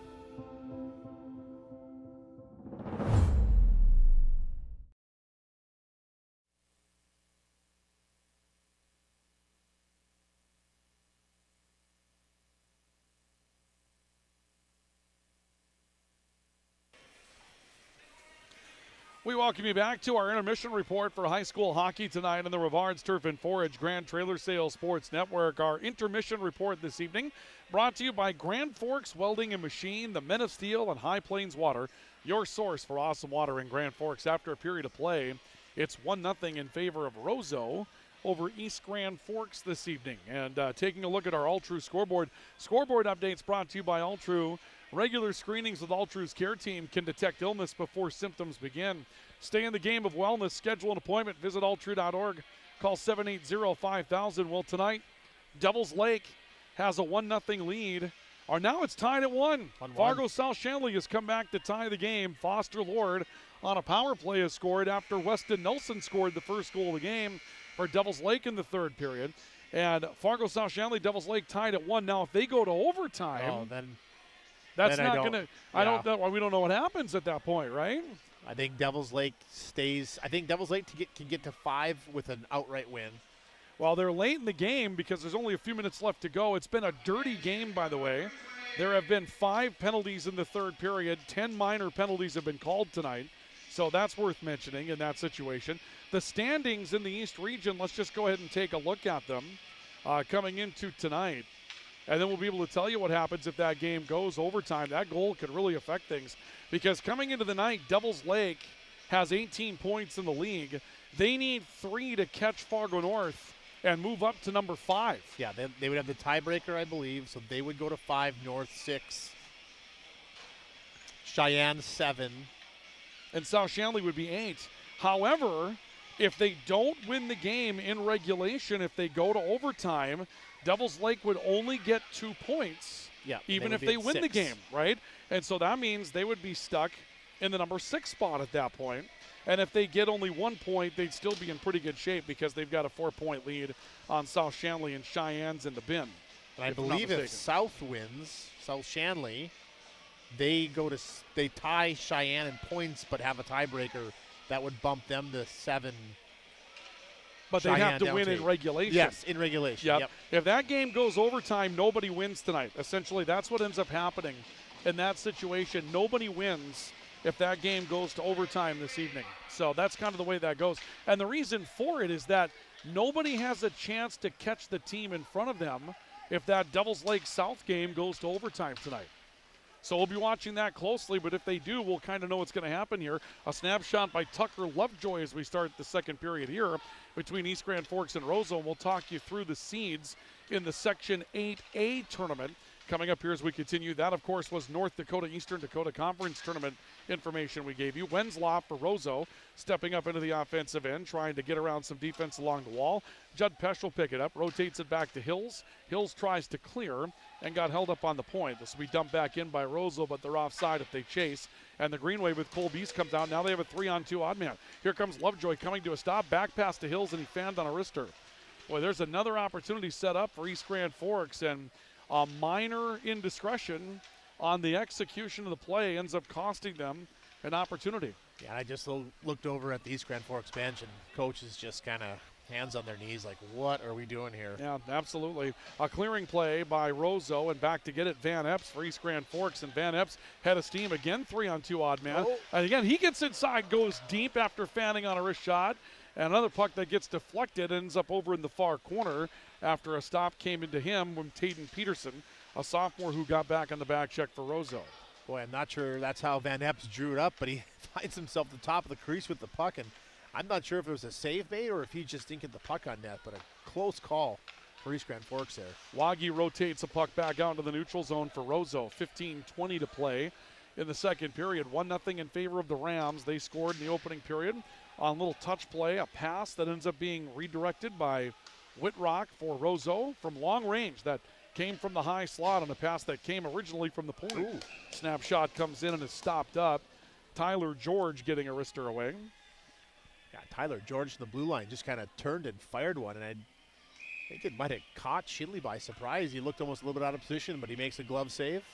We welcome you back to our intermission report for high school hockey tonight on the Rivards Turf and Forage Grand Trailer Sales Sports Network. Our intermission report this evening brought to you by Grand Forks Welding and Machine, the Men of Steel, and High Plains Water, your source for awesome water in Grand Forks. After a period of play, it's 1-0 in favor of Roseau over East Grand Forks this evening. And taking a look at our All-True scoreboard. Scoreboard updates brought to you by All-True. Regular screenings with All-True's care team can detect illness before symptoms begin. Stay in the game of wellness. Schedule an appointment. Visit alltrue.org. Call 780-5000. Well, tonight, Devils Lake has a 1-0 lead. Or now it's tied at 1. Fargo South Shanley has come back to tie the game. Foster Lord on a power play has scored after Weston Nelson scored the first goal of the game for Devils Lake in the third period. And Fargo South Shanley, Devils Lake tied at 1. Now, if they go to overtime, that's not going to – I don't know. We don't know what happens at that point, right? I think Devils Lake stays – I think Devils Lake can get to 5 with an outright win. Well, they're late in the game because there's only a few minutes left to go. It's been a dirty game, by the way. There have been 5 penalties in the third period. 10 minor penalties have been called tonight. So that's worth mentioning in that situation. The standings in the East region, let's just go ahead and take a look at them coming into tonight. And then we'll be able to tell you what happens if that game goes overtime. That goal could really affect things because coming into the night, Devils Lake has 18 points in the league. They need 3 to catch Fargo North and move up to number 5. Yeah, they would have the tiebreaker, I believe, so they would go to 5, North 6, Cheyenne 7. And South Shanley would be 8. However, if they don't win the game in regulation, if they go to overtime, Devils Lake would only get 2 points, even if they win the game, right? And so that means they would be stuck in the number 6 spot at that point. And if they get only 1 point, they'd still be in pretty good shape because they've got a 4-point lead on South Shanley, and Cheyenne's in the bin. And I believe if South wins, South Shanley, they tie Cheyenne in points but have a tiebreaker that would bump them to 7. But they have to win in regulation. Yes, in regulation. Yep. If that game goes overtime, nobody wins tonight. Essentially, that's what ends up happening in that situation. Nobody wins if that game goes to overtime this evening. So that's kind of the way that goes. And the reason for it is that nobody has a chance to catch the team in front of them if that Devils Lake South game goes to overtime tonight. So we'll be watching that closely, but if they do, we'll kind of know what's going to happen here. A snapshot by Tucker Lovejoy as we start the second period here between East Grand Forks and Roseau. We'll talk you through the seeds in the Section 8A tournament. Coming up here as we continue, that of course was North Dakota Eastern Dakota Conference Tournament information we gave you. Wenslow for Roseau stepping up into the offensive end, trying to get around some defense along the wall. Judd Pesch will pick it up, rotates it back to Hills. Hills tries to clear and got held up on the point. This will be dumped back in by Roseau, but they're offside if they chase. And the Greenway with Cole Beast comes out. Now they have a 3-on-2 odd man. Here comes Lovejoy coming to a stop, back pass to Hills, and he fanned on a wrister. Boy, there's another opportunity set up for East Grand Forks, and a minor indiscretion on the execution of the play ends up costing them an opportunity. Yeah, I just looked over at the East Grand Forks bench, and coach is just kind of hands on their knees like, what are we doing here? Yeah, absolutely. A clearing play by Roseau, and back to get it, Van Epps for East Grand Forks, and Van Epps head of steam again, 3-on-2 odd man. And again, he gets inside, goes deep after fanning on a wrist shot, and another puck that gets deflected ends up over in the far corner after a stop came into him from Tayden Peterson, a sophomore who got back on the back check for Roseau. Boy, I'm not sure that's how Van Epps drew it up, but he finds himself at the top of the crease with the puck, and I'm not sure if it was a save bait or if he just didn't get the puck on net, but a close call for East Grand Forks there. Waggy rotates a puck back out into the neutral zone for Roseau. 15:20 to play in the second period. 1-0 in favor of the Rams. They scored in the opening period on a little touch play, a pass that ends up being redirected by Whitrock for Roseau from long range. That came from the high slot on a pass that came originally from the point. Ooh. Snapshot comes in and is stopped up. Tyler George getting a wrister away. Yeah, Tyler George in the blue line just kind of turned and fired one, and I think it might have caught Shinley by surprise. He looked almost a little bit out of position, but he makes a glove save,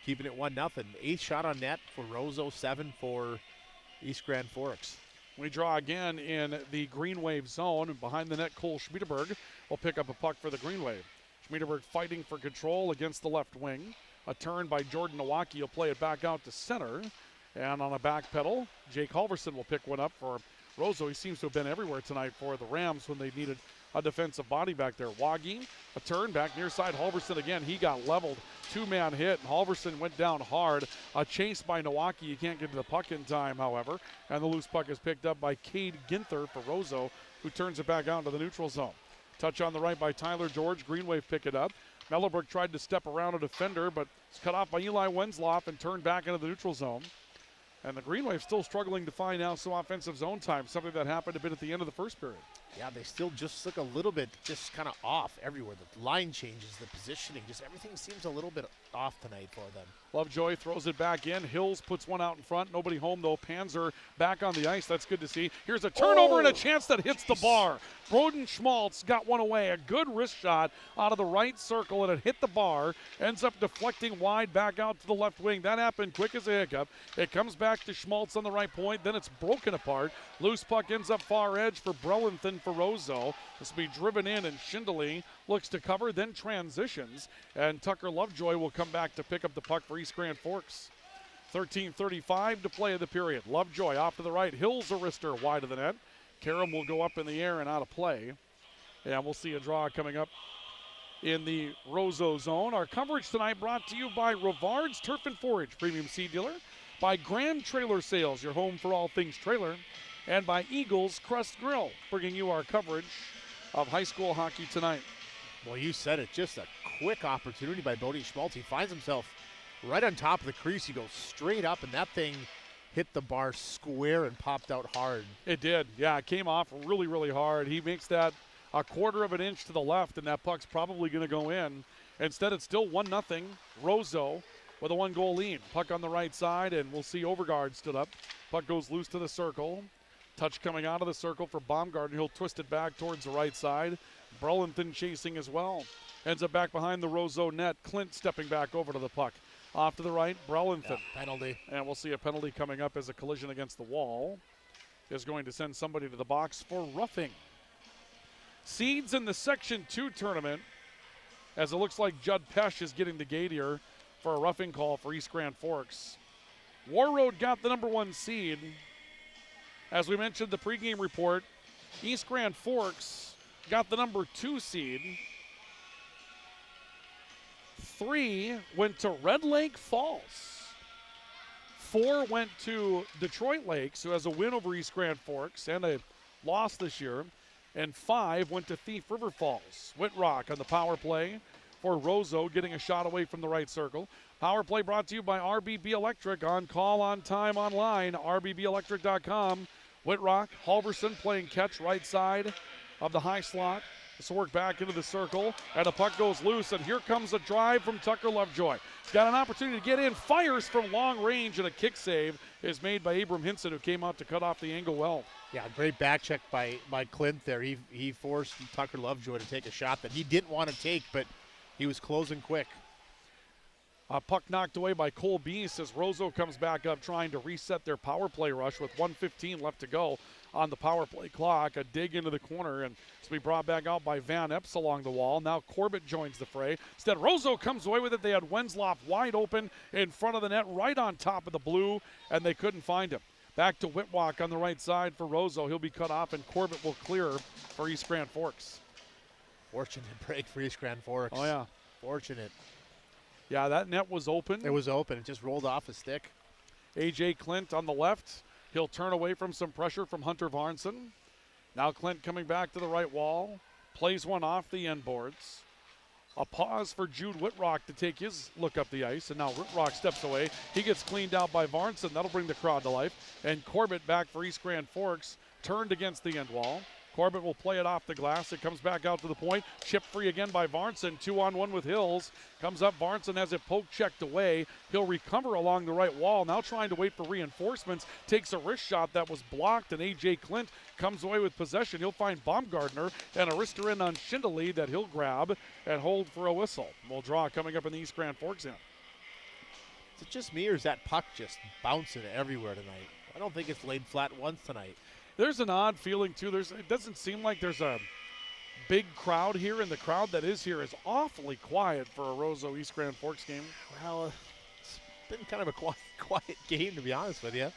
keeping it 1-0. 8th shot on net for Roseau, 7 for East Grand Forks. We draw again in the Green Wave zone. Behind the net, Cole Schmiederberg will pick up a puck for the Green Wave. Schmiederberg fighting for control against the left wing. A turn by Jordan Nowaki. He'll play it back out to center. And on a back pedal, Jake Halverson will pick one up for Roseau. He seems to have been everywhere tonight for the Rams when they needed a defensive body back there. Waggy, a turn back near side. Halverson again. He got leveled. Two-man hit, and Halverson went down hard. A chase by Nowaki. You can't get to the puck in time, however. And the loose puck is picked up by Cade Ginther for Roseau, who turns it back out into the neutral zone. Touch on the right by Tyler George. Green Wave pick it up. Mellebrook tried to step around a defender, but it's cut off by Eli Wenslow and turned back into the neutral zone. And the Green Wave still struggling to find now some offensive zone time, something that happened a bit at the end of the first period. Yeah, they still just look a little bit just kind of off everywhere. The line changes, the positioning, just everything seems a little bit off tonight for them. Lovejoy throws it back in. Hills puts one out in front. Nobody home, though. Panzer back on the ice. That's good to see. Here's a turnover and a chance that hits the bar. Broden Schmaltz got one away. A good wrist shot out of the right circle, and it hit the bar. Ends up deflecting wide back out to the left wing. That happened quick as a hiccup. It comes back to Schmaltz on the right point. Then it's broken apart. Loose puck ends up far edge for Brelenton for Roseau. This will be driven in, and Schindele looks to cover, then transitions. And Tucker Lovejoy will come back to pick up the puck for East Grand Forks. 13:35 to play of the period. Lovejoy off to the right. Hills a wrister wide of the net. Karam will go up in the air and out of play. And we'll see a draw coming up in the Roseau zone. Our coverage tonight brought to you by Rivard's Turf and Forage Premium Seed Dealer, by Grand Trailer Sales, your home for all things trailer, and by Eagles Crust Grill, bringing you our coverage of high school hockey tonight. Well, you said it. Just a quick opportunity by Bodie Schmaltz. He finds himself right on top of the crease. He goes straight up, and that thing hit the bar square and popped out hard. It did. Yeah, it came off really, really hard. He makes that a quarter of an inch to the left, and that puck's probably going to go in. Instead, it's still 1-0. Roseau with a one-goal lead. Puck on the right side, and we'll see Overgaard stood up. Puck goes loose to the circle. Touch coming out of the circle for Baumgarten. He'll twist it back towards the right side. Brelenton chasing as well. Ends up back behind the Roseau net. Clint stepping back over to the puck. Off to the right, Brelenton. Yeah, penalty. And we'll see a penalty coming up as a collision against the wall is going to send somebody to the box for roughing. Seeds in the Section 2 tournament, as it looks like Judd Pesh is getting the gate here for a roughing call for East Grand Forks. War Road got the number 1 seed. As we mentioned, the pregame report, East Grand Forks got the number 2 seed. 3 went to Red Lake Falls. 4 went to Detroit Lakes, who has a win over East Grand Forks and a loss this year. And 5 went to Thief River Falls. Whitrock on the power play for Roseau, getting a shot away from the right circle. Power play brought to you by RBB Electric. On call, on time, online, rbbelectric.com. Whitrock, Halverson playing catch right side of the high slot. This will work back into the circle, and the puck goes loose, and here comes a drive from Tucker Lovejoy. He's got an opportunity to get in, fires from long range, and a kick save is made by Abram Hinson, who came out to cut off the angle well. Yeah, great back check by Clint there. He forced Tucker Lovejoy to take a shot that he didn't want to take, but he was closing quick. Puck knocked away by Cole Beast as Roseau comes back up trying to reset their power play rush with 1:15 left to go on the power play clock. A dig into the corner, and it's to be brought back out by Van Epps along the wall. Now Corbett joins the fray. Instead, Roseau comes away with it. They had Wensloff wide open in front of the net, right on top of the blue, and they couldn't find him. Back to Whitwalk on the right side for Roseau. He'll be cut off, and Corbett will clear for East Grand Forks. Fortunate break for East Grand Forks. Oh, yeah. Fortunate. Yeah, that net was open. It was open. It just rolled off his stick. A.J. Clint on the left. He'll turn away from some pressure from Hunter Varnson. Now Clint coming back to the right wall. Plays one off the end boards. A pause for Jude Whitrock to take his look up the ice. And now Whitrock steps away. He gets cleaned out by Varnson. That'll bring the crowd to life. And Corbett back for East Grand Forks. Turned against the end wall. Corbett will play it off the glass. It comes back out to the point. Chip free again by Varnson. 2-on-1 with Hills. Comes up. Varnson has it poke checked away. He'll recover along the right wall. Now trying to wait for reinforcements. Takes a wrist shot that was blocked, and A.J. Clint comes away with possession. He'll find Baumgartner and a wrister in on Schindele that he'll grab and hold for a whistle. We'll draw coming up in the East Grand Forks end. Is it just me, or is that puck just bouncing everywhere tonight? I don't think it's laid flat once tonight. There's an odd feeling, too. It doesn't seem like there's a big crowd here, and the crowd that is here is awfully quiet for a Roseau East Grand Forks game. Well, it's been kind of a quiet game, to be honest with you.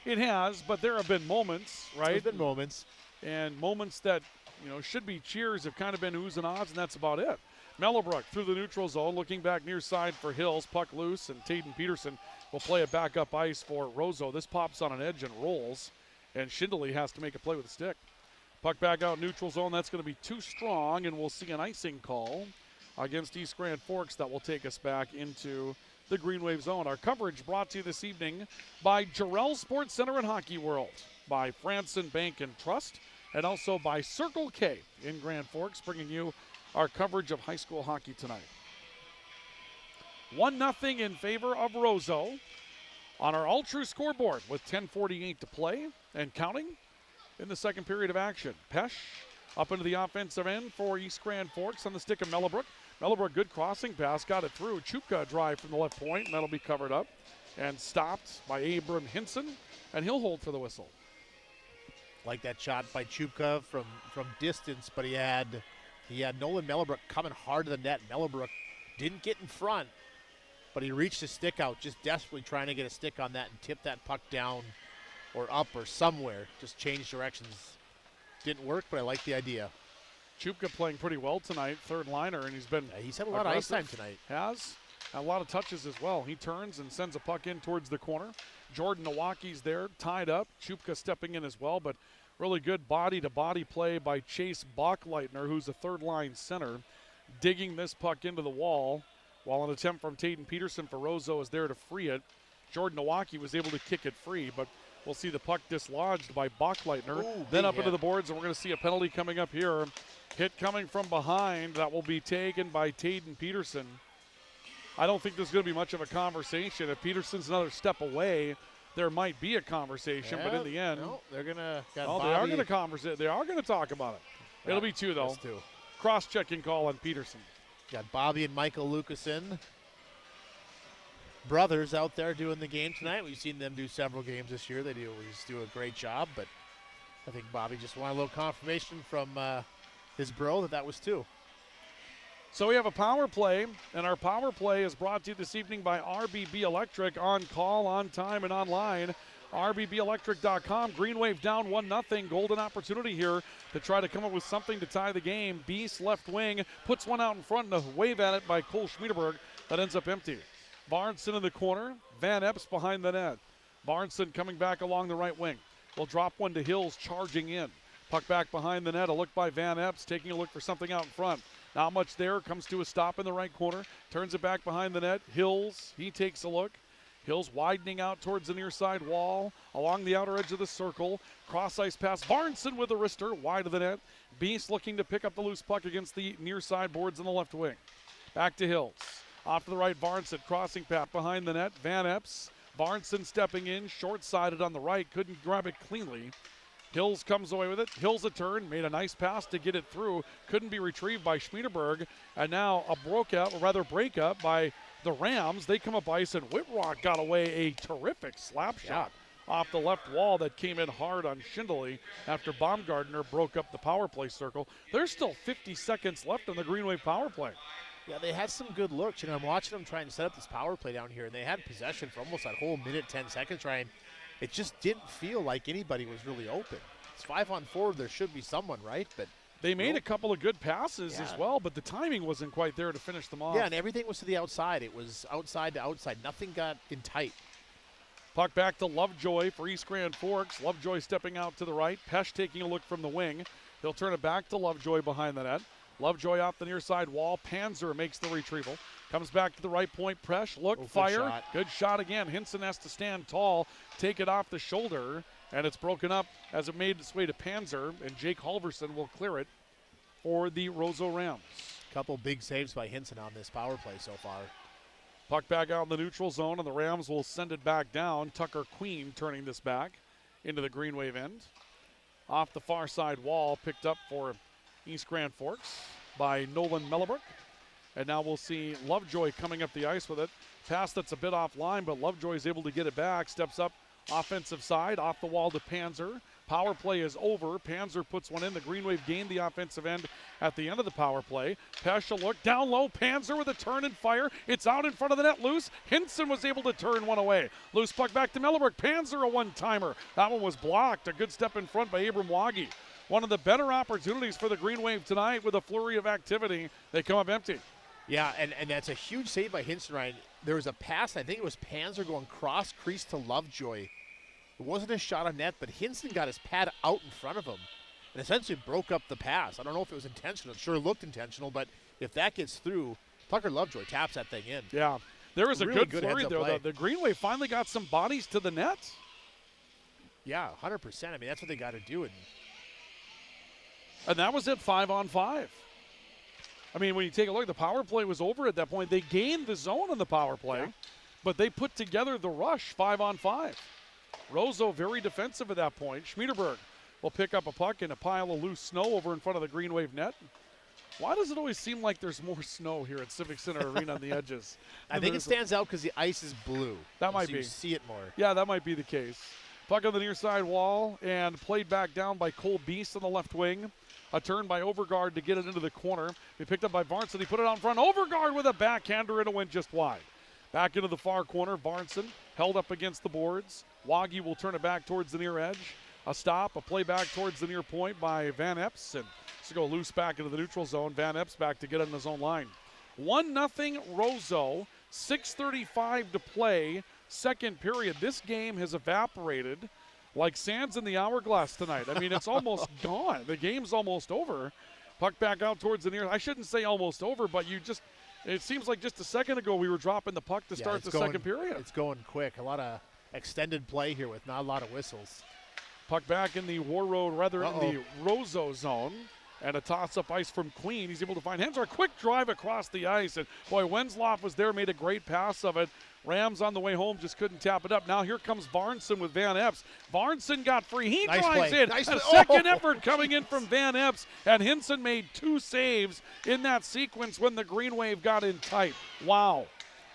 It has, but there have been moments, right? There's been moments. And moments that, should be cheers have kind of been oohs and ahs, and that's about it. Mellowbrook through the neutral zone, looking back near side for Hills. Puck loose, and Tayden Peterson will play it back up ice for Roseau. This pops on an edge and rolls. And Schindele has to make a play with a stick. Puck back out neutral zone. That's going to be too strong, and we'll see an icing call against East Grand Forks that will take us back into the Green Wave zone. Our coverage brought to you this evening by Jarrell Sports Center and Hockey World, by Franson Bank and Trust, and also by Circle K in Grand Forks, bringing you our coverage of high school hockey tonight. 1-0 in favor of Roseau on our all-true scoreboard with 10:48 to play and counting in the second period of action. Pesh up into the offensive end for East Grand Forks on the stick of Mellowbrook. Mellowbrook, good crossing pass, got it through. Chupka drive from the left point, and that'll be covered up and stopped by Abram Hinson, and he'll hold for the whistle. Like that shot by Chupka from distance, but he had Nolan Mellowbrook coming hard to the net. Mellowbrook didn't get in front, but he reached his stick out, just desperately trying to get a stick on that and tip that puck down or up or somewhere. Just change directions. Didn't work, but I like the idea. Chupka playing pretty well tonight, third liner, and he's been he's had a lot of ice time tonight. Has a lot of touches as well. He turns and sends a puck in towards the corner. Jordan Nowaki's there, tied up. Chupka stepping in as well, but really good body-to-body play by Chase Bachleitner, who's a third-line center, digging this puck into the wall, while an attempt from Tayden Peterson for Roseau is there to free it. Jordan Nowaki was able to kick it free, but we'll see the puck dislodged by Bachleitner. Then up into the boards, and we're going to see a penalty coming up here. Hit coming from behind. That will be taken by Tayden Peterson. I don't think there's going to be much of a conversation. If Peterson's another step away, there might be a conversation, but in the end, no, they're going to. They are going to converse. They are going to talk about it. It'll be two, though. Two. Cross-checking call on Peterson. Got Bobby and Michael Lucasen, brothers, out there doing the game tonight. We've seen them do several games this year. They always do a great job, but I think Bobby just wanted a little confirmation from his bro that was 2. So we have a power play, and our power play is brought to you this evening by RBB Electric, on call, on time, and online. RBBelectric.com. Green Wave down 1-0. Golden opportunity here to try to come up with something to tie the game. Beast left wing puts one out in front and a wave at it by Cole Schmiederberg that ends up empty. Barnson in the corner. Van Epps behind the net. Barnson coming back along the right wing. Will drop one to Hills, charging in. Puck back behind the net. A look by Van Epps, taking a look for something out in front. Not much there. Comes to a stop in the right corner. Turns it back behind the net. Hills, he takes a look. Hills widening out towards the near side wall, along the outer edge of the circle. Cross ice pass. Barnson with the wrister, wide of the net. Beast looking to pick up the loose puck against the near side boards on the left wing. Back to Hills. Off to the right, Barnson crossing path behind the net. Van Epps. Barnson stepping in, short-sided on the right. Couldn't grab it cleanly. Hills comes away with it. Hills a turn, made a nice pass to get it through. Couldn't be retrieved by Schmiederberg. And now a breakup by the Rams. They come up ice, and Whitrock got away a terrific slap shot off the left wall that came in hard on Schindele after Baumgartner broke up the power play circle. There's still 50 seconds left on the Green Wave power play. Yeah, they had some good looks. I'm watching them try and set up this power play down here, and they had possession for almost that whole minute, 10 seconds, Ryan. It just didn't feel like anybody was really open. It's 5-on-4. There should be someone, right? But they made a couple of good passes as well, but the timing wasn't quite there to finish them off. Yeah, and everything was to the outside. It was outside to outside. Nothing got in tight. Puck back to Lovejoy for East Grand Forks. Lovejoy stepping out to the right. Pesh taking a look from the wing. He'll turn it back to Lovejoy behind the net. Lovejoy off the near side wall. Panzer makes the retrieval. Comes back to the right point. Presh, look, fire. Good shot again. Hinson has to stand tall, take it off the shoulder, and it's broken up as it made its way to Panzer, and Jake Halverson will clear it for the Roseau Rams. Couple big saves by Hinson on this power play so far. Puck back out in the neutral zone, and the Rams will send it back down. Tucker Queen turning this back into the Green Wave end. Off the far side wall, picked up for East Grand Forks by Nolan Mellebrook. And now we'll see Lovejoy coming up the ice with it. Pass that's a bit offline, but Lovejoy is able to get it back. Steps up offensive side, off the wall to Panzer. Power play is over. Panzer puts one in. The Green Wave gained the offensive end at the end of the power play. Pesha look down low. Panzer with a turn and fire. It's out in front of the net loose. Hinson was able to turn one away. Loose puck back to Mellebrook. Panzer a one-timer. That one was blocked. A good step in front by Abram Wagi. One of the better opportunities for the Green Wave tonight with a flurry of activity. They come up empty. Yeah, and that's a huge save by Hinson, Ryan. There was a pass, I think it was Panzer going cross crease to Lovejoy. It wasn't a shot on net, but Hinson got his pad out in front of him and essentially broke up the pass. I don't know if it was intentional. It sure looked intentional, but if that gets through, Tucker Lovejoy taps that thing in. Yeah, there was really a good flurry there. The Green Wave finally got some bodies to the net. Yeah, 100%. I mean, that's what they got to do. And that was it, 5-on-5. I mean, when you take a look, the power play was over at that point. They gained the zone on the power play, but they put together the rush 5-on-5. Roseau very defensive at that point. Schmiederberg will pick up a puck in a pile of loose snow over in front of the Green Wave net. Why does it always seem like there's more snow here at Civic Center Arena on the edges? I think it stands out because the ice is blue. That might be. be. You see it more. Yeah, that might be the case. Puck on the near side wall and played back down by Cole Beast on the left wing. A turn by Overgaard to get it into the corner. He picked up by Barnson. He put it out in front. Overgaard with a backhander and it went just wide. Back into the far corner. Barnson held up against the boards. Wagi will turn it back towards the near edge. A stop, a play back towards the near point by Van Epps. And to go loose back into the neutral zone. Van Epps back to get on his own line. 1-0 Roseau. 6:35 to play. Second period. This game has evaporated like sands in the hourglass tonight. I mean, it's almost gone. The game's almost over. Puck back out towards the near. I shouldn't say almost over, but it seems like just a second ago we were dropping the puck to start the second period. It's going quick. A lot of extended play here with not a lot of whistles. Puck back in the in the Roseau zone. And a toss-up ice from Queen. He's able to find Henzer. A quick drive across the ice. And, boy, Wensloff was there, made a great pass of it. Rams on the way home just couldn't tap it up. Now here comes Barnson with Van Epps. Barnson got free. He drives in. A second effort coming in from Van Epps. And Hinson made 2 saves in that sequence when the Green Wave got in tight. Wow.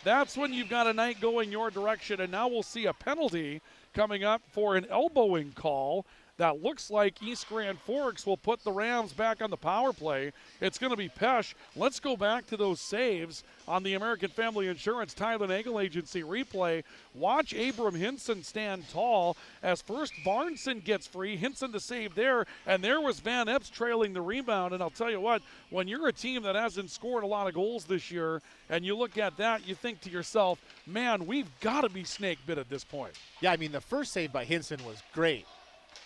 That's when you've got a night going your direction. And now we'll see a penalty coming up for an elbowing call. that looks like East Grand Forks will put the Rams back on the power play. It's going to be Pesh. Let's go back to those saves on the American Family Insurance Tyler Nagel Agency replay. Watch Abram Hinson stand tall as first Varnson gets free. Hinson to save there, and there was Van Epps trailing the rebound. And I'll tell you what, when you're a team that hasn't scored a lot of goals this year, and you look at that, you think to yourself, man, we've got to be snake bit at this point. Yeah, I mean, the first save by Hinson was great.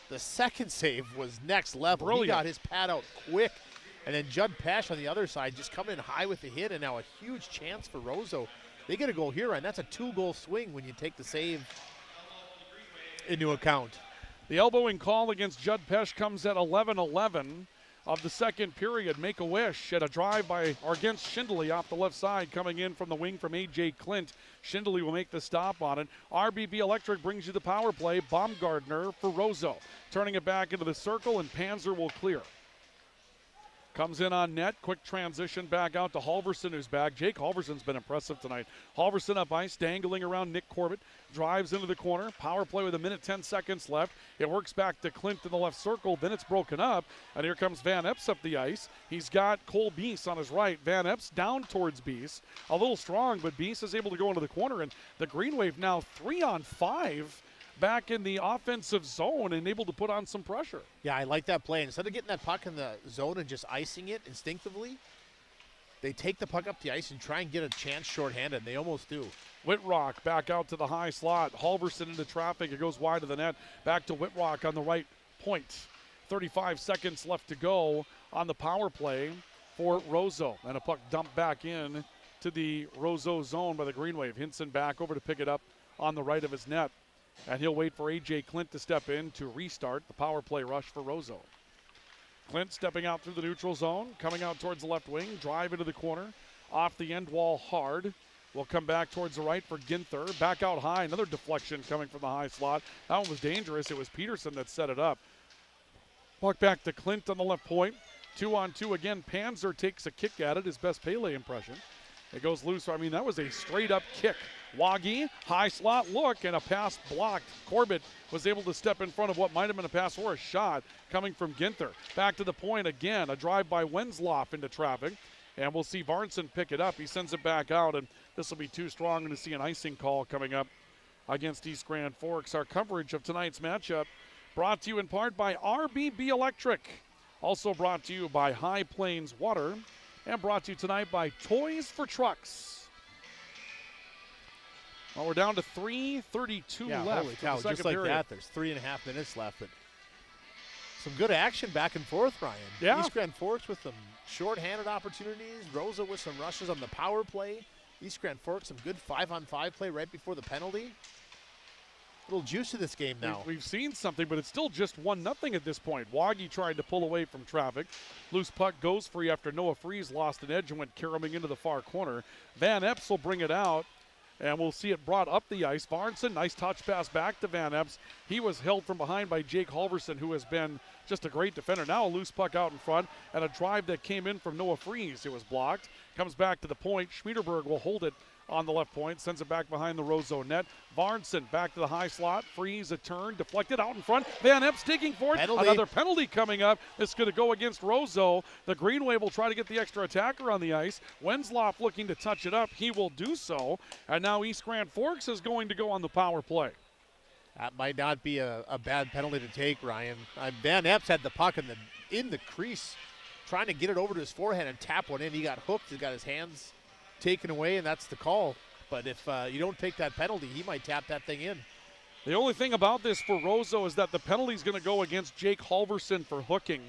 The second save was next level. Brilliant. He got his pad out quick. And then Judd Pesh on the other side just coming in high with the hit, and now a huge chance for Roseau. They get a goal here, and that's a 2-goal swing when you take the save into account. The elbowing call against Judd Pesh comes at 11:11 of the second period. Make a wish at a drive by or against Schindele off the left side, coming in from the wing from A.J. Clint. Schindele will make the stop on it. RBB Electric brings you the power play. Baumgartner for Roseau. Turning it back into the circle, and Panzer will clear. Comes in on net, quick transition back out to Halverson, who's back. Jake Halverson's been impressive tonight. Halverson up ice, dangling around Nick Corbett, drives into the corner. Power play with 1:10 seconds left. It works back to Clint in the left circle, then it's broken up, and here comes Van Epps up the ice. He's got Cole Beese on his right. Van Epps down towards Beese. A little strong, but Beese is able to go into the corner, and the Green Wave now 3-on-5 back in the offensive zone and able to put on some pressure. Yeah, I like that play. Instead of getting that puck in the zone and just icing it instinctively, they take the puck up the ice and try and get a chance shorthanded, and they almost do. Whitrock back out to the high slot. Halverson into traffic. It goes wide of the net. Back to Whitrock on the right point. 35 seconds left to go on the power play for Roseau. And a puck dumped back in to the Roseau zone by the Green Wave. Hinson back over to pick it up on the right of his net. And he'll wait for A.J. Clint to step in to restart the power play rush for Roseau. Clint stepping out through the neutral zone, coming out towards the left wing, drive into the corner, off the end wall hard. Will come back towards the right for Ginther. Back out high, another deflection coming from the high slot. That one was dangerous. It was Peterson that set it up. Puck back to Clint on the left point. 2-on-2 again. Panzer takes a kick at it, his best Pele impression. It goes loose. I mean, that was a straight-up kick. Waggy, high slot look, and a pass blocked. Corbett was able to step in front of what might have been a pass or a shot coming from Ginther. Back to the point again. A drive by Wenzloff into traffic. And we'll see Varnson pick it up. He sends it back out, and this will be too strong to see an icing call coming up against East Grand Forks. Our coverage of tonight's matchup brought to you in part by RBB Electric. Also brought to you by High Plains Water. And brought to you tonight by Toys for Trucks. Well, we're down to 3:32 left. Holy cow, in the just second like period. that, there's 3.5 minutes left. But some good action back and forth, Ryan. Yeah. East Grand Forks with some shorthanded opportunities. Rosa with some rushes on the power play. East Grand Forks, some good 5-on-5 play right before the penalty. A little juice to this game now. We've seen something, but it's still just 1-0 at this point. Waggy tried to pull away from traffic. Loose puck goes free after Noah Freeze lost an edge and went caroming into the far corner. Van Epps will bring it out, and we'll see it brought up the ice. Varnson, nice touch pass back to Van Epps. He was held from behind by Jake Halverson, who has been just a great defender. Now a loose puck out in front, and a drive that came in from Noah Freeze. It was blocked. Comes back to the point. Schmiederberg will hold it on the left point, sends it back behind the Roseau net. Varnson back to the high slot. Freeze a turn, deflected out in front. Van Epps digging for it. Penalty. Another penalty coming up. It's going to go against Roseau. The Green Wave will try to get the extra attacker on the ice. Wenzloff looking to touch it up. He will do so. And now East Grand Forks is going to go on the power play. That might not be a bad penalty to take, Ryan. Van Epps had the puck in the crease, trying to get it over to his forehand and tap one in. He got hooked. He got his hands taken away, and that's the call. But if you don't take that penalty, he might tap that thing in. The only thing about this for Roseau is that the penalty is going to go against Jake Halverson for hooking.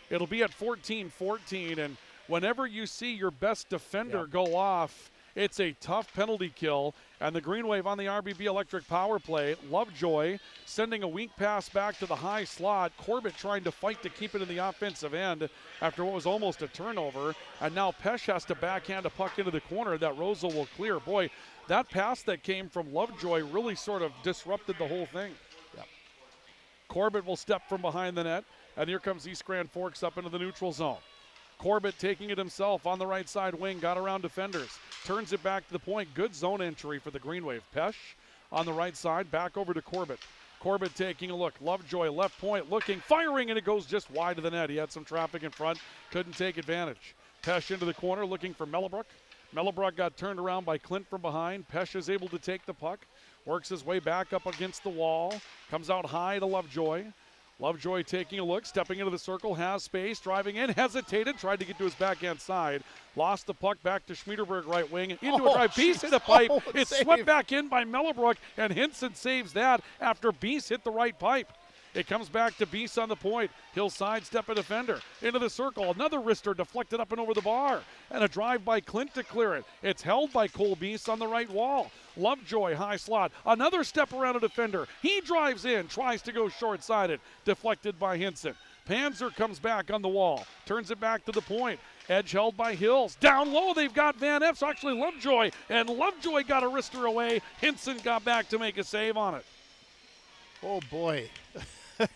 It'll be at 14-14, and whenever you see your best defender go off, it's a tough penalty kill. And the Green Wave on the RBB Electric power play. Lovejoy sending a weak pass back to the high slot. Corbett trying to fight to keep it in the offensive end after what was almost a turnover. And now Pesh has to backhand a puck into the corner that Roseau will clear. Boy, that pass that came from Lovejoy really sort of disrupted the whole thing. Yep. Corbett will step from behind the net. And here comes East Grand Forks up into the neutral zone. Corbett taking it himself on the right side wing, got around defenders, turns it back to the point. Good zone entry for the Green Wave. Pesh on the right side, back over to Corbett. Corbett taking a look. Lovejoy, left point, looking, firing, and it goes just wide of the net. He had some traffic in front, couldn't take advantage. Pesh into the corner, looking for Mellebrook. Mellebrook got turned around by Clint from behind. Pesh is able to take the puck, works his way back up against the wall, comes out high to Lovejoy. Lovejoy taking a look, stepping into the circle, has space, driving in, hesitated, tried to get to his backhand side, lost the puck back to Schmiederberg, right wing, into a drive. Beese hit a pipe. It's swept back in by Mellebrook, and Hinson saves that after Beese hit the right pipe. It comes back to Beese on the point. He'll sidestep a defender. Into the circle. Another wrister deflected up and over the bar. And a drive by Clint to clear it. It's held by Cole Beese on the right wall. Lovejoy, high slot. Another step around a defender. He drives in, tries to go short-sided. Deflected by Hinson. Panzer comes back on the wall. Turns it back to the point. Edge held by Hills. Down low, they've got Van Epps, actually Lovejoy. And Lovejoy got a wrister away. Hinson got back to make a save on it. Oh, boy.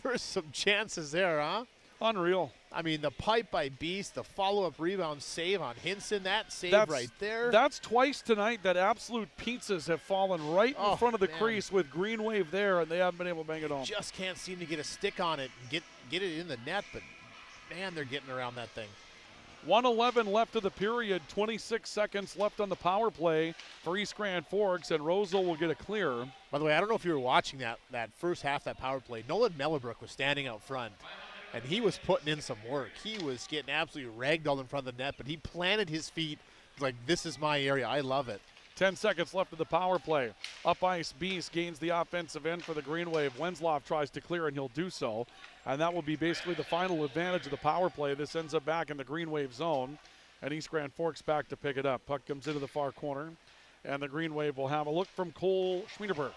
There's some chances there, huh? Unreal. I mean, the pipe by Beast, the follow-up rebound save on Hinson, that save right there. That's twice tonight that absolute pizzas have fallen right in front of the crease with Green Wave there, and they haven't been able to bang it home. Just can't seem to get a stick on it and get it in the net, but, man, they're getting around that thing. 1:11 left of the period, 26 seconds left on the power play for East Grand Forks, and Roseau will get a clear. By the way, I don't know if you were watching that first half, that power play. Nolan Mellebrook was standing out front, and he was putting in some work. He was getting absolutely ragdolled in front of the net, but he planted his feet like, this is my area. I love it. 10 seconds left of the power play. Up ice, Beast gains the offensive end for the Green Wave. Wensloff tries to clear, and he'll do so. And that will be basically the final advantage of the power play. This ends up back in the Green Wave zone. And East Grand Forks back to pick it up. Puck comes into the far corner. And the Green Wave will have a look from Cole Schmiederberg.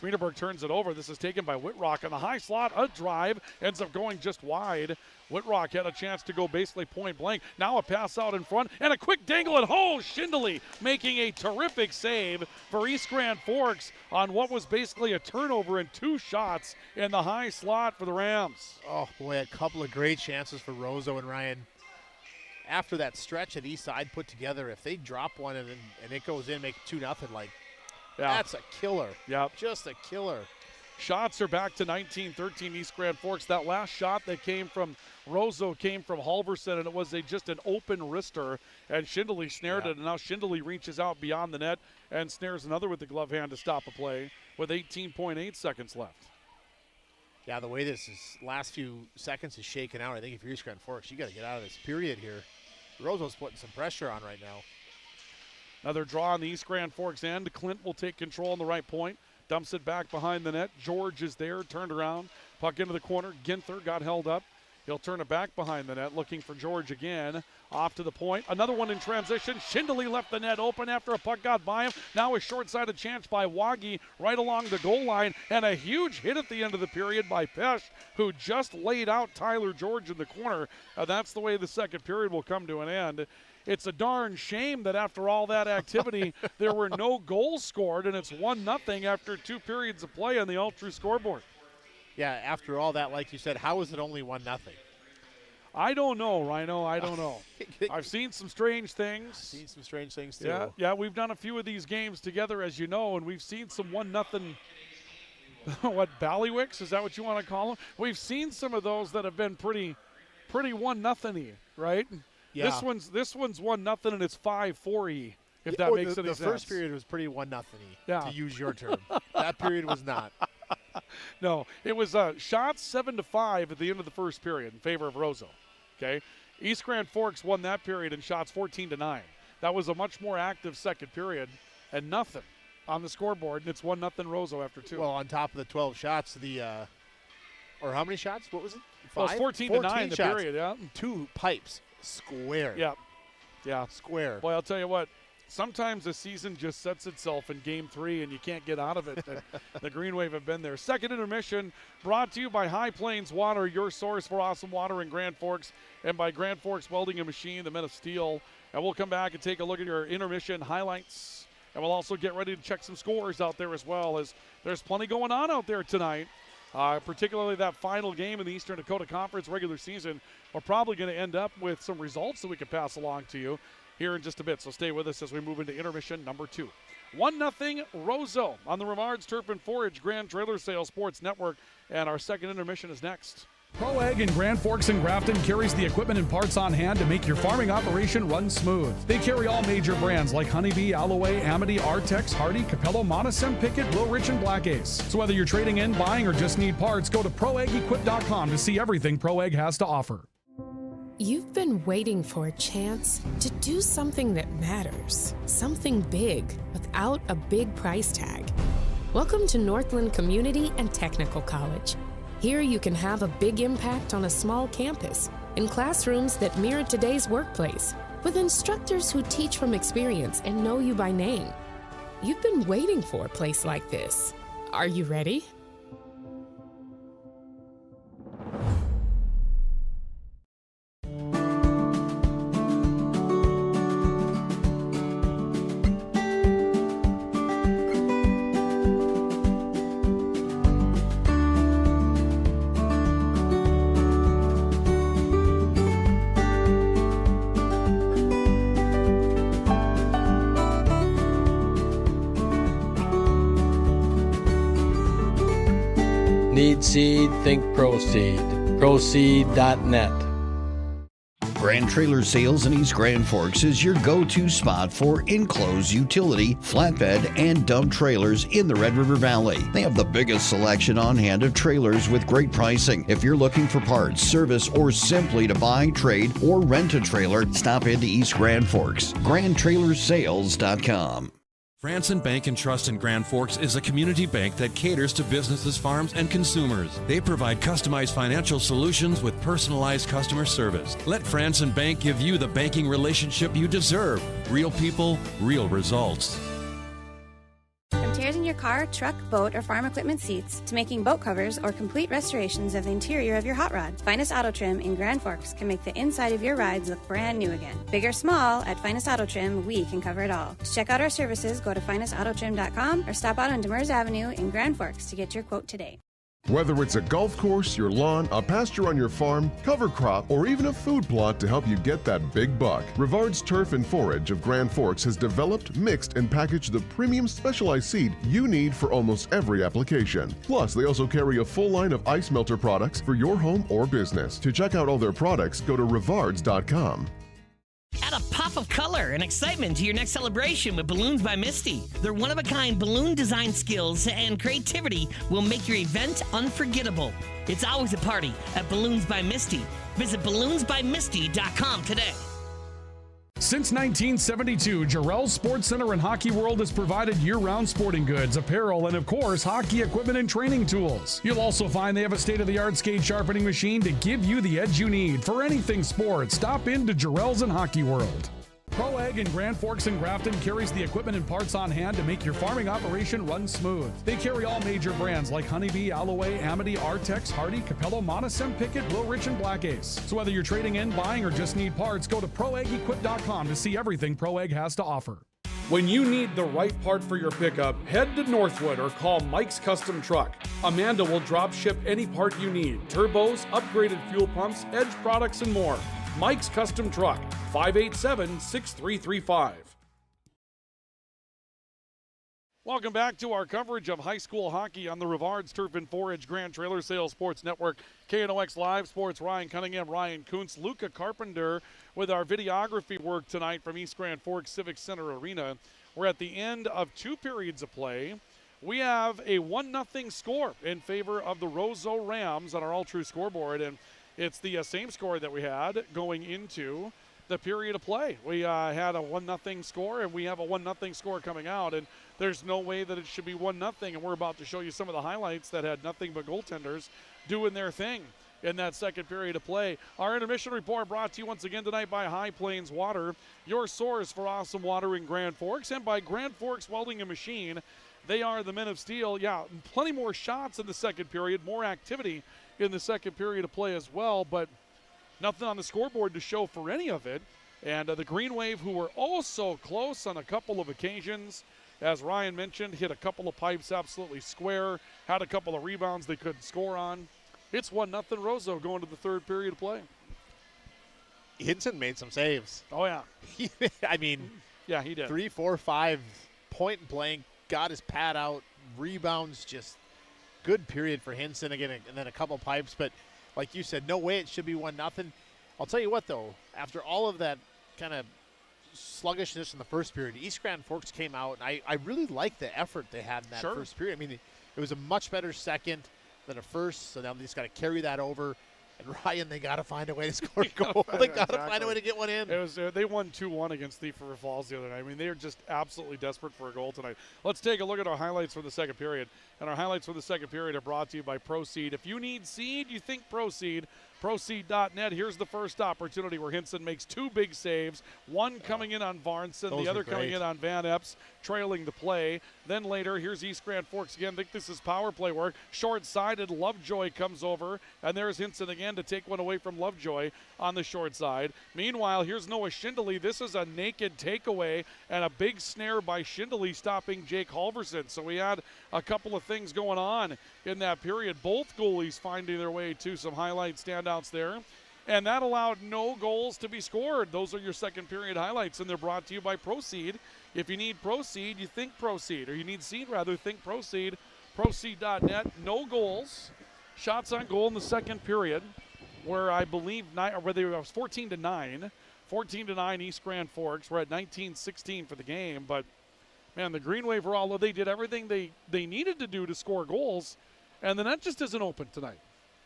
Schmiederberg turns it over. This is taken by Whitrock on the high slot. A drive ends up going just wide. Whitrock had a chance to go basically point blank. Now a pass out in front and a quick dangle at home. Schindele making a terrific save for East Grand Forks on what was basically a turnover and 2 shots in the high slot for the Rams. Oh boy, a couple of great chances for Roseau and Ryan. After that stretch that East Side put together, if they drop one and it goes in, make it 2-0, like, that's a killer. Yep. Just a killer. Shots are back to 19-13 East Grand Forks. That last shot that came from Roseau came from Halverson, and it was just an open wrister, and Schindele snared it, and now Schindele reaches out beyond the net and snares another with the glove hand to stop a play with 18.8 seconds left. Yeah, the way this last few seconds is shaken out, I think if you're East Grand Forks, you got to get out of this period here. Roseau's putting some pressure on right now. Another draw on the East Grand Forks end. Clint will take control on the right point. Dumps it back behind the net. George is there, turned around. Puck into the corner. Ginther got held up. He'll turn it back behind the net, looking for George again. Off to the point. Another one in transition. Schindele left the net open after a puck got by him. Now a short-sided chance by Waggy right along the goal line. And a huge hit at the end of the period by Pesh, who just laid out Tyler George in the corner. That's the way the second period will come to an end. It's a darn shame that after all that activity, there were no goals scored, and it's 1-0 after 2 periods of play on the all-true scoreboard. Yeah, after all that, like you said, how is it only 1-0? I don't know, Rhino. I don't know. I've seen some strange things. Too. Yeah, we've done a few of these games together, as you know, and we've seen some 1-0. What, ballywicks? Is that what you want to call them? We've seen some of those that have been pretty 1-0-y, right? Yeah. This one's 1-0 and it's 5-4-y. If that makes any sense. The first period was pretty 1-0-y, to use your term. That period was not. No, it was shots 7-5 at the end of the first period in favor of Roseau. Okay, East Grand Forks won that period in shots 14-9. That was a much more active second period, and nothing on the scoreboard, and it's 1-0 Roseau after 2. Well, on top of the 12 shots, or how many shots? What was it? 5? Well, it's 14-9 the period. Yeah, 2 pipes. Square. Yeah. Square. Boy, I'll tell you what, sometimes the season just sets itself in Game 3 and you can't get out of it. The Green Wave have been there. Second intermission brought to you by High Plains Water, your source for awesome water in Grand Forks, and by Grand Forks Welding and Machine, the men of steel. And we'll come back and take a look at your intermission highlights. And we'll also get ready to check some scores out there as well, as there's plenty going on out there tonight. Particularly that final game in the Eastern Dakota Conference regular season. We're probably going to end up with some results that we can pass along to you. here in just a bit. So stay with us as we move into intermission number 2. 1-0 Roseau on the Rivards Turf and Forage Grand Trailer Sales Sports Network. And our second intermission is next. Pro Ag in Grand Forks and Grafton carries the equipment and parts on hand to make your farming operation run smooth. They carry all major brands like Honeybee, Alloway, Amity, Artex, Hardy, Capello, Monosem, Pickett, Will Rich, and Black Ace. So whether you're trading in, buying, or just need parts, go to ProAgEquip.com to see everything Pro Ag has to offer. You've been waiting for a chance to do something that matters, something big without a big price tag. Welcome to Northland Community and Technical College. Here you can have a big impact on a small campus, in classrooms that mirror today's workplace, with instructors who teach from experience and know you by name. You've been waiting for a place like this. Are you ready? Need seed, think Proseed. Proseed.net. Grand Trailer Sales in East Grand Forks is your go-to spot for enclosed utility, flatbed, and dump trailers in the Red River Valley. They have the biggest selection on hand of trailers with great pricing. If you're looking for parts, service, or simply to buy, trade, or rent a trailer, stop into East Grand Forks. GrandTrailersSales.com. Franson Bank and Trust in Grand Forks is a community bank that caters to businesses, farms, and consumers. They provide customized financial solutions with personalized customer service. Let Franson Bank give you the banking relationship you deserve. Real people, real results. From tears in your car, truck, boat, or farm equipment seats to making boat covers or complete restorations of the interior of your hot rod, Finest Auto Trim in Grand Forks can make the inside of your rides look brand new again. Big or small, at Finest Auto Trim, we can cover it all. To check out our services, go to finestautotrim.com or stop out on Demers Avenue in Grand Forks to get your quote today. Whether it's a golf course, your lawn, a pasture on your farm, cover crop, or even a food plot to help you get that big buck, Rivards Turf and Forage of Grand Forks has developed, mixed, and packaged the premium specialized seed you need for almost every application. Plus, they also carry a full line of ice melter products for your home or business. To check out all their products, go to rivards.com. Add a pop of color and excitement to your next celebration with Balloons by Misty. Their one-of-a-kind balloon design skills and creativity will make your event unforgettable. It's always a party at Balloons by Misty. Visit balloonsbymisty.com today. Since 1972, Jarrell's Sports Center and Hockey World has provided year-round sporting goods, apparel, and of course, hockey equipment and training tools. You'll also find they have a state-of-the-art skate sharpening machine to give you the edge you need. For anything sports, stop into Jarrell's and Hockey World. Pro Ag in Grand Forks and Grafton carries the equipment and parts on hand to make your farming operation run smooth. They carry all major brands like Honeybee, Alloway, Amity, Artex, Hardy, Capello, Monosem, Pickett, Will Rich, and Black Ace. So whether you're trading in, buying, or just need parts, go to ProAgEquip.com to see everything Pro Ag has to offer. When you need the right part for your pickup, head to Northwood or call Mike's Custom Truck. Amanda will drop ship any part you need: turbos, upgraded fuel pumps, Edge products, and more. Mike's Custom Truck, 587-6335. Welcome back to our coverage of high school hockey on the Rivards Turf and Forage Grand Trailer Sales Sports Network. KNOX Live Sports, Ryan Cunningham, Ryan Kuntz, Luca Carpenter with our videography work tonight from East Grand Forks Civic Center Arena. We're at the end of 2 periods of play. We have a 1-0 score in favor of the Roseau Rams on our All True scoreboard, and it's the same score that we had going into the period of play. We had a 1-0 score, and we have a 1-0 score coming out, and there's no way that it should be 1-0, and we're about to show you some of the highlights that had nothing but goaltenders doing their thing in that second period of play. Our intermission report brought to you once again tonight by High Plains Water, your source for awesome water in Grand Forks, and by Grand Forks Welding and Machine. They are the men of steel. Yeah, plenty more shots in the second period, more activity in the second period of play as well, but nothing on the scoreboard to show for any of it. And the Green Wave, who were also close on a couple of occasions, as Ryan mentioned, hit a couple of pipes absolutely square, had a couple of rebounds they couldn't score on. It's 1-0 Roseau going to the third period of play. Hinson made some saves. Oh, yeah. I mean, yeah, he did. 3, 4, 5 point and blank, got his pad out, rebounds, just good period for Hinson again, and then a couple pipes. But like you said, no way it should be 1-0. I'll tell you what, though, after all of that kind of sluggishness in the first period, East Grand Forks came out, and I really liked the effort they had in that first period. I mean, it was a much better second than a first, so now they just got to carry that over. And Ryan, they got to find a way to score a goal. They got to find a way to get one in. It was they won 2-1 against Thief River Falls the other night. I mean, they are just absolutely desperate for a goal tonight. Let's take a look at our highlights for the second period. And our highlights for the second period are brought to you by Proceed. If you need seed, you think Proceed. Proceed.net. Here's the first opportunity where Hinson makes 2 big saves, one coming in on Varnson, the other coming in on Van Epps, trailing the play. Then later, here's East Grand Forks again. I think this is power play work. Short-sided, Lovejoy comes over, and there's Hinson again to take one away from Lovejoy on the short side. Meanwhile, here's Noah Schindele. This is a naked takeaway and a big snare by Schindele stopping Jake Halverson. So we had a couple of things going on in that period. Both goalies finding their way to some highlight standouts there. And that allowed no goals to be scored. Those are your second period highlights, and they're brought to you by Proceed. If you need Proceed, you think Proceed. Or you need seed, rather, think Proceed. Proceed.net. No goals. Shots on goal in the second period, where I believe it was 14-9. 14-9 East Grand Forks. We're at 19-16 for the game. But, man, the Green Wave, they did everything they needed to do to score goals, and the net just isn't open tonight.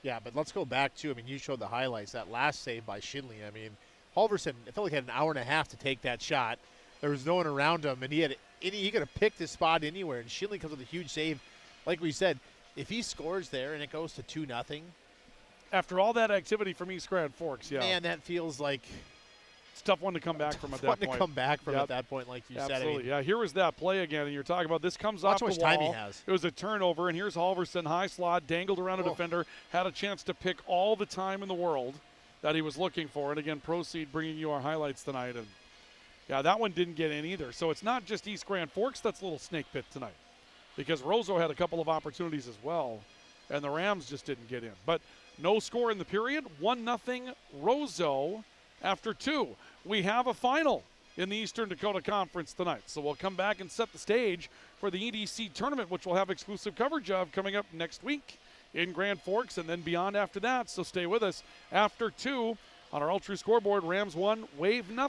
Yeah, but let's go back to, you showed the highlights. That last save by Schindele. Halverson, it felt like he had an hour and a half to take that shot. There was no one around him, and he could have picked his spot anywhere. And Schindele comes with a huge save. Like we said, if he scores there and it goes to 2-0. After all that activity from East Grand Forks, yeah. Man, that feels like it's a tough one to come back from at that point. To come back from at that point, like you said. Absolutely, yeah. Here was that play again, and you're talking about this comes off the wall. Watch how much time he has. It was a turnover, and here's Halverson, high slot, dangled around a defender, had a chance to pick all the time in the world that he was looking for. And again, Proceed bringing you our highlights tonight. And yeah, that one didn't get in either. So it's not just East Grand Forks that's a little snake pit tonight, because Roseau had a couple of opportunities as well, and the Rams just didn't get in. But no score in the period, 1-0 Roseau after 2. We have a final in the Eastern Dakota Conference tonight. So we'll come back and set the stage for the EDC tournament, which we'll have exclusive coverage of coming up next week in Grand Forks and then beyond after that. So stay with us. After 2 on our Ultra scoreboard, Rams 1, Wave 0.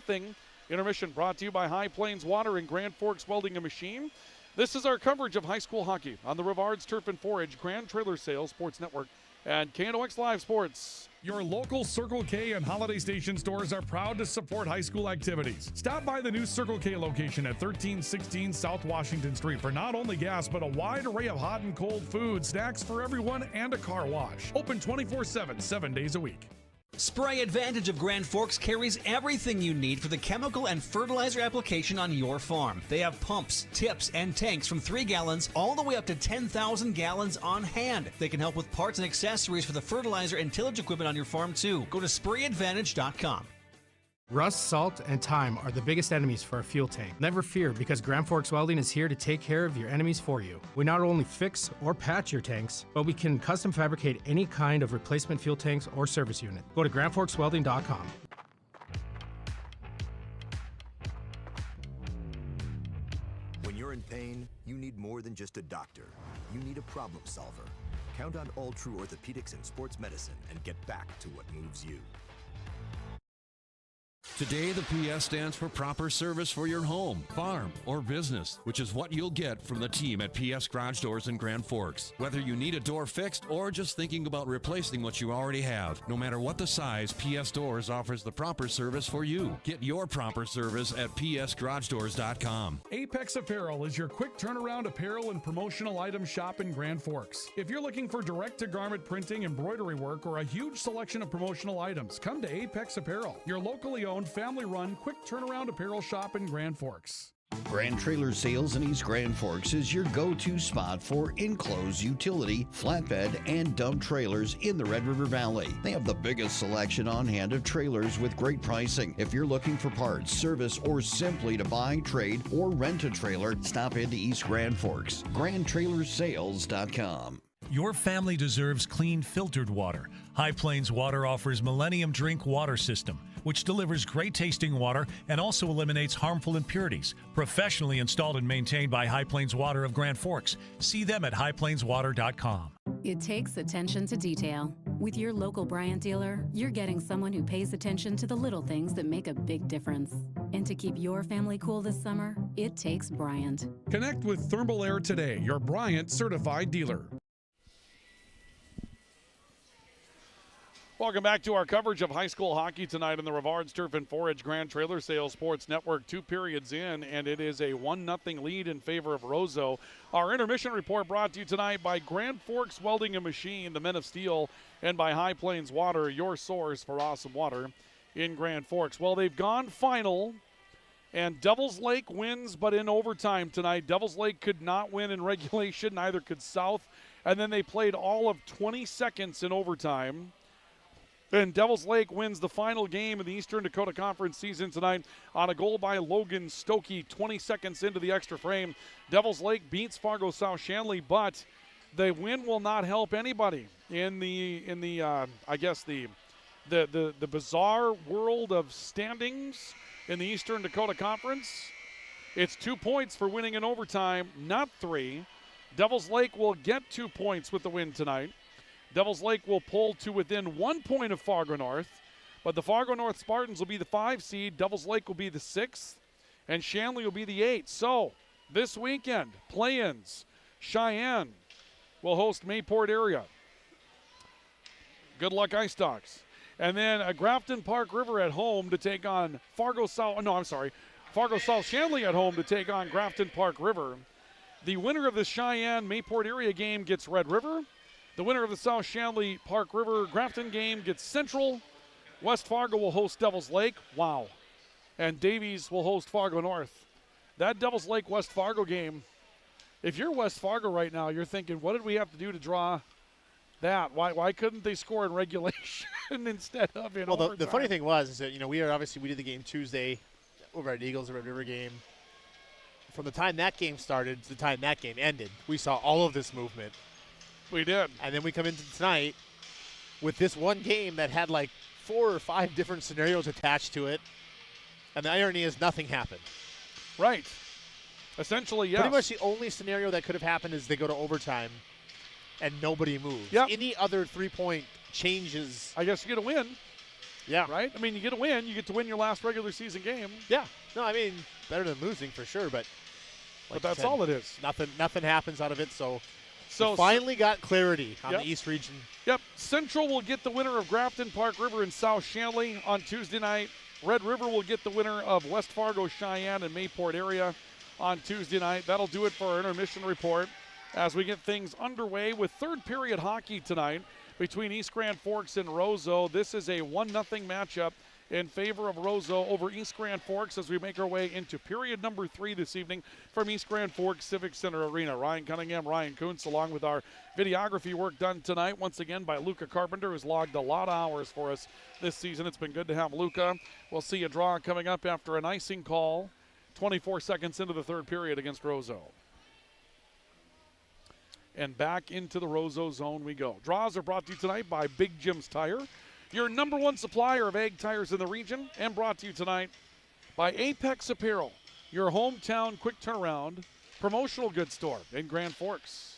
Intermission brought to you by High Plains Water and Grand Forks Welding and Machine. This is our coverage of high school hockey on the Rivards Turf and Forage, Grand Trailer Sales Sports Network, and KNOX Live Sports. Your local Circle K and Holiday Station stores are proud to support high school activities. Stop by the new Circle K location at 1316 South Washington Street for not only gas, but a wide array of hot and cold food, snacks for everyone, and a car wash. Open 24/7, 7 days a week. Spray Advantage of Grand Forks carries everything you need for the chemical and fertilizer application on your farm. They have pumps, tips, and tanks from 3 gallons all the way up to 10,000 gallons on hand. They can help with parts and accessories for the fertilizer and tillage equipment on your farm too. Go to sprayadvantage.com. Rust, salt, and time are the biggest enemies for a fuel tank. Never fear, because Grand Forks Welding is here to take care of your enemies for you. We not only fix or patch your tanks, but we can custom fabricate any kind of replacement fuel tanks or service unit. Go to grandforkswelding.com. When you're in pain, you need more than just a doctor. You need a problem solver. Count on All True Orthopedics and Sports Medicine and get back to what moves you. Today, the PS stands for proper service for your home, farm, or business, which is what you'll get from the team at PS Garage Doors in Grand Forks. Whether you need a door fixed or just thinking about replacing what you already have, no matter what the size, PS Doors offers the proper service for you. Get your proper service at psgaragedoors.com. Apex Apparel is your quick turnaround apparel and promotional item shop in Grand Forks. If you're looking for direct-to-garment printing, embroidery work, or a huge selection of promotional items, come to Apex Apparel, your locally owned, family-run, quick turnaround apparel shop in Grand Forks. Grand Trailer Sales in East Grand Forks is your go-to spot for enclosed utility, flatbed, and dump trailers in the Red River Valley. They have the biggest selection on hand of trailers with great pricing. If you're looking for parts, service, or simply to buy, trade, or rent a trailer, stop into East Grand Forks. GrandTrailersSales.com. Your family deserves clean, filtered water. High Plains Water offers Millennium Drink Water System, which delivers great tasting water and also eliminates harmful impurities. Professionally installed and maintained by High Plains Water of Grand Forks. See them at highplainswater.com. It takes attention to detail. With your local Bryant dealer, you're getting someone who pays attention to the little things that make a big difference. And to keep your family cool this summer, it takes Bryant. Connect with Thermal Air today, your Bryant certified dealer. Welcome back to our coverage of high school hockey tonight on the Rivards Turf and Forage Grand Trailer Sales Sports Network. 2 periods in, and it is a 1-0 lead in favor of Roseau. Our intermission report brought to you tonight by Grand Forks Welding and Machine, the Men of Steel, and by High Plains Water, your source for awesome water in Grand Forks. Well, they've gone final, and Devils Lake wins, but in overtime tonight. Devils Lake could not win in regulation, neither could South, and then they played all of 20 seconds in overtime. And Devils Lake wins the final game in the Eastern Dakota Conference season tonight on a goal by Logan Stokey 20 seconds into the extra frame. Devils Lake beats Fargo South Shanley, but the win will not help anybody in the bizarre world of standings in the Eastern Dakota Conference. It's 2 points for winning in overtime, not 3. Devils Lake will get 2 points with the win tonight. Devils Lake will pull to within 1 point of Fargo North, but the Fargo North Spartans will be the 5 seed, Devils Lake will be the 6th, and Shanley will be the 8th. So, this weekend, play-ins, Cheyenne will host Mayport area. Good luck, Ice Dogs. And then Grafton Park River at home to take on Fargo South Shanley at home to take on Grafton Park River. The winner of the Cheyenne Mayport area game gets Red River. The winner of the South Shanley Park River Grafton game gets Central. West Fargo will host Devils Lake. Wow. And Davies will host Fargo North. That Devils Lake West Fargo game, if you're West Fargo right now, you're thinking, what did we have to do to draw that? Why couldn't they score in regulation instead of in overtime? The funny thing was is that, we did the game Tuesday over at Eagles, the Red River game. From the time that game started to the time that game ended, we saw all of this movement. We did. And then we come into tonight with this one game that had like 4 or 5 different scenarios attached to it. And the irony is nothing happened. Right. Essentially, yes. Pretty much the only scenario that could have happened is they go to overtime and nobody moves. Yep. Any other 3-point changes. I guess you get a win. Yeah. Right? I mean, you get a win. You get to win your last regular season game. Yeah. No, I mean, better than losing for sure, but that's all it is. Nothing happens out of it, so we finally got clarity on the East region. Yep. Central will get the winner of Grafton Park River and South Shanley on Tuesday night. Red River will get the winner of West Fargo, Cheyenne, and Mayport area on Tuesday night. That'll do it for our intermission report as we get things underway with third period hockey tonight between East Grand Forks and Roseau. This is a 1-0 matchup in favor of Roseau over East Grand Forks as we make our way into period number 3 this evening from East Grand Forks Civic Center Arena. Ryan Cunningham, Ryan Kuntz, along with our videography work done tonight once again by Luca Carpenter, who's logged a lot of hours for us this season. It's been good to have Luca. We'll see a draw coming up after an icing call 24 seconds into the third period against Roseau. And back into the Roseau zone we go. Draws are brought to you tonight by Big Jim's Tire, your number 1 supplier of ag tires in the region, and brought to you tonight by Apex Apparel, your hometown quick turnaround promotional goods store in Grand Forks.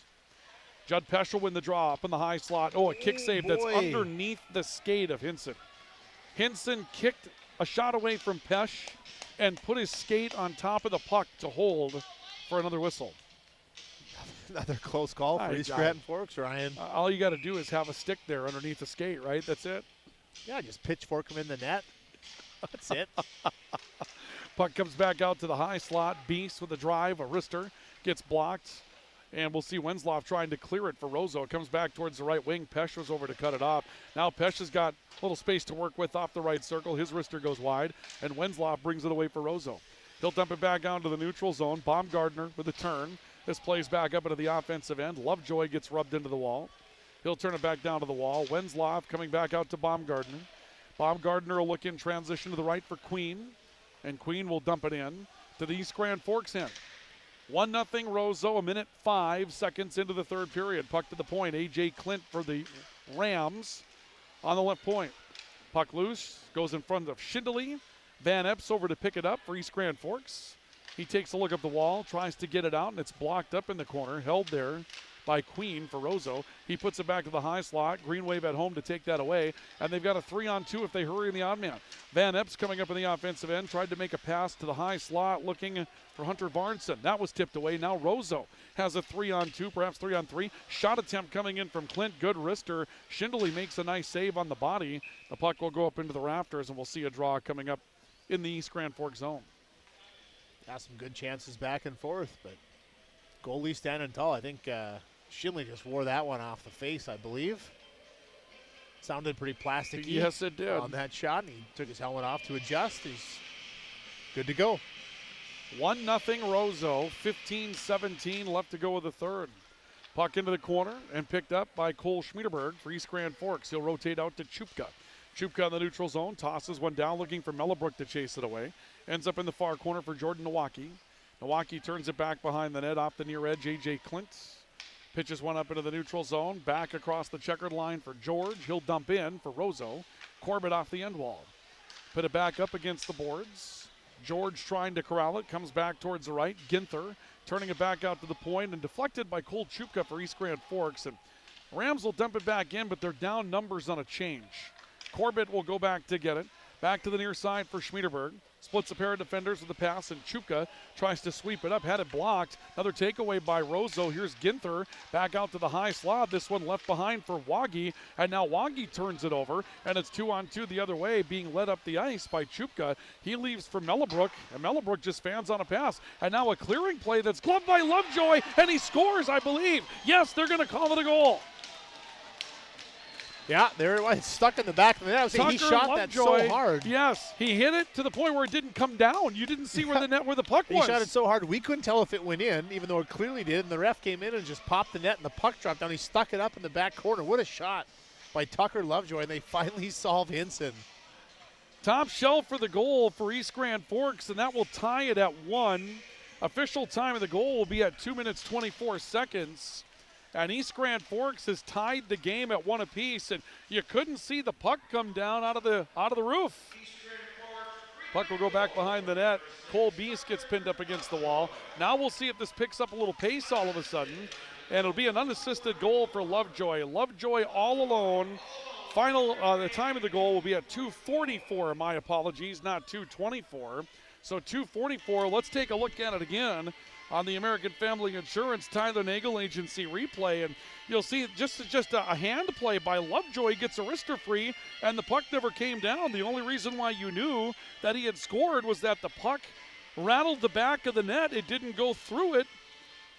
Judd Pesch will win the draw up in the high slot. Oh, a kick save that's underneath the skate of Hinson. Hinson kicked a shot away from Pesch and put his skate on top of the puck to hold for another whistle. Another close call for East Grand Forks, Ryan. All you got to do is have a stick there underneath the skate, right? That's it. Yeah, just pitchfork him in the net. That's it. Puck comes back out to the high slot. Beast with a drive. A wrister gets blocked. And we'll see Wensloff trying to clear it for Roseau. It comes back towards the right wing. Pesch was over to cut it off. Now Pesch has got a little space to work with off the right circle. His wrister goes wide. And Wensloff brings it away for Roseau. He'll dump it back down to the neutral zone. Baumgartner with a turn. This plays back up into the offensive end. Lovejoy gets rubbed into the wall. He'll turn it back down to the wall. Wensloff coming back out to Baumgartner. Baumgartner will look in transition to the right for Queen. And Queen will dump it in to the East Grand Forks end. 1-0 Roseau, a minute 5 seconds into the third period. Puck to the point. A.J. Clint for the Rams on the left point. Puck loose, goes in front of Schindele. Van Epps over to pick it up for East Grand Forks. He takes a look up the wall, tries to get it out, and it's blocked up in the corner, held there by Queen for Roseau. He puts it back to the high slot. Green Wave at home to take that away, and they've got a 3-on-2 if they hurry in the odd man. Van Epps coming up in the offensive end, tried to make a pass to the high slot, looking for Hunter Barnson. That was tipped away. Now Roseau has a 3-on-2, perhaps 3-on-3. Shot attempt coming in from Clint. Good wrister. Schindele makes a nice save on the body. The puck will go up into the rafters, and we'll see a draw coming up in the East Grand Forks zone. Got some good chances back and forth, but goalie standing tall. I think Schindele just wore that one off the face, I believe. Sounded pretty plasticky. Yes, it did. On that shot, and he took his helmet off to adjust. He's good to go. 1-0 Roseau, 15-17 left to go with the third. Puck into the corner and picked up by Cole Schmiederberg for East Grand Forks. He'll rotate out to Chupka. Chupka in the neutral zone, tosses one down, looking for Mellebrook to chase it away. Ends up in the far corner for Jordan Nowacki. Nowacki turns it back behind the net off the near edge. A.J. Clint pitches one up into the neutral zone. Back across the checkered line for George. He'll dump in for Roseau. Corbett off the end wall. Put it back up against the boards. George trying to corral it. Comes back towards the right. Ginther turning it back out to the point and deflected by Cole Chupka for East Grand Forks. And Rams will dump it back in, but they're down numbers on a change. Corbett will go back to get it. Back to the near side for Schmiederberg. Splits a pair of defenders with the pass, and Chupka tries to sweep it up. Had it blocked. Another takeaway by Roseau. Here's Ginther back out to the high slot. This one left behind for Waggy, and now Waggy turns it over, and it's 2-on-2 the other way, being led up the ice by Chupka. He leaves for Mellebrook, and Mellebrook just fans on a pass. And now a clearing play that's gloved by Lovejoy, and he scores, I believe. Yes, they're going to call it a goal. Yeah, there it was, stuck in the back of the net. He shot Lovejoy, that so hard. Yes, he hit it to the point where it didn't come down. You didn't see where the puck was. He shot it so hard we couldn't tell if it went in, even though it clearly did. And the ref came in and just popped the net, and the puck dropped down. He stuck it up in the back corner. What a shot by Tucker Lovejoy, and they finally solve Hinson. Top shelf for the goal for East Grand Forks, and that will tie it at 1. Official time of the goal will be at 2 minutes 24 seconds. And East Grand Forks has tied the game at 1 apiece, and you couldn't see the puck come down out of the roof. Puck will go back behind the net. Cole Beast gets pinned up against the wall. Now we'll see if this picks up a little pace all of a sudden, and it'll be an unassisted goal for Lovejoy. Lovejoy all alone. Final, the time of the goal will be at 2:44. My apologies, not 2:24. So 2:44. Let's take a look at it again on the American Family Insurance Tyler Nagel Agency replay, and you'll see just a hand play by Lovejoy. Gets a wrister free, and the puck never came down. The only reason why you knew that he had scored was that the puck rattled the back of the net. It didn't go through it,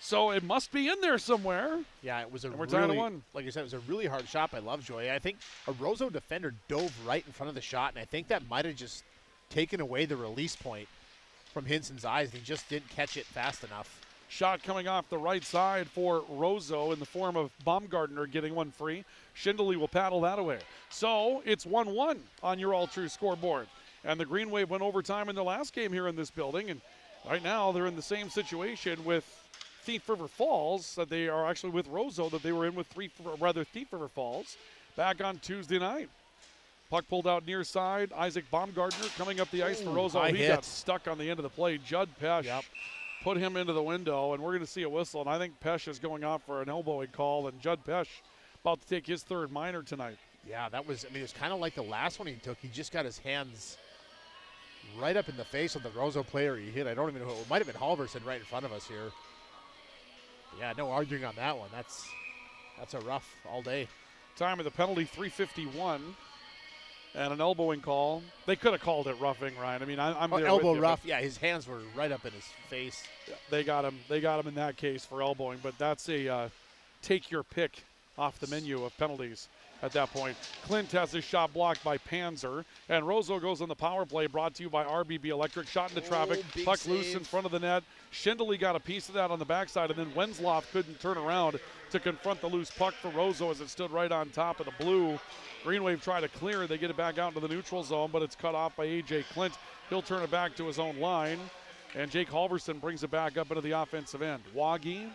so it must be in there somewhere. Yeah, it was we're tied at 1. Like I said, it was a really hard shot by Lovejoy. I think a Roseau defender dove right in front of the shot, and I think that might have just taken away the release point from Hinson's eyes, and he just didn't catch it fast enough. Shot coming off the right side for Roseau in the form of Baumgartner getting one free. Schindele will paddle that away. So it's 1-1 on your all-true scoreboard. And the Green Wave went overtime in their last game here in this building, and right now they're in the same situation with Thief River Falls that they are actually with Roseau that they were in with Thief River Falls back on Tuesday night. Puck pulled out near side. Isaac Baumgartner coming up the ice for Roseau. He got stuck on the end of the play. Judd Pesch put him into the window, and we're going to see a whistle. And I think Pesch is going off for an elbowing call, and Judd Pesch about to take his third minor tonight. Yeah, that was, it was kind of like the last one he took. He just got his hands right up in the face of the Roseau player he hit. I don't even know who. It might have been Halverson right in front of us here. Yeah, no arguing on that one. That's a rough all day. Time of the penalty, 3:51. And an elbowing call. They could have called it roughing, Ryan. I mean, I'm there elbow with you, rough. Yeah, his hands were right up in his face. They got him. They got him in that case for elbowing. But that's a take your pick off the menu of penalties at that point. Clint has his shot blocked by Panzer. And Roseau goes on the power play, brought to you by RBB Electric. Shot into traffic. Puck save. Loose in front of the net. Schindele got a piece of that on the backside. And then Wensloff couldn't turn around to confront the loose puck for Roseau as it stood right on top of the blue. Green Wave try to clear. They get it back out into the neutral zone, but it's cut off by A.J. Clint. He'll turn it back to his own line. And Jake Halverson brings it back up into the offensive end. Waggy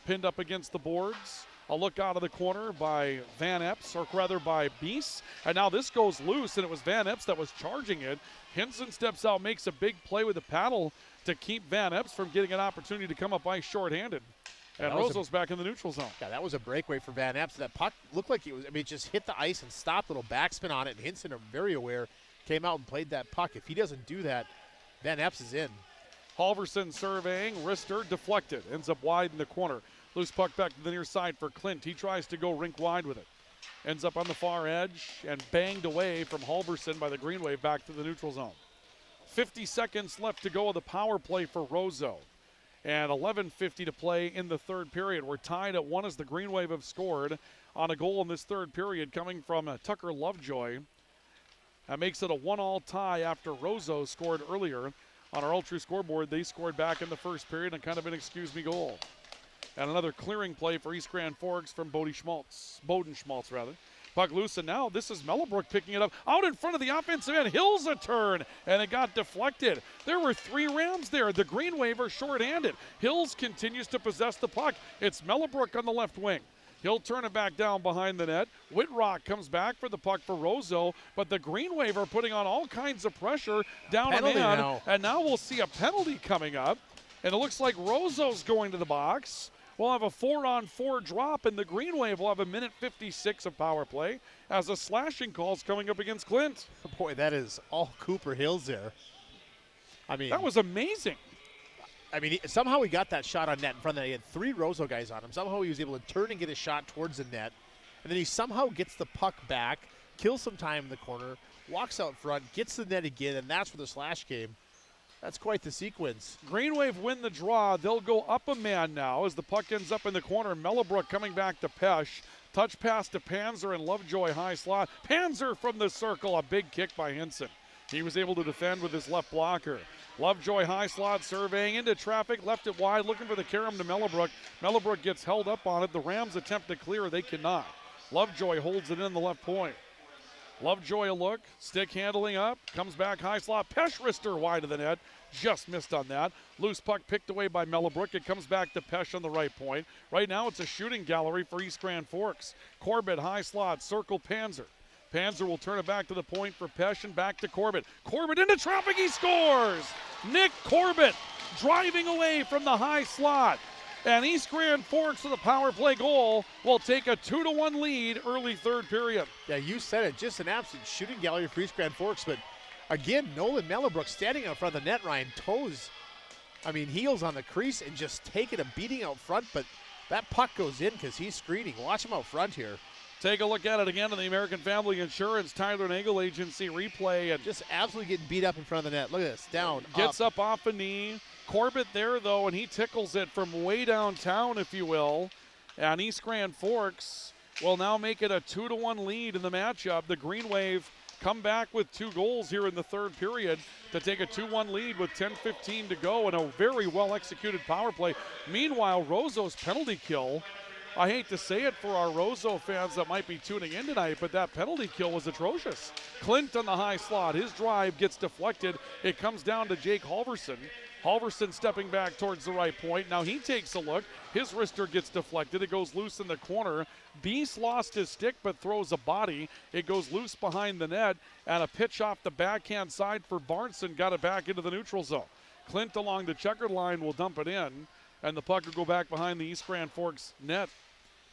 pinned up against the boards. A look out of the corner by Van Epps, or rather by Bies. And now this goes loose, and it was Van Epps that was charging it. Hinson steps out, makes a big play with the paddle to keep Van Epps from getting an opportunity to come up ice shorthanded. And Roseau's back in the neutral zone. Yeah, that was a breakaway for Van Epps. That puck looked like it just hit the ice and stopped. Little backspin on it, and Hinson, very aware, came out and played that puck. If he doesn't do that, Van Epps is in. Halverson surveying, wrister deflected, ends up wide in the corner. Loose puck back to the near side for Clint. He tries to go rink wide with it. Ends up on the far edge and banged away from Halverson by the Green Wave back to the neutral zone. 50 seconds left to go of the power play for Roseau. And 11:50 to play in the third period. We're tied at 1 as the Green Wave have scored on a goal in this third period coming from Tucker Lovejoy. That makes it a 1-all tie after Roseau scored earlier. On our Ultra scoreboard, they scored back in the first period and kind of an excuse-me goal. And another clearing play for East Grand Forks from Bowden Schmaltz. Puck loose, and now this is Mellebrook picking it up out in front of the offensive end. Hills a turn, and it got deflected. There were 3 Rams there. The Green Wave are shorthanded. Hills continues to possess the puck. It's Mellebrook on the left wing. He'll turn it back down behind the net. Whitrock comes back for the puck for Roseau, but the Green Wave are putting on all kinds of pressure down a man. And now we'll see a penalty coming up, and it looks like Roseau's going to the box. We'll have a 4-on-4 drop, and the Green Wave will have a minute 56 of power play as a slashing call's coming up against Clint. Boy, that is all Cooper Hills there. I mean, that was amazing. I mean, somehow he got that shot on net in front of the net. He had 3 Roseau guys on him. Somehow he was able to turn and get a shot towards the net, and then he somehow gets the puck back, kills some time in the corner, walks out front, gets the net again, and that's where the slash came. That's quite the sequence. Green Wave win the draw. They'll go up a man now as the puck ends up in the corner. Mellebrook coming back to Pesh. Touch pass to Panzer and Lovejoy high slot. Panzer from the circle. A big kick by Hinson. He was able to defend with his left blocker. Lovejoy high slot surveying into traffic. Left it wide looking for the carom to Mellebrook. Mellebrook gets held up on it. The Rams attempt to clear. They cannot. Lovejoy holds it in the left point. Lovejoy a look, stick handling up, comes back high slot, Pesh-Rister wide of the net, just missed on that. Loose puck picked away by Mellebrook. It comes back to Pesh on the right point. Right now it's a shooting gallery for East Grand Forks. Corbett high slot, circle Panzer. Panzer will turn it back to the point for Pesh and back to Corbett. Corbett into traffic, he scores! Nick Corbett driving away from the high slot. And East Grand Forks with a power play goal will take a 2-1 lead early third period. Yeah, you said it. Just an absolute shooting gallery for East Grand Forks. But again, Nolan Mellebrook standing out front of the net, Ryan, heels on the crease and just taking a beating out front. But that puck goes in because he's screening. Watch him out front here. Take a look at it again on the American Family Insurance Tyler Nagel Agency replay. And just absolutely getting beat up in front of the net. Look at this, down, gets up off a knee. Corbett there, though, and he tickles it from way downtown, if you will. And East Grand Forks will now make it a 2-1 lead in the matchup. The Green Wave come back with 2 goals here in the third period to take a 2-1 lead with 10:15 to go and a very well-executed power play. Meanwhile, Roseau's penalty kill, I hate to say it for our Roseau fans that might be tuning in tonight, but that penalty kill was atrocious. Clint on the high slot. His drive gets deflected. It comes down to Jake Halverson. Halverson stepping back towards the right point. Now he takes a look. His wrister gets deflected. It goes loose in the corner. Beast lost his stick but throws a body. It goes loose behind the net, and a pitch off the backhand side for Barneson got it back into the neutral zone. Clint along the checkered line will dump it in, and the puck will go back behind the East Grand Forks net.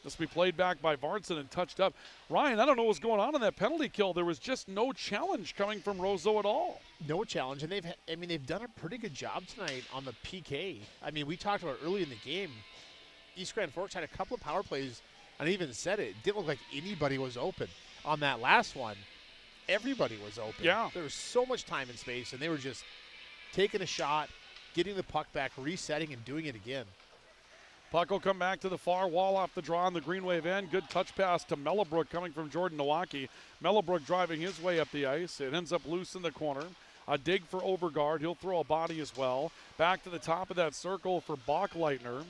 This will be played back by Varnson and touched up. Ryan, I don't know what's going on in that penalty kill. There was just no challenge coming from Roseau at all. No challenge, and they've done a pretty good job tonight on the PK. I mean, we talked about early in the game. East Grand Forks had a couple of power plays, and I even said it didn't look like anybody was open. On that last one, everybody was open. Yeah. There was so much time and space, and they were just taking a shot, getting the puck back, resetting, and doing it again. Puck will come back to the far wall off the draw on the Green Wave end. Good touch pass to Mellebrook coming from Jordan Nowacki. Mellebrook driving his way up the ice. It ends up loose in the corner. A dig for Overgaard. He'll throw a body as well. Back to the top of that circle for Bachleitner.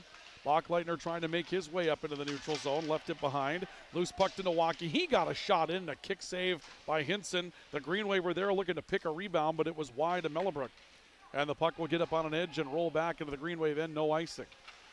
Bachleitner trying to make his way up into the neutral zone. Left it behind. Loose puck to Nowacki. He got a shot in. A kick save by Hinson. The Green Wave were there looking to pick a rebound, but it was wide to Mellebrook. And the puck will get up on an edge and roll back into the Green Wave end. No icing.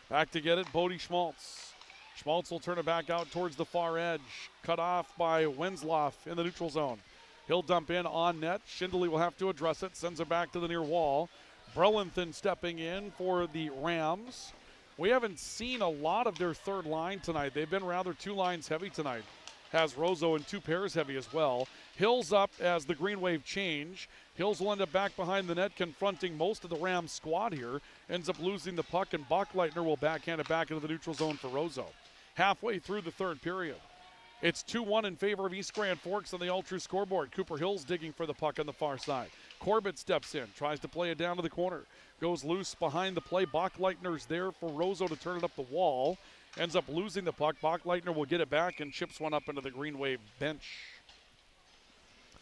Back to get it, Bodie Schmaltz. Schmaltz will turn it back out towards the far edge. Cut off by Wenzloff in the neutral zone. He'll dump in on net. Schindele will have to address it. Sends it back to the near wall. Brelenthon stepping in for the Rams. We haven't seen a lot of their third line tonight. They've been rather two lines heavy tonight. Has Roseau in two pairs heavy as well. Hills up as the Green Wave change. Hills will end up back behind the net, confronting most of the Rams squad here. Ends up losing the puck, and Bachleitner will backhand it back into the neutral zone for Roseau. Halfway through the third period. It's 2-1 in favor of East Grand Forks on the All-True scoreboard. Cooper Hills digging for the puck on the far side. Corbett steps in, tries to play it down to the corner. Goes loose behind the play. Bachleitner's there for Roseau to turn it up the wall. Ends up losing the puck. Bachleitner will get it back and chips one up into the Green Wave bench.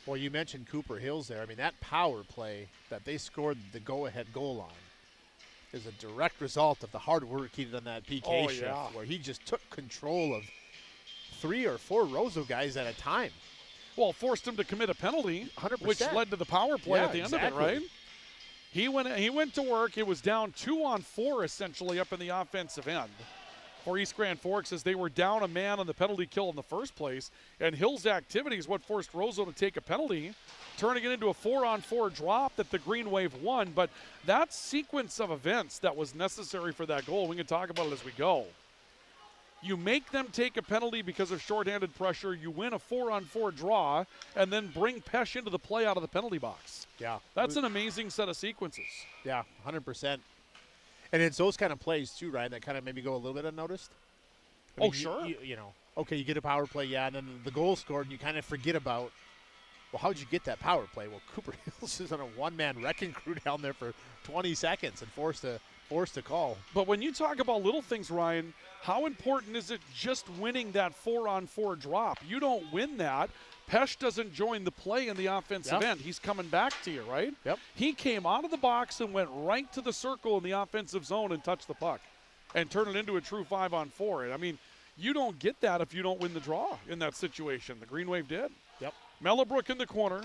Well, you mentioned Cooper Hills there. I mean, that power play that they scored the go-ahead goal on is a direct result of the hard work he did on that PK shift, where he just took control of 3 or 4 Roseau guys at a time. Well, forced him to commit a penalty, 100%. which led to the power play at the end of it, right? He went to work. It was down 2-on-4 essentially up in the offensive end for East Grand Forks as they were down a man on the penalty kill in the first place. And Hill's activity is what forced Roseau to take a penalty, turning it into a 4-on-4 drop that the Green Wave won. But that sequence of events that was necessary for that goal, we can talk about it as we go. You make them take a penalty because of shorthanded pressure. You win a 4-on-4 draw and then bring Pesh into the play out of the penalty box. Yeah. That's an amazing set of sequences. Yeah, 100%. And it's those kind of plays, too, Ryan, that kind of maybe go a little bit unnoticed. I mean, sure. You know, okay, you get a power play, and then the goal scored, and you kind of forget about, well, how'd you get that power play? Well, Cooper Hills is on a one-man wrecking crew down there for 20 seconds and forced to call. But when you talk about little things, Ryan, how important is it just winning that 4-on-4 drop? You don't win that. Pesh doesn't join the play in the offensive end. He's coming back to you, right? Yep. He came out of the box and went right to the circle in the offensive zone and touched the puck and turned it into a true 5-on-4. And I mean, you don't get that if you don't win the draw in that situation. The Green Wave did. Yep. Mellowbrook in the corner,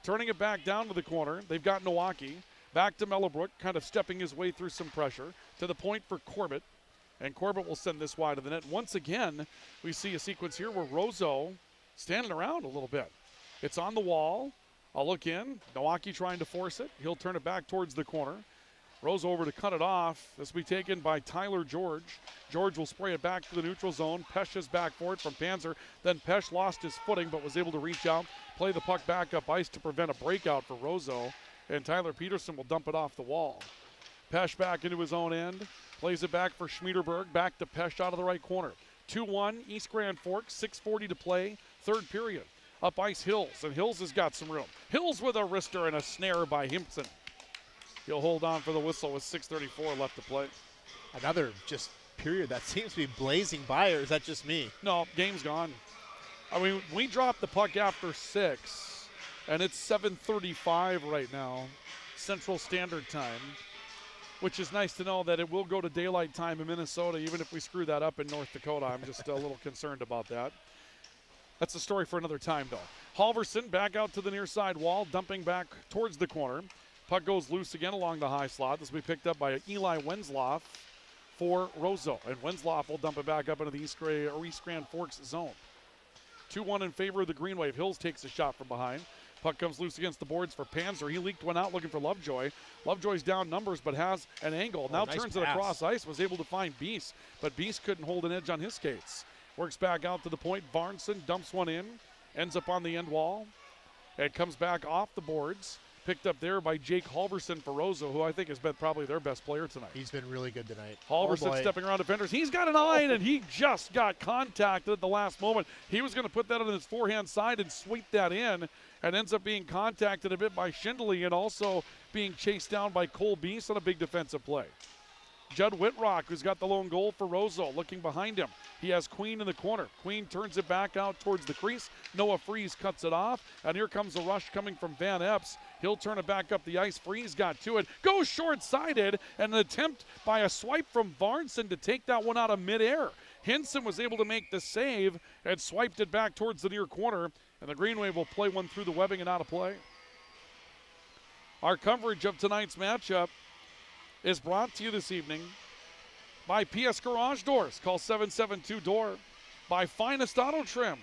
turning it back down to the corner. They've got Nowaki. Back to Mellowbrook, kind of stepping his way through some pressure. To the point for Corbett. And Corbett will send this wide of the net. Once again, we see a sequence here where Roseau standing around a little bit. It's on the wall. I'll look in. Nowaki trying to force it. He'll turn it back towards the corner. Roseau over to cut it off. This will be taken by Tyler George. George will spray it back to the neutral zone. Pesh is back for it from Panzer. Then Pesh lost his footing but was able to reach out, play the puck back up ice to prevent a breakout for Roseau. And Tyler Peterson will dump it off the wall. Pesh back into his own end. Plays it back for Schmiederberg. Back to Pesh out of the right corner. 2-1 East Grand Forks. 6:40 to play. Third period. Up ice Hills. And Hills has got some room. Hills with a wrister and a snare by Himpson. He'll hold on for the whistle with 6:34 left to play. Another just period that seems to be blazing by, or is that just me? No, game's gone. I mean, we dropped the puck after 6, and it's 7:35 right now, Central Standard Time, which is nice to know that it will go to daylight time in Minnesota, even if we screw that up in North Dakota. I'm just a little concerned about that. That's a story for another time, though. Halverson back out to the near side wall, dumping back towards the corner. Puck goes loose again along the high slot. This will be picked up by Eli Wenzloff for Roseau. And Wenzloff will dump it back up into the East Grand Forks zone. 2-1 in favor of the Green Wave. Hills takes a shot from behind. Puck comes loose against the boards for Panzer. He leaked one out looking for Lovejoy. Lovejoy's down numbers but has an angle. Now nice turns pass. it across ice. Was able to find Beast, but Beast couldn't hold an edge on his skates. Works back out to the point. Barnson dumps one in. Ends up on the end wall. It comes back off the boards. Picked up there by Jake Halverson for Roseau, who I think has been probably their best player tonight. He's been really good tonight. Halverson stepping around defenders. He's got an eye, and he just got contacted at the last moment. He was going to put that on his forehand side and sweep that in, and ends up being contacted a bit by Schindele and also being chased down by Cole Beast on a big defensive play. Judd Whitrock, who's got the lone goal for Roseau, looking behind him. He has Queen in the corner. Queen turns it back out towards the crease. Noah Freeze cuts it off, and here comes a rush coming from Van Epps. He'll turn it back up the ice. Freeze got to it. Goes short-sided, and an attempt by a swipe from Varnson to take that one out of midair. Hinson was able to make the save and swiped it back towards the near corner, and the Green Wave will play one through the webbing and out of play. Our coverage of tonight's matchup is brought to you this evening by PS Garage Doors. Call 772-DOOR. By Finest Auto Trim.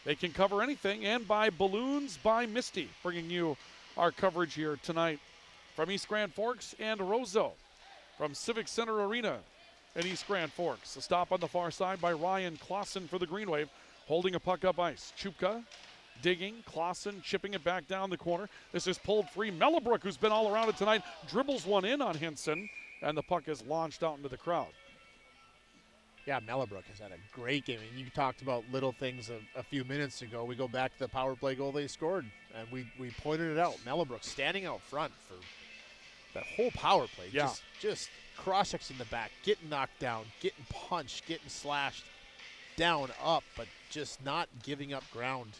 They can cover anything. And by Balloons by Misty, bringing you our coverage here tonight from East Grand Forks and Roseau. From Civic Center Arena in East Grand Forks. A stop on the far side by Ryan Clausen for the Green Wave, holding a puck up ice. Chupka digging, Clausen chipping it back down the corner. This is pulled free. Mellebrook, who's been all around it tonight, dribbles one in on Hinson, and the puck is launched out into the crowd. Yeah, Mellebrook has had a great game. And you talked about little things a few minutes ago. We go back to the power play goal they scored, and we pointed it out. Mellebrook standing out front for that whole power play. Yeah. Just cross-checks in the back, getting knocked down, getting punched, getting slashed, down, up, but just not giving up ground.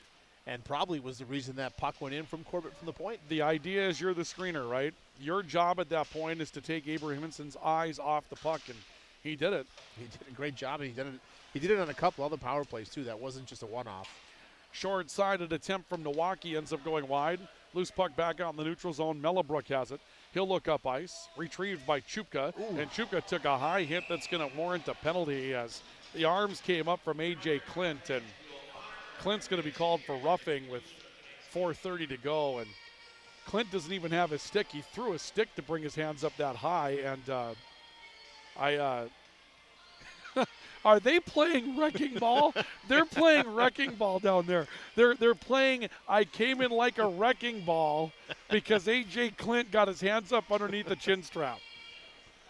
And probably was the reason that puck went in from Corbett from the point. The idea is you're the screener, right? Your job at that point is to take Abrahamson's eyes off the puck, and he did it. He did a great job, and he did it on a couple other power plays, too. That wasn't just a one-off. Short-sided attempt from Milwaukee ends up going wide. Loose puck back out in the neutral zone. Mellebrook has it. He'll look up ice. Retrieved by Chupka. Ooh. And Chupka took a high hit that's going to warrant a penalty as the arms came up from A.J. Clint. And Clint's going to be called for roughing with 4:30 to go. And Clint doesn't even have his stick. He threw his stick to bring his hands up that high. And are they playing wrecking ball? They're playing wrecking ball down there. They're playing I came in like a wrecking ball because A.J. Clint got his hands up underneath the chin strap.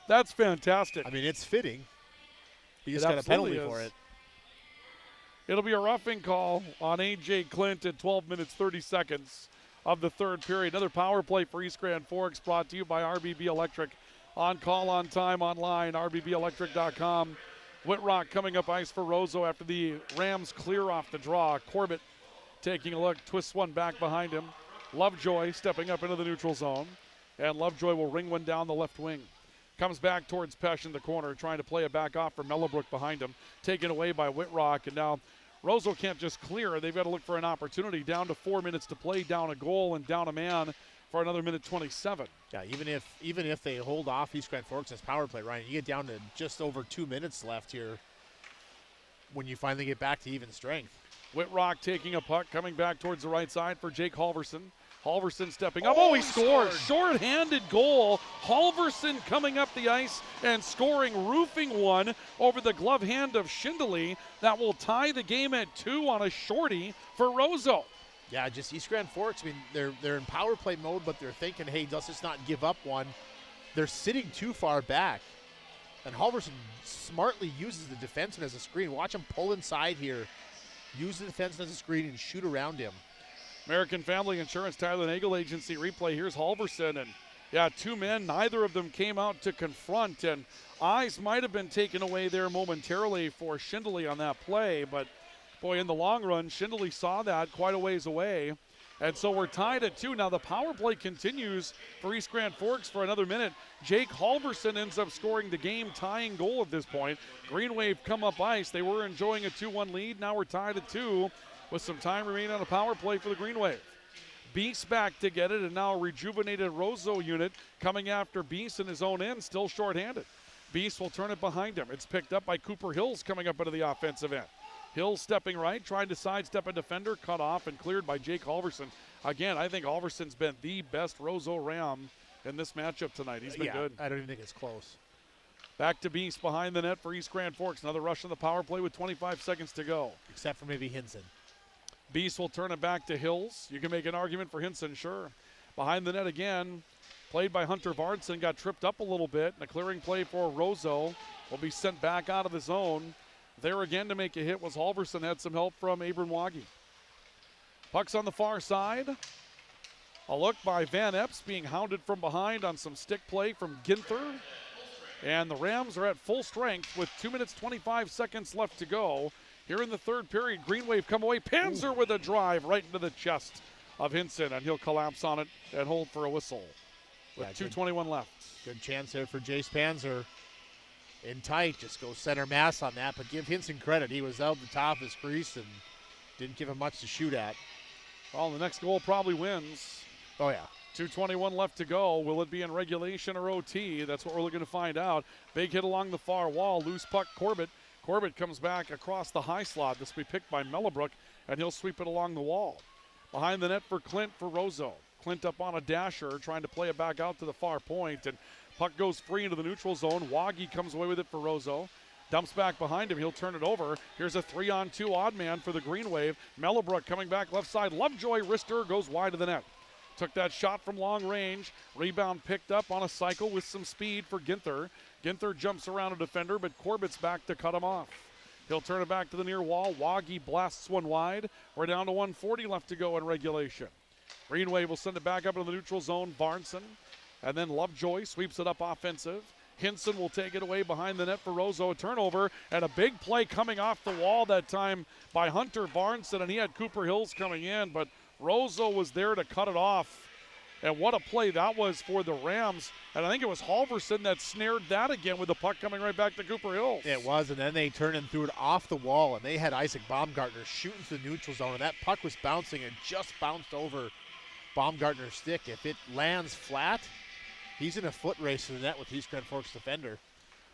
That's fantastic. I mean, it's fitting. He just got a penalty for it. It'll be a roughing call on A.J. Clint at 12 minutes, 30 seconds of the third period. Another power play for East Grand Forks brought to you by RBB Electric. On call, on time, online, rbbelectric.com. Whitrock coming up ice for Roseau after the Rams clear off the draw. Corbett taking a look, twists one back behind him. Lovejoy stepping up into the neutral zone. And Lovejoy will ring one down the left wing. Comes back towards Pesh in the corner, trying to play it back off for Mellebrook behind him. Taken away by Whitrock, and now Roseau can't just clear. They've got to look for an opportunity. Down to 4 minutes to play, down a goal and down a man for another minute 27. Yeah, even if they hold off East Grand Forks' power play, Ryan, you get down to just over 2 minutes left here when you finally get back to even strength. Whitrock taking a puck, coming back towards the right side for Jake Halverson. Halverson stepping up. Oh, he scores! Short-handed goal. Halverson coming up the ice and scoring, roofing one over the glove hand of Schindele. That will tie the game at 2 on a shorty for Roseau. Yeah, just East Grand Forks. I mean, they're in power play mode, but they're thinking, hey, let's just not give up one. They're sitting too far back. And Halverson smartly uses the defenseman as a screen. Watch him pull inside here, use the defenseman as a screen, and shoot around him. American Family Insurance, Tyler Nagel Agency replay. Here's Halverson, and yeah, 2 men. Neither of them came out to confront, and eyes might have been taken away there momentarily for Schindele on that play, but boy, in the long run, Schindele saw that quite a ways away. And so we're tied at 2. Now the power play continues for East Grand Forks for another minute. Jake Halverson ends up scoring the game-tying goal at this point. Green Wave come up ice. They were enjoying a 2-1 lead. Now we're tied at 2 with some time remaining on a power play for the Green Wave. Beast back to get it, and now a rejuvenated Roseau unit coming after Beast in his own end, still shorthanded. Beast will turn it behind him. It's picked up by Cooper Hills coming up into the offensive end. Hill stepping right, trying to sidestep a defender, cut off and cleared by Jake Halverson. Again, I think Halverson's been the best Roseau Ram in this matchup tonight. He's been good. I don't even think it's close. Back to Beast behind the net for East Grand Forks. Another rush on the power play with 25 seconds to go. Except for maybe Hinson. Beast will turn it back to Hills. You can make an argument for Hinson, sure. Behind the net again, played by Hunter Vardson, got tripped up a little bit. And a clearing play for Roseau will be sent back out of the zone. There again to make a hit was Halverson. Had some help from Abram Waggy. Puck's on the far side. A look by Van Epps being hounded from behind on some stick play from Ginther. And the Rams are at full strength with 2 minutes, 25 seconds left to go. Here in the third period, Green Wave come away. Panzer with a drive right into the chest of Hinson, and he'll collapse on it and hold for a whistle with 2:21 left. Good chance there for Jace Panzer. In tight, just go center mass on that, but give Hinson credit. He was out the top of his crease and didn't give him much to shoot at. Well, the next goal probably wins. Oh, yeah. 2:21 left to go. Will it be in regulation or OT? That's what we're looking to find out. Big hit along the far wall. Loose puck, Corbett. Corbett comes back across the high slot. This will be picked by Mellebrook, and he'll sweep it along the wall. Behind the net for Clint for Roseau. Clint up on a dasher, trying to play it back out to the far point, and puck goes free into the neutral zone. Waggy comes away with it for Roseau. Dumps back behind him. He'll turn it over. Here's a 3-on-2 odd man for the Green Wave. Mellebrook coming back left side. Lovejoy wrister goes wide of the net. Took that shot from long range. Rebound picked up on a cycle with some speed for Ginther. Ginther jumps around a defender, but Corbett's back to cut him off. He'll turn it back to the near wall. Waggy blasts one wide. We're down to 1:40 left to go in regulation. Green Wave will send it back up into the neutral zone. Barnson. And then Lovejoy sweeps it up offensive. Hinson will take it away behind the net for Roseau. A turnover and a big play coming off the wall that time by Hunter Barnson, and he had Cooper Hills coming in, but Roseau was there to cut it off. And what a play that was for the Rams. And I think it was Halverson that snared that again with the puck coming right back to Cooper Hills. It was, and then they turned and threw it off the wall, and they had Isaac Baumgartner shooting to the neutral zone, and that puck was bouncing and just bounced over Baumgartner's stick. If it lands flat, he's in a foot race to the net with East Grand Forks defender.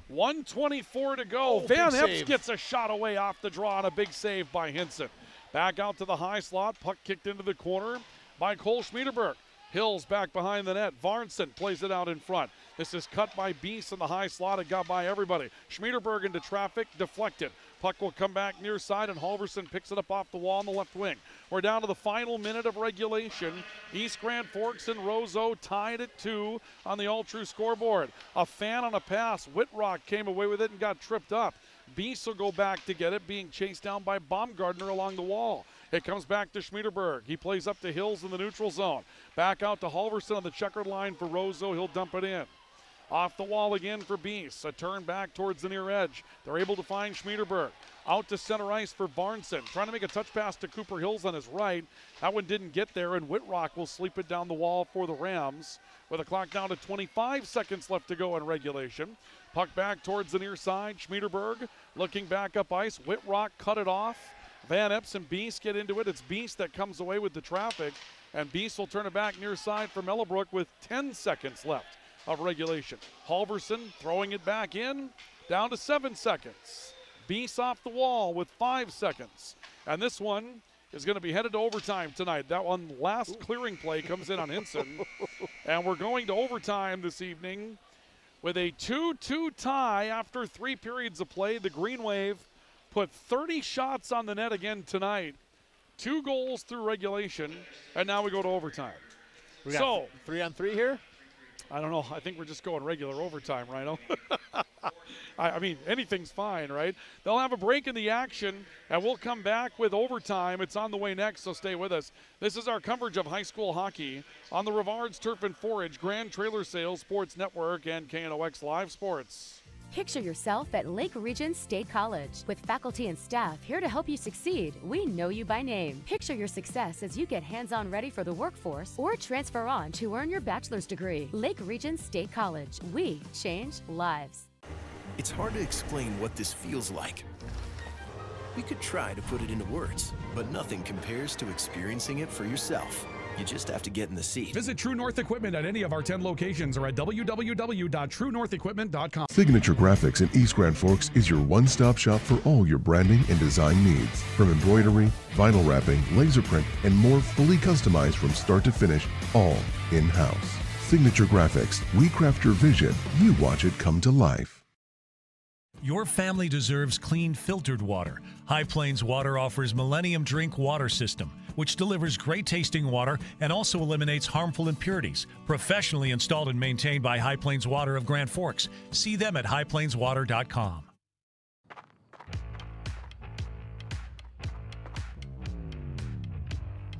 1:24 to go. Van Epps gets a shot away off the draw, and a big save by Hinson. Back out to the high slot. Puck kicked into the corner by Cole Schmiederberg. Hills back behind the net. Varnson plays it out in front. This is cut by Beast in the high slot. It got by everybody. Schmiederberg into traffic, deflected. Puck will come back near side, and Halverson picks it up off the wall on the left wing. We're down to the final minute of regulation. East Grand Forks and Roseau tied at 2 on the all-true scoreboard. A fan on a pass. Whitrock came away with it and got tripped up. Beast will go back to get it, being chased down by Baumgartner along the wall. It comes back to Schmiederberg. He plays up to Hills in the neutral zone. Back out to Halverson on the checkered line for Roseau. He'll dump it in. Off the wall again for Beast. A turn back towards the near edge. They're able to find Schmiederberg. Out to center ice for Barnson. Trying to make a touch pass to Cooper Hills on his right. That one didn't get there, and Whitrock will sleep it down the wall for the Rams. With a clock down to 25 seconds left to go in regulation. Puck back towards the near side. Schmiederberg looking back up ice. Whitrock cut it off. Van Epps and Beast get into it. It's Beast that comes away with the traffic, and Beast will turn it back near side for Mellebrook with 10 seconds left of regulation. Halverson throwing it back in, down to 7 seconds. Beast off the wall with 5 seconds. And this one is going to be headed to overtime tonight. That one last clearing play comes in on Hinson. And we're going to overtime this evening with a 2-2 tie after 3 periods of play. The Green Wave put 30 shots on the net again tonight. 2 goals through regulation, and now we go to overtime. We got 3-on-3 here? I don't know. I think we're just going regular overtime, Rhino. I mean, anything's fine, right? They'll have a break in the action, and we'll come back with overtime. It's on the way next, so stay with us. This is our coverage of high school hockey on the Rivards Turf and Forage, Grand Trailer Sales Sports Network, and KNOX Live Sports. Picture yourself at Lake Region State College. With faculty and staff here to help you succeed, we know you by name. Picture your success as you get hands-on ready for the workforce or transfer on to earn your bachelor's degree. Lake Region State College. We change lives. It's hard to explain what this feels like. We could try to put it into words, but nothing compares to experiencing it for yourself. You just have to get in the seat. Visit True North Equipment at any of our 10 locations or at www.truenorthequipment.com. Signature Graphics in East Grand Forks is your one-stop shop for all your branding and design needs. From embroidery, vinyl wrapping, laser print, and more fully customized from start to finish, all in-house. Signature Graphics. We craft your vision. You watch it come to life. Your family deserves clean, filtered water. High Plains Water offers Millennium Drink Water System, which delivers great-tasting water and also eliminates harmful impurities. Professionally installed and maintained by High Plains Water of Grand Forks. See them at highplainswater.com.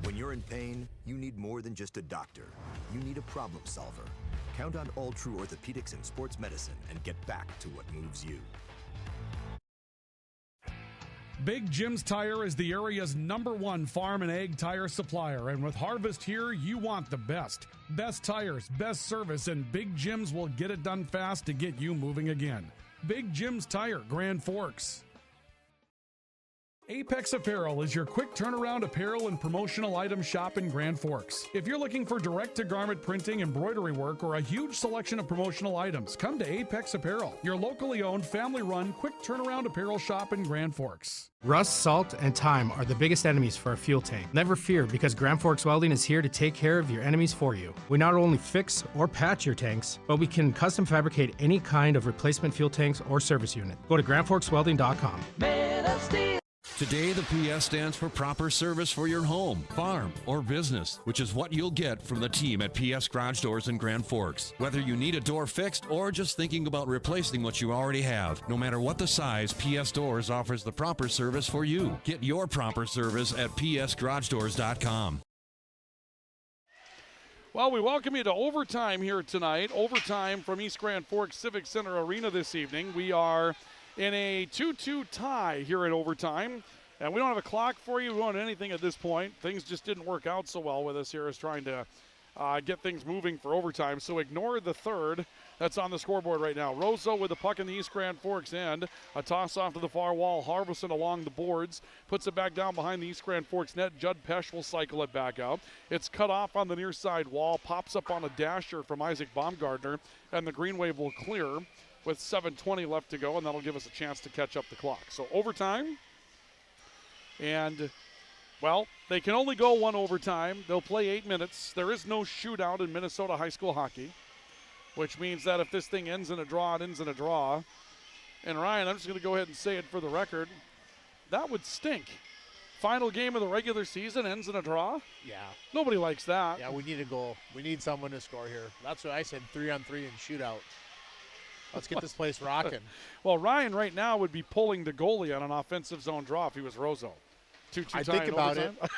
When you're in pain, you need more than just a doctor. You need a problem solver. Count on All True Orthopedics and Sports Medicine and get back to what moves you. Big Jim's Tire is the area's #1 farm and ag tire supplier, and with Harvest here, you want the best. Best tires, best service, and Big Jim's will get it done fast to get you moving again. Big Jim's Tire, Grand Forks. Apex Apparel is your quick turnaround apparel and promotional item shop in Grand Forks. If you're looking for direct-to-garment printing, embroidery work, or a huge selection of promotional items, come to Apex Apparel, your locally owned, family-run, quick turnaround apparel shop in Grand Forks. Rust, salt, and time are the biggest enemies for a fuel tank. Never fear, because Grand Forks Welding is here to take care of your enemies for you. We not only fix or patch your tanks, but we can custom fabricate any kind of replacement fuel tanks or service unit. Go to grandforkswelding.com. Today, the PS stands for proper service for your home, farm, or business, which is what you'll get from the team at PS Garage Doors in Grand Forks. Whether you need a door fixed or just thinking about replacing what you already have, no matter what the size, PS Doors offers the proper service for you. Get your proper service at psgaragedoors.com. Well, we welcome you to overtime here tonight. Overtime from East Grand Forks Civic Center Arena this evening. We are in a 2-2 tie here at overtime. And we don't have a clock for you. We don't have anything at this point. Things just didn't work out so well with us here as trying to get things moving for overtime. So ignore the third that's on the scoreboard right now. Roseau with the puck in the East Grand Forks end. A toss off to the far wall. Harbison along the boards. Puts it back down behind the East Grand Forks net. Judd Pesch will cycle it back out. It's cut off on the near side wall. Pops up on a dasher from Isaac Baumgartner. And the Green Wave will clear with 7:20 left to go, and that'll give us a chance to catch up the clock. So overtime, and, well, they can only go one overtime. They'll play 8 minutes. There is no shootout in Minnesota high school hockey, which means that if this thing ends in a draw, it ends in a draw. And, Ryan, I'm just going to go ahead and say it for the record. That would stink. Final game of the regular season ends in a draw? Yeah. Nobody likes that. Yeah, we need a goal. We need someone to score here. That's what I said, 3-on-3 and shootout. Let's get this place rocking. Well, Ryan right now would be pulling the goalie on an offensive zone draw if he was Roseau. 2-2 I tie think in about overtime. it.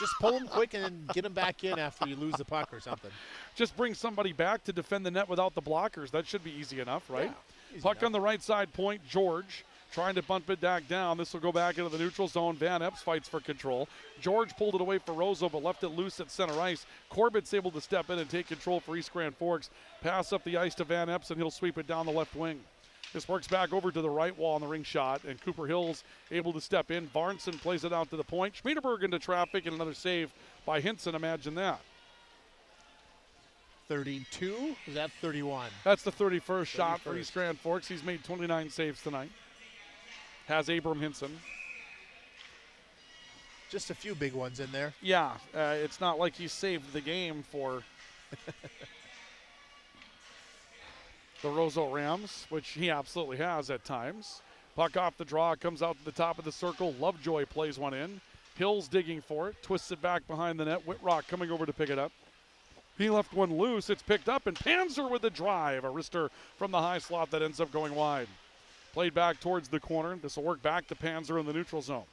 Just pull him quick and then get him back in after you lose the puck or something. Just bring somebody back to defend the net without the blockers. That should be easy enough, right? Yeah, puck on the right side point, George trying to bump it back down. This will go back into the neutral zone. Van Epps fights for control. George pulled it away for Roseau, but left it loose at center ice. Corbett's able to step in and take control for East Grand Forks. Pass up the ice to Van Epps, and he'll sweep it down the left wing. This works back over to the right wall on the ring shot, and Cooper Hill's able to step in. Barnson plays it out to the point. Schmiederberg into traffic, and another save by Hinson. Imagine that. 32? Is that 31? That's the 31st shot for East Grand Forks. He's made 29 saves tonight. Has Abram Hinson. Just a few big ones in there. Yeah, it's not like he saved the game for the Roseau Rams, which he absolutely has at times. Puck off the draw, comes out to the top of the circle. Lovejoy plays one in. Hill's digging for it, twists it back behind the net. Whitrock coming over to pick it up. He left one loose. It's picked up, and Panzer with the drive. A wrister from the high slot that ends up going wide. Played back towards the corner. This will work back to Panzer in the neutral zone.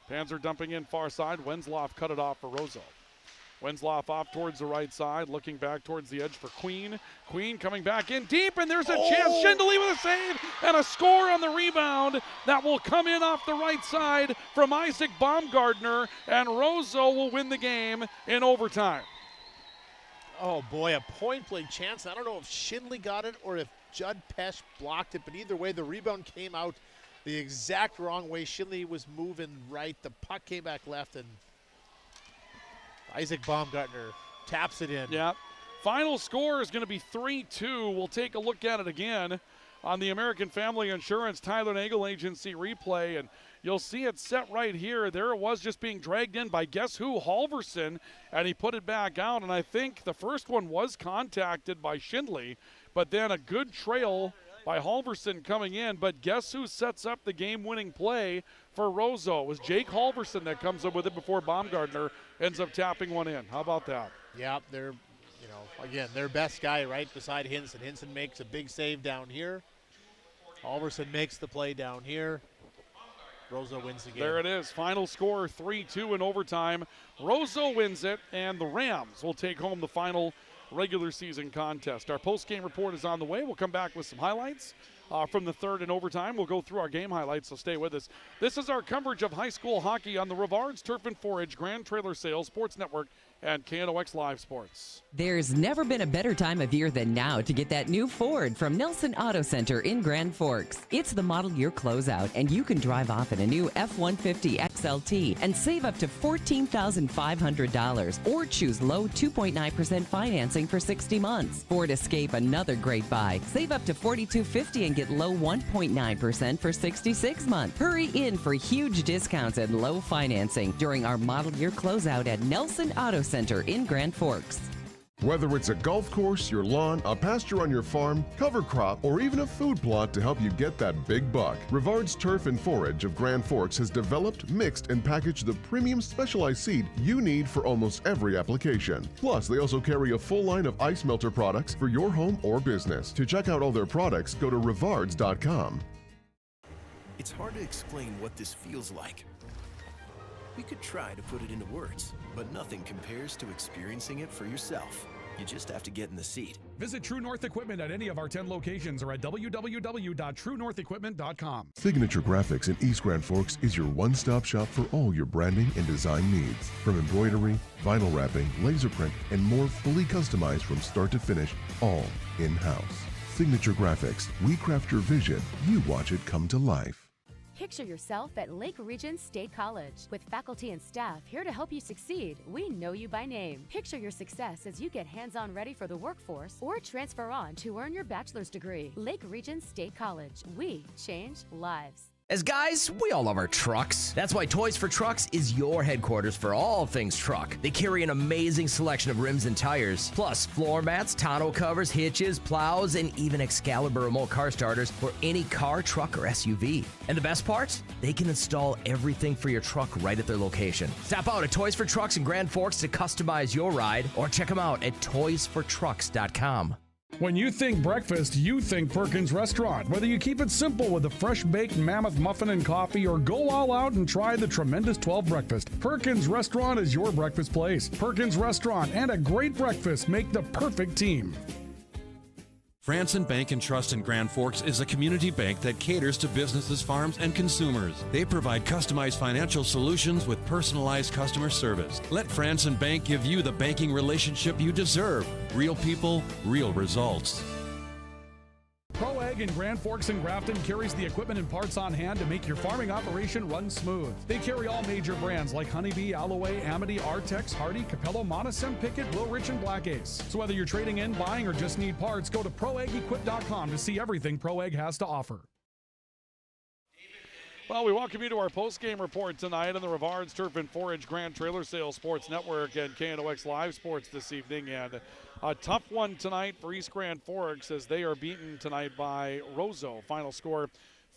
Panzer dumping in far side. Wensloff cut it off for Roseau. Wensloff off towards the right side, looking back towards the edge for Queen. Queen coming back in deep, and there's a chance. Schindele with a save and a score on the rebound. That will come in off the right side from Isaac Baumgartner, and Roseau will win the game in overtime. Oh, boy, a point-blank chance. I don't know if Schindele got it or if Judd Pesch blocked it, but either way, the rebound came out the exact wrong way. Schindele was moving right. The puck came back left, and Isaac Baumgartner taps it in. Yeah. Final score is going to be 3-2. We'll take a look at it again on the American Family Insurance Tyler Nagel Agency replay, and you'll see it set right here. There it was, just being dragged in by guess who? Halverson, and he put it back out, and I think the first one was contacted by Schindele, but then a good trail by Halverson coming in. But guess who sets up the game-winning play for Roseau? It was Jake Halverson that comes up with it before Baumgartner ends up tapping one in. How about that? Yeah, they're, again, their best guy right beside Hinson. Hinson makes a big save down here. Halverson makes the play down here. Roseau wins the game. There it is. Final score 3-2 in overtime. Roseau wins it, and the Rams will take home the final regular season contest. Our post-game report is on the way. We'll come back with some highlights from the third in overtime. We'll go through our game highlights, so stay with us. This is our coverage of high school hockey on the Rivards Turf and Forage Grand Trailer Sales Sports Network and KNOX Live Sports. There's never been a better time of year than now to get that new Ford from Nelson Auto Center in Grand Forks. It's the model year closeout, and you can drive off in a new F-150 XLT and save up to $14,500 or choose low 2.9% financing for 60 months. Ford Escape, another great buy. Save up to $4,250 and get low 1.9% for 66 months. Hurry in for huge discounts and low financing during our model year closeout at Nelson Auto Center in Grand Forks. Whether it's a golf course, your lawn, a pasture on your farm, cover crop, or even a food plot to help you get that big buck, Rivards Turf and Forage of Grand Forks has developed, mixed, and packaged the premium specialized seed you need for almost every application. Plus, they also carry a full line of ice melter products for your home or business. To check out all their products, go to rivards.com. It's hard to explain what this feels like. We could try to put it into words, but nothing compares to experiencing it for yourself. You just have to get in the seat. Visit True North Equipment at any of our 10 locations or at www.truenorthequipment.com. Signature Graphics in East Grand Forks is your one-stop shop for all your branding and design needs. From embroidery, vinyl wrapping, laser print, and more fully customized from start to finish, all in-house. Signature Graphics. We craft your vision. You watch it come to life. Picture yourself at Lake Region State College. With faculty and staff here to help you succeed, we know you by name. Picture your success as you get hands-on ready for the workforce or transfer on to earn your bachelor's degree. Lake Region State College. We change lives. As guys, we all love our trucks. That's why Toys for Trucks is your headquarters for all things truck. They carry an amazing selection of rims and tires, plus floor mats, tonneau covers, hitches, plows, and even Excalibur remote car starters for any car, truck, or SUV. And the best part? They can install everything for your truck right at their location. Stop out at Toys for Trucks in Grand Forks to customize your ride, or check them out at toysfortrucks.com. When you think breakfast, you think Perkins Restaurant. Whether you keep it simple with a fresh baked mammoth muffin and coffee or go all out and try the tremendous 12 breakfast, Perkins Restaurant is your breakfast place. Perkins Restaurant and a great breakfast make the perfect team. Franson Bank and Trust in Grand Forks is a community bank that caters to businesses, farms, and consumers. They provide customized financial solutions with personalized customer service. Let Franson Bank give you the banking relationship you deserve. Real people, real results. ProAg in Grand Forks and Grafton carries the equipment and parts on hand to make your farming operation run smooth. They carry all major brands like Honeybee, Alloway, Amity, Artex, Hardy, Capello, Monosem, Pickett, Wilrich, and Black Ace. So whether you're trading in, buying, or just need parts, go to ProAgEquip.com to see everything ProAg has to offer. Well, we welcome you to our post-game report tonight on the Rivards Turf and Forage Grand Trailer Sales Sports Network and KNOX Live Sports this evening. And a tough one tonight for East Grand Forks as they are beaten tonight by Roseau. Final score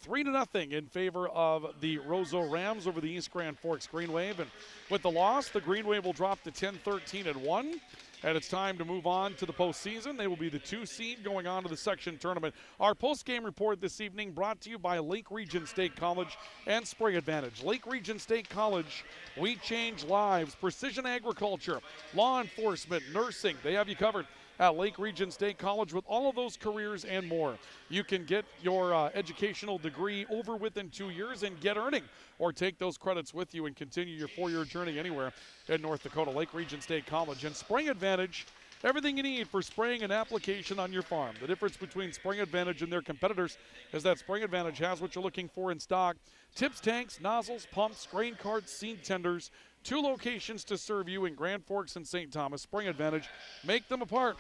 3-0 in favor of the Roseau Rams over the East Grand Forks Green Wave. And with the loss, the Green Wave will drop to 10-13-1. And it's time to move on to the postseason. They will be the 2 seed going on to the section tournament. Our post-game report this evening brought to you by Lake Region State College and Spring Advantage. Lake Region State College, we change lives. Precision agriculture, law enforcement, nursing, they have you covered at Lake Region State College with all of those careers and more. You can get your educational degree over within 2 years and get earning, or take those credits with you and continue your 4-year journey anywhere in North Dakota. Lake Region State College and Spring Advantage, everything you need for spraying and application on your farm. The difference between Spring Advantage and their competitors is that Spring Advantage has what you're looking for in stock. Tips, tanks, nozzles, pumps, grain carts, seed tenders. 2 locations to serve you in Grand Forks and St. Thomas. Spring Advantage, make them a part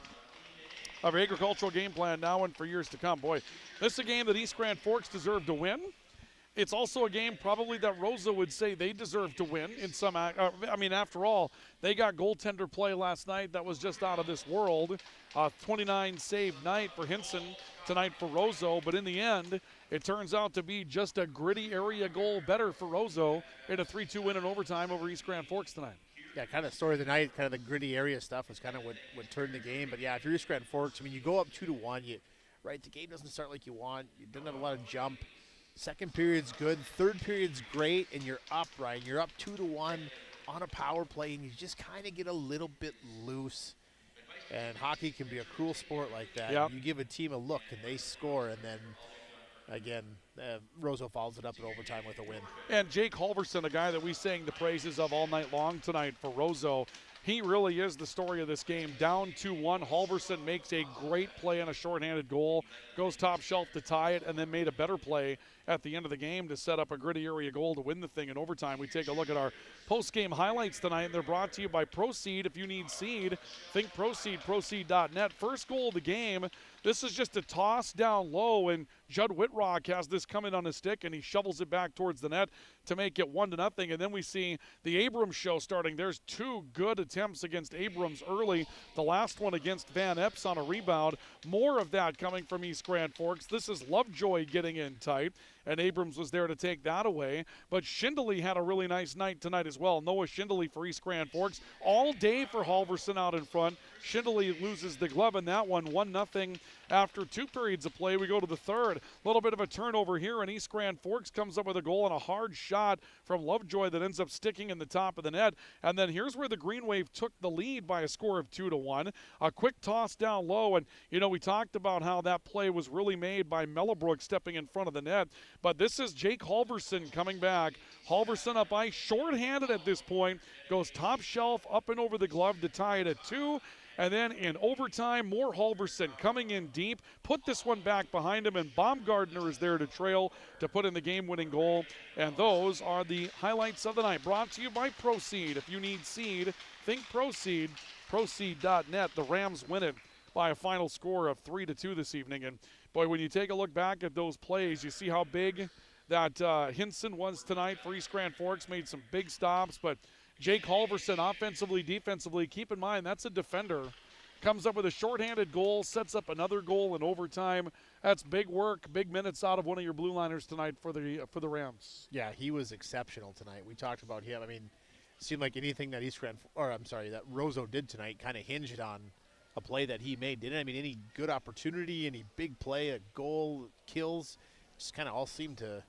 of your agricultural game plan now and for years to come. Boy, this is a game that East Grand Forks deserve to win. It's also a game probably that Roseau would say they deserve to win in some, after all, they got goaltender play last night that was just out of this world. 29 save night for Hinson tonight for Roseau, but in the end, it turns out to be just a gritty area goal better for Roseau in a 3-2 win in overtime over East Grand Forks tonight. Yeah, kind of story of the night, kind of the gritty area stuff was kind of what turned the game. But yeah, if you're East Grand Forks, you go up 2-1, the game doesn't start like you want. You didn't have a lot of jump. Second period's good, third period's great, and you're up, right? You're up 2-1 on a power play, and you just kind of get a little bit loose. And hockey can be a cruel sport like that. Yep. You give a team a look, and they score, and then again, Roseau follows it up in overtime with a win. And Jake Halverson, a guy that we sang the praises of all night long tonight for Roseau. He really is the story of this game. Down 2-1, Halverson makes a great play on a shorthanded goal, goes top shelf to tie it, and then made a better play at the end of the game to set up a gritty area goal to win the thing in overtime. We take a look at our post-game highlights tonight, and they're brought to you by Proceed. If you need seed, think Proceed, proceed.net. First goal of the game. This is just a toss down low, and Judd Whitrock has this coming on his stick, and he shovels it back towards the net to make it 1-0. And then we see the Abrams show starting. There's two good attempts against Abrams early. The last one against Van Epps on a rebound. More of that coming from East Grand Forks. This is Lovejoy getting in tight, and Abrams was there to take that away. But Schindele had a really nice night tonight as well. Noah Schindele for East Grand Forks. All day for Halverson out in front. Schindele loses the glove in that one, 1-0 after 2 periods of play. We go to the third. A little bit of a turnover here, and East Grand Forks comes up with a goal and a hard shot from Lovejoy that ends up sticking in the top of the net. And then here's where the Green Wave took the lead by a score of 2-1. A quick toss down low, and we talked about how that play was really made by Mellebrook stepping in front of the net. But this is Jake Halverson coming back. Halverson up ice, shorthanded at this point, goes top shelf up and over the glove to tie it at 2. And then in overtime, more Halverson coming in deep, put this one back behind him, and Baumgartner is there to trail to put in the game-winning goal. And those are the highlights of the night, brought to you by Proceed. If you need seed, think Proceed, proceed.net. The Rams win it by a final score of 3-2 this evening. And, boy, when you take a look back at those plays, you see how big that Hinson was tonight for East Grand Forks, made some big stops, but Jake Halverson, offensively, defensively, keep in mind that's a defender. Comes up with a shorthanded goal, sets up another goal in overtime. That's big work, big minutes out of one of your blue liners tonight for the Rams. Yeah, he was exceptional tonight. We talked about him. I mean, it seemed like anything that that Roseau did tonight kind of hinged on a play that he made, didn't it? I mean, any good opportunity, any big play, a goal, kills, just kind of all seemed to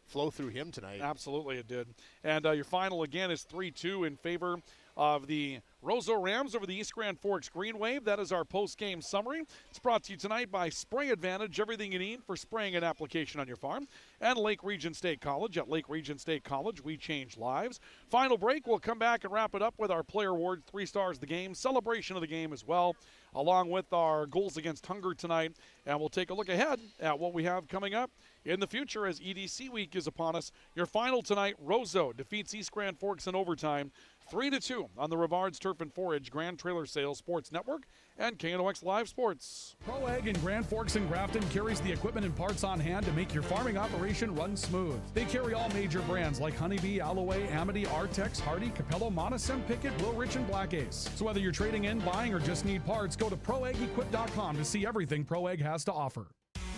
flow through him tonight. Absolutely it did. And your final again is 3-2 in favor of the Roseau Rams over the East Grand Forks Green Wave. That is our post-game summary. It's brought to you tonight by Spray Advantage, everything you need for spraying and application on your farm. And Lake Region State College. At Lake Region State College, we change lives. Final break, we'll come back and wrap it up with our player awards, 3 stars of the game, celebration of the game as well, along with our goals against hunger tonight. And we'll take a look ahead at what we have coming up in the future as EDC week is upon us. Your final tonight, Roseau defeats East Grand Forks in overtime, 3-2 on the Rivards Turf and Forage Grand Trailer Sales Sports Network and KNOX Live Sports. Pro Ag in Grand Forks and Grafton carries the equipment and parts on hand to make your farming operation run smooth. They carry all major brands like Honeybee, Alloway, Amity, Artex, Hardy, Capello, Monosem, Pickett, Blue Rich, and Black Ace. So whether you're trading in, buying, or just need parts, go to ProAgEquip.com to see everything Pro Ag has to offer.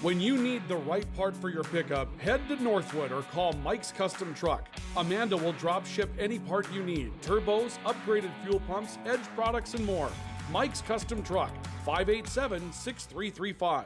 When you need the right part for your pickup, head to Northwood or call Mike's Custom Truck. Amanda will drop ship any part you need. Turbos, upgraded fuel pumps, Edge products, and more. Mike's Custom Truck, 587-6335.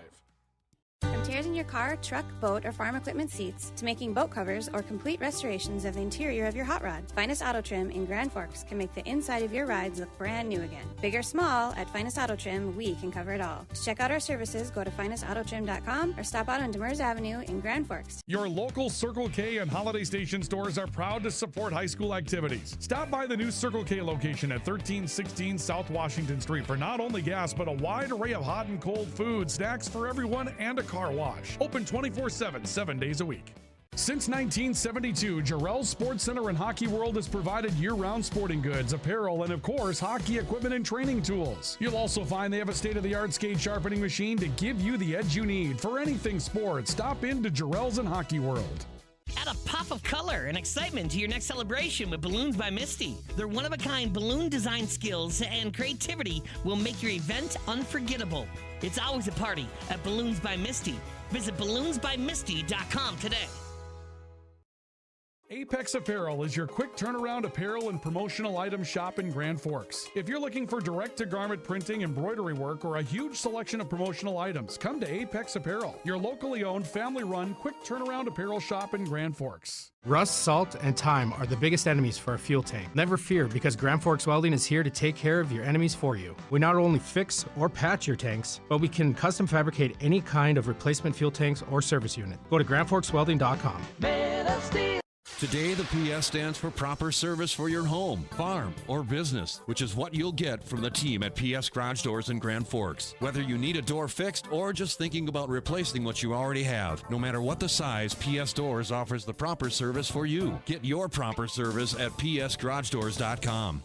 From tears in your car, truck, boat, or farm equipment seats to making boat covers or complete restorations of the interior of your hot rod, Finest Auto Trim in Grand Forks can make the inside of your rides look brand new again. Big or small, at Finest Auto Trim, we can cover it all. To check out our services, go to finestautotrim.com or stop out on Demers Avenue in Grand Forks. Your local Circle K and Holiday Station stores are proud to support high school activities. Stop by the new Circle K location at 1316 South Washington Street for not only gas, but a wide array of hot and cold food, snacks for everyone, and a car wash. Open 24/7, 7 days a week. Since 1972, Jarrell's Sports Center and Hockey World has provided year-round sporting goods, apparel, and of course, hockey equipment and training tools. You'll also find they have a state-of-the-art skate sharpening machine to give you the edge you need. For anything sports, stop in to Jarrell's and Hockey World. Add a pop of color and excitement to your next celebration with Balloons by Misty. Their one-of-a-kind balloon design skills and creativity will make your event unforgettable. It's always a party at Balloons by Misty. Visit balloonsbymisty.com today. Apex Apparel is your quick turnaround apparel and promotional item shop in Grand Forks. If you're looking for direct-to-garment printing, embroidery work, or a huge selection of promotional items, come to Apex Apparel, your locally owned, family-run, quick turnaround apparel shop in Grand Forks. Rust, salt, and time are the biggest enemies for a fuel tank. Never fear, because Grand Forks Welding is here to take care of your enemies for you. We not only fix or patch your tanks, but we can custom fabricate any kind of replacement fuel tanks or service unit. Go to grandforkswelding.com. Today, the PS stands for proper service for your home, farm, or business, which is what you'll get from the team at PS Garage Doors in Grand Forks. Whether you need a door fixed or just thinking about replacing what you already have, no matter what the size, PS Doors offers the proper service for you. Get your proper service at psgaragedoors.com.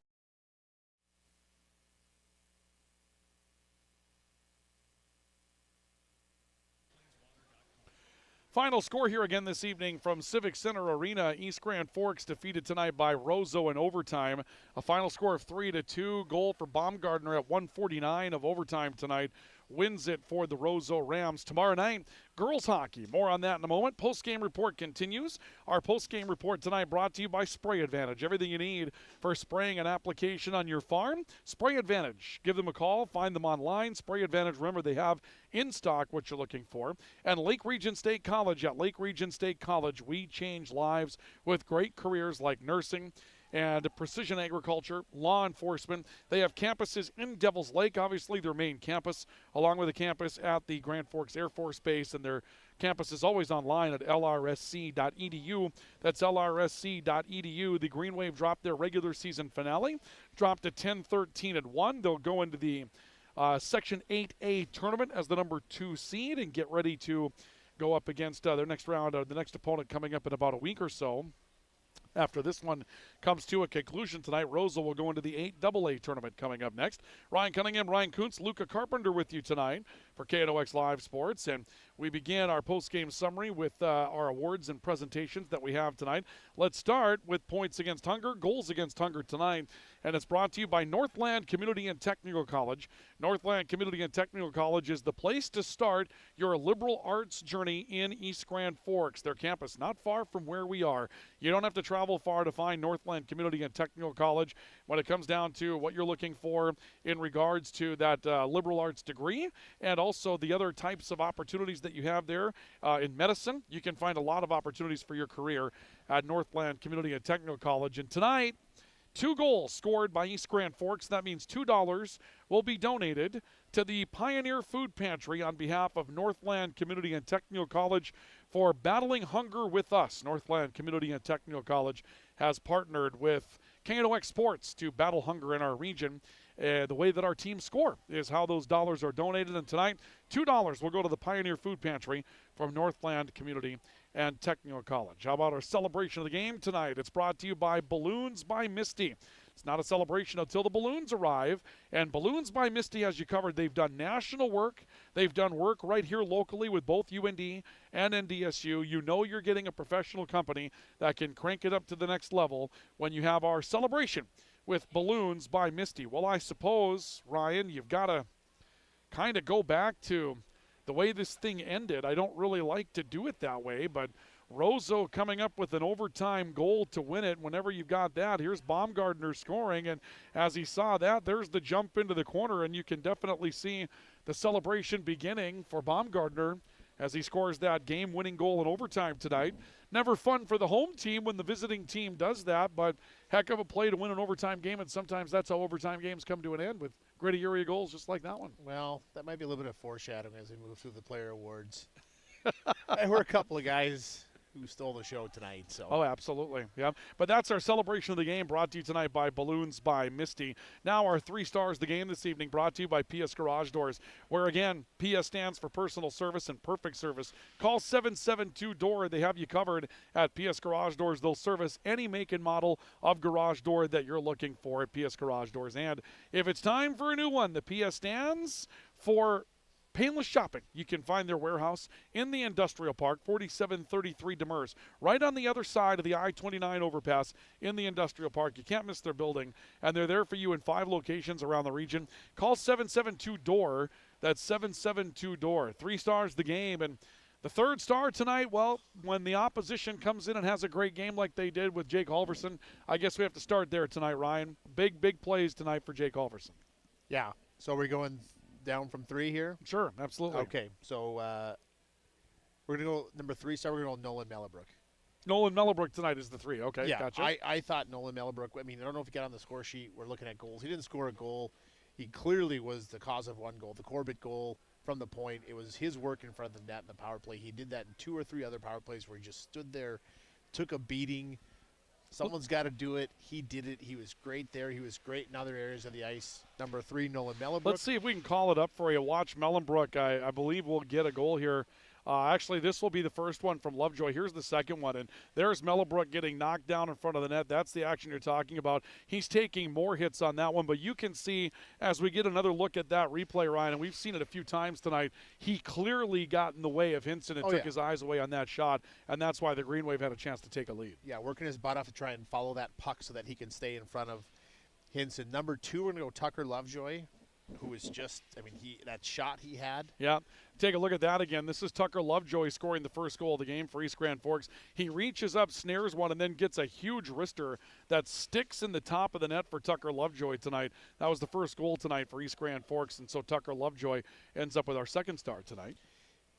Final score here again this evening from Civic Center Arena. East Grand Forks defeated tonight by Roseau in overtime. A final score of 3-2. Goal for Baumgartner at 1:49 of overtime tonight wins it for the Roseau Rams. Tomorrow night, girls hockey. More on that in a moment. Postgame report continues. Our postgame report tonight brought to you by Spray Advantage. Everything you need for spraying an application on your farm, Spray Advantage. Give them a call. Find them online. Spray Advantage, remember, they have in stock what you're looking for. And Lake Region State College. At Lake Region State College, we change lives with great careers like nursing and precision agriculture, law enforcement. They have campuses in Devil's Lake, obviously their main campus, along with a campus at the Grand Forks Air Force Base, and their campus is always online at lrsc.edu. That's lrsc.edu. The Green Wave dropped their regular season finale, dropped to 10-13-1. They'll go into the Section 8A tournament as the number 2 seed and get ready to go up against their next round, the next opponent coming up in about a week or so. After this one comes to a conclusion tonight, Roseau will go into the 8AA tournament coming up next. Ryan Cunningham, Ryan Kuntz, Luca Carpenter with you tonight for KNOX Live Sports. And we begin our post-game summary with our awards and presentations that we have tonight. Let's start with points against hunger, goals against hunger tonight. And it's brought to you by Northland Community and Technical College. Northland Community and Technical College is the place to start your liberal arts journey in East Grand Forks. Their campus not far from where we are. You don't have to travel far to find Northland Community and Technical College when it comes down to what you're looking for in regards to that liberal arts degree and also the other types of opportunities that you have there. In medicine, you can find a lot of opportunities for your career at Northland Community and Technical College. And tonight, 2 goals scored by East Grand Forks. That means $2 will be donated to the Pioneer Food Pantry on behalf of Northland Community and Technical College for battling hunger with us. Northland Community and Technical College has partnered with KNOX Sports to battle hunger in our region. The way that our teams score is how those dollars are donated. And tonight, $2 will go to the Pioneer Food Pantry from Northland Community and Technical College. How about our celebration of the game tonight? It's brought to you by Balloons by Misty. It's not a celebration until the balloons arrive. And Balloons by Misty has you covered. They've done national work. They've done work right here locally with both UND and NDSU. You know you're getting a professional company that can crank it up to the next level when you have our celebration with Balloons by Misty. Well, I suppose, Ryan, you've got to kind of go back to the way this thing ended. I don't really like to do it that way, but Roseau coming up with an overtime goal to win it. Whenever you've got that, here's Baumgartner scoring, and as he saw that, there's the jump into the corner, and you can definitely see the celebration beginning for Baumgartner as he scores that game-winning goal in overtime tonight. Never fun for the home team when the visiting team does that, but heck of a play to win an overtime game, and sometimes that's how overtime games come to an end, with gritty area goals just like that one. Well, that might be a little bit of foreshadowing as we move through the player awards. There were a couple of guys who stole the show tonight. So. Oh, absolutely. Yeah. But that's our celebration of the game brought to you tonight by Balloons by Misty. Now our 3 stars of the game this evening brought to you by PS Garage Doors, where, again, PS stands for personal service and perfect service. Call 772-DOOR. They have you covered at PS Garage Doors. They'll service any make and model of garage door that you're looking for at PS Garage Doors. And if it's time for a new one, the PS stands for painless shopping. You can find their warehouse in the industrial park, 4733 Demers, right on the other side of the I-29 overpass in the industrial park. You can't miss their building, and they're there for you in 5 locations around the region. Call 772-DOOR. That's 772-DOOR. 3 stars the game, and The third star tonight, well, when the opposition comes in and has a great game like they did with Jake Halverson, I guess we have to start there tonight, Ryan. Big plays tonight for Jake Halverson. Yeah. So we're going down from 3 here? Sure, absolutely. Okay, so we're going to go number 3 star. We're going to go Nolan Mellebrook. Nolan Mellebrook tonight is the 3. Okay, yeah, gotcha. I thought Nolan Mellebrook, I mean, I don't know if you got on the score sheet. We're looking at goals. He didn't score a goal. He clearly was the cause of one goal, the Corbett goal. From the point, it was his work in front of the net in the power play. He did that in 2 or 3 other power plays where he just stood there, took a beating. Someone's got to do it. He did it. He was great there. He was great in other areas of the ice. Number 3, Nolan Mellebrook. Let's see if we can call it up for you. Watch Mellebrook. I believe we'll get a goal here. Actually, this will be the first one from Lovejoy. Here's the second one, and there's Mellebrook getting knocked down in front of the net. That's the action you're talking about. He's taking more hits on that one, but you can see as we get another look at that replay, Ryan, and we've seen it a few times tonight, he clearly got in the way of Hinson and took his eyes away on that shot, and that's why the Green Wave had a chance to take a lead. Yeah, working his butt off to try and follow that puck so that he can stay in front of Hinson. Number 2, we're going to go Tucker Lovejoy, who was just, I mean, that shot he had. Yeah. Take a look at that again. This is Tucker Lovejoy scoring the first goal of the game for East Grand Forks. He reaches up, snares one, and then gets a huge wrister that sticks in the top of the net for Tucker Lovejoy tonight. That was the first goal tonight for East Grand Forks, and so Tucker Lovejoy ends up with our second star tonight.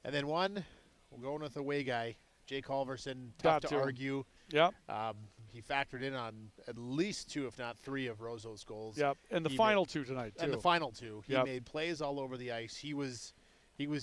And then one, we're going with the away guy, Jake Halverson. Tough to argue. Yep. He factored in on at least 2, if not 3, of Roseau's goals. Yep, and the final 2 tonight, too. And the final 2. He made plays all over the ice. He was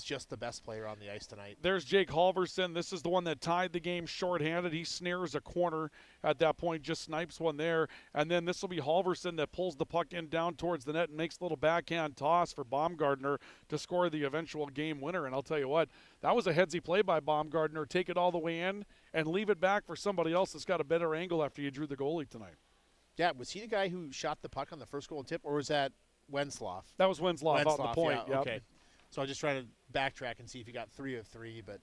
just the best player on the ice tonight. There's Jake Halverson. This is the one that tied the game shorthanded. He snares a corner at that point, just snipes one there. And then this will be Halverson that pulls the puck in down towards the net and makes a little backhand toss for Baumgartner to score the eventual game winner. And I'll tell you what, that was a headsy play by Baumgartner. Take it all the way in and leave it back for somebody else that's got a better angle after you drew the goalie tonight. Yeah, was he the guy who shot the puck on the first goal and tip, or was that Wensloff? That was Wensloff out the point. Yeah, okay. So I was just trying to backtrack and see if he got 3 of 3, but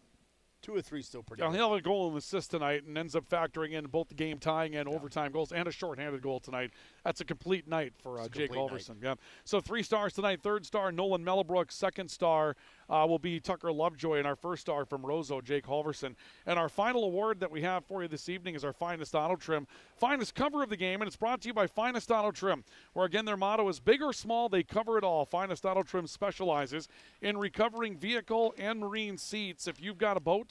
2 of 3 still pretty good. He'll have a goal and assist tonight and ends up factoring in both the game tying and overtime goals and a shorthanded goal tonight. That's a complete night for Jake Halverson. Yeah. So 3 stars tonight. Third star, Nolan Mellebrook. Second star will be Tucker Lovejoy. And our first star from Roseau, Jake Halverson. And our final award that we have for you this evening is our Finest Auto Trim. Finest cover of the game, and it's brought to you by Finest Auto Trim, where, again, their motto is big or small, they cover it all. Finest Auto Trim specializes in recovering vehicle and marine seats. If you've got a boat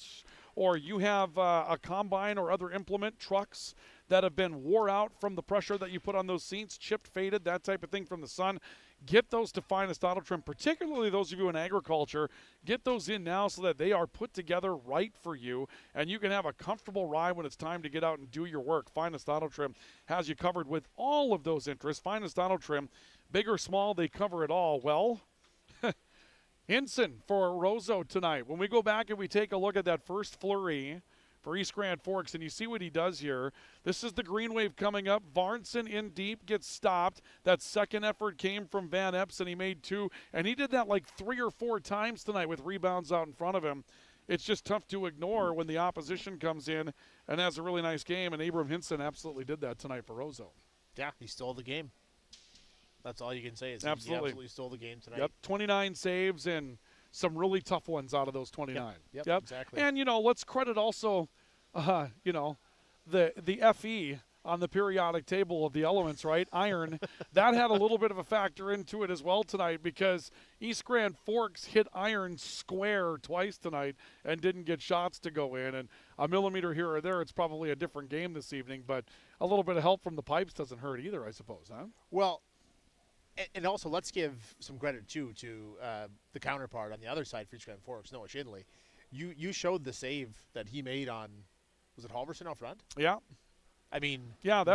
or you have a combine or other implement, trucks that have been wore out from the pressure that you put on those seats, chipped, faded, that type of thing from the sun, get those to Finest Auto Trim, particularly those of you in agriculture. Get those in now so that they are put together right for you, and you can have a comfortable ride when it's time to get out and do your work. Finest Auto Trim has you covered with all of those interests. Finest Auto Trim, big or small, they cover it all. Well, Hinson for Roseau tonight. When we go back and we take a look at that first flurry for East Grand Forks, and you see what he does here. This is the Green Wave coming up. Varnson in deep, gets stopped. That second effort came from Van Epps, and he made 2. And he did that like 3 or 4 times tonight with rebounds out in front of him. It's just tough to ignore when the opposition comes in and has a really nice game, and Abram Hinson absolutely did that tonight for Roseau. Yeah, he stole the game. That's all you can say is he absolutely stole the game tonight. Yep, 29 saves and some really tough ones out of those 29. Yep, exactly. And, let's credit also, the FE on the periodic table of the elements, right? Iron, that had a little bit of a factor into it as well tonight because East Grand Forks hit iron square twice tonight and didn't get shots to go in. And a millimeter here or there, it's probably a different game this evening, but a little bit of help from the pipes doesn't hurt either, I suppose, huh? Well, and also, let's give some credit, too, to the counterpart on the other side for East Grand Forks, Noah Schindley. You showed the save that he made on, was it Halverson out front? Yeah. I mean. Yeah,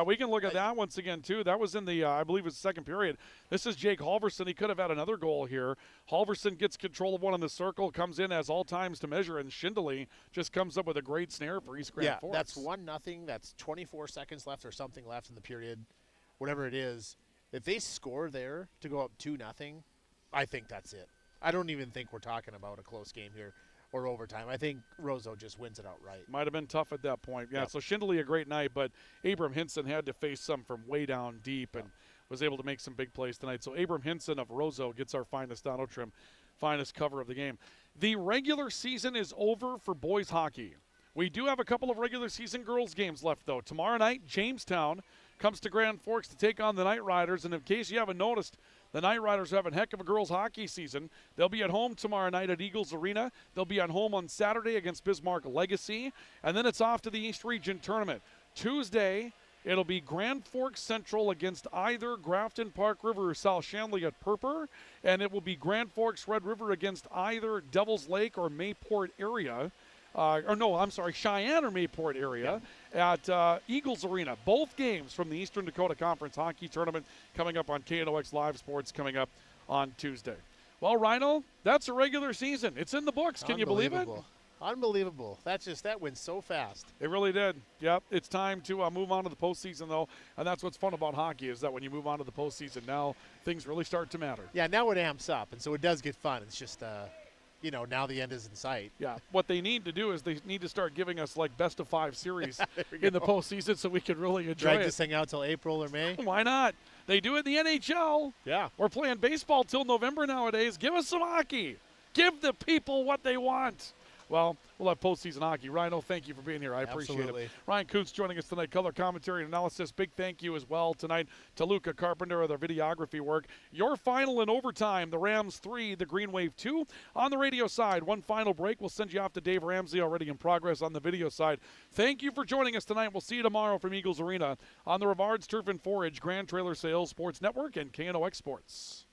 we can look at that once again, too. That was in the, I believe it was the second period. This is Jake Halverson. He could have had another goal here. Halverson gets control of one in the circle, comes in, has all times to measure, and Schindley just comes up with a great snare for East Grand Forks. Yeah, that's 1-0. That's 24 seconds left or something left in the period, whatever it is. If they score there to go up 2-0, I think that's it. I don't even think we're talking about a close game here or overtime. I think Roseau just wins it outright. Might have been tough at that point. Yeah, so Schindley a great night, but Abram Hinson had to face some from way down deep and was able to make some big plays tonight. So Abram Hinson of Roseau gets our Finest Auto Trim, finest cover of the game. The regular season is over for boys hockey. We do have a couple of regular season girls games left, though. Tomorrow night, Jamestown comes to Grand Forks to take on the Night Riders. And in case you haven't noticed, the Night Riders are having a heck of a girls hockey season. They'll be at home tomorrow night at Eagles Arena. They'll be at home on Saturday against Bismarck Legacy. And then it's off to the East Region Tournament. Tuesday, it'll be Grand Forks Central against either Grafton Park River or South Shanley at Purpur. And it will be Grand Forks Red River against either Devils Lake or Mayport area. Cheyenne or Mayport area at Eagles Arena. Both games from the Eastern Dakota Conference Hockey Tournament coming up on KNOX Live Sports coming up on Tuesday. Well, Rhino, that's a regular season. It's in the books. Can you believe it? Unbelievable. That went so fast. It really did. Yep. It's time to move on to the postseason, though, and that's what's fun about hockey is that when you move on to the postseason, now things really start to matter. Yeah, now it amps up, and so it does get fun. It's just now the end is in sight. Yeah, what they need to do is they need to start giving us like best-of-5 series in the postseason so we can really enjoy Drag this thing out till April or May. Why not? They do it in the NHL. Yeah. We're playing baseball till November nowadays. Give us some hockey. Give the people what they want. Well, we'll have postseason hockey. Rhino, thank you for being here. I appreciate it. Ryan Coots joining us tonight, color commentary and analysis. Big thank you as well tonight to Luca Carpenter of their videography work. Your final in overtime, the Rams 3, the Green Wave 2. On the radio side, one final break. We'll send you off to Dave Ramsey, already in progress on the video side. Thank you for joining us tonight. We'll see you tomorrow from Eagles Arena on the Rivards Turf and Forage Grand Trailer Sales Sports Network and KNOX Sports.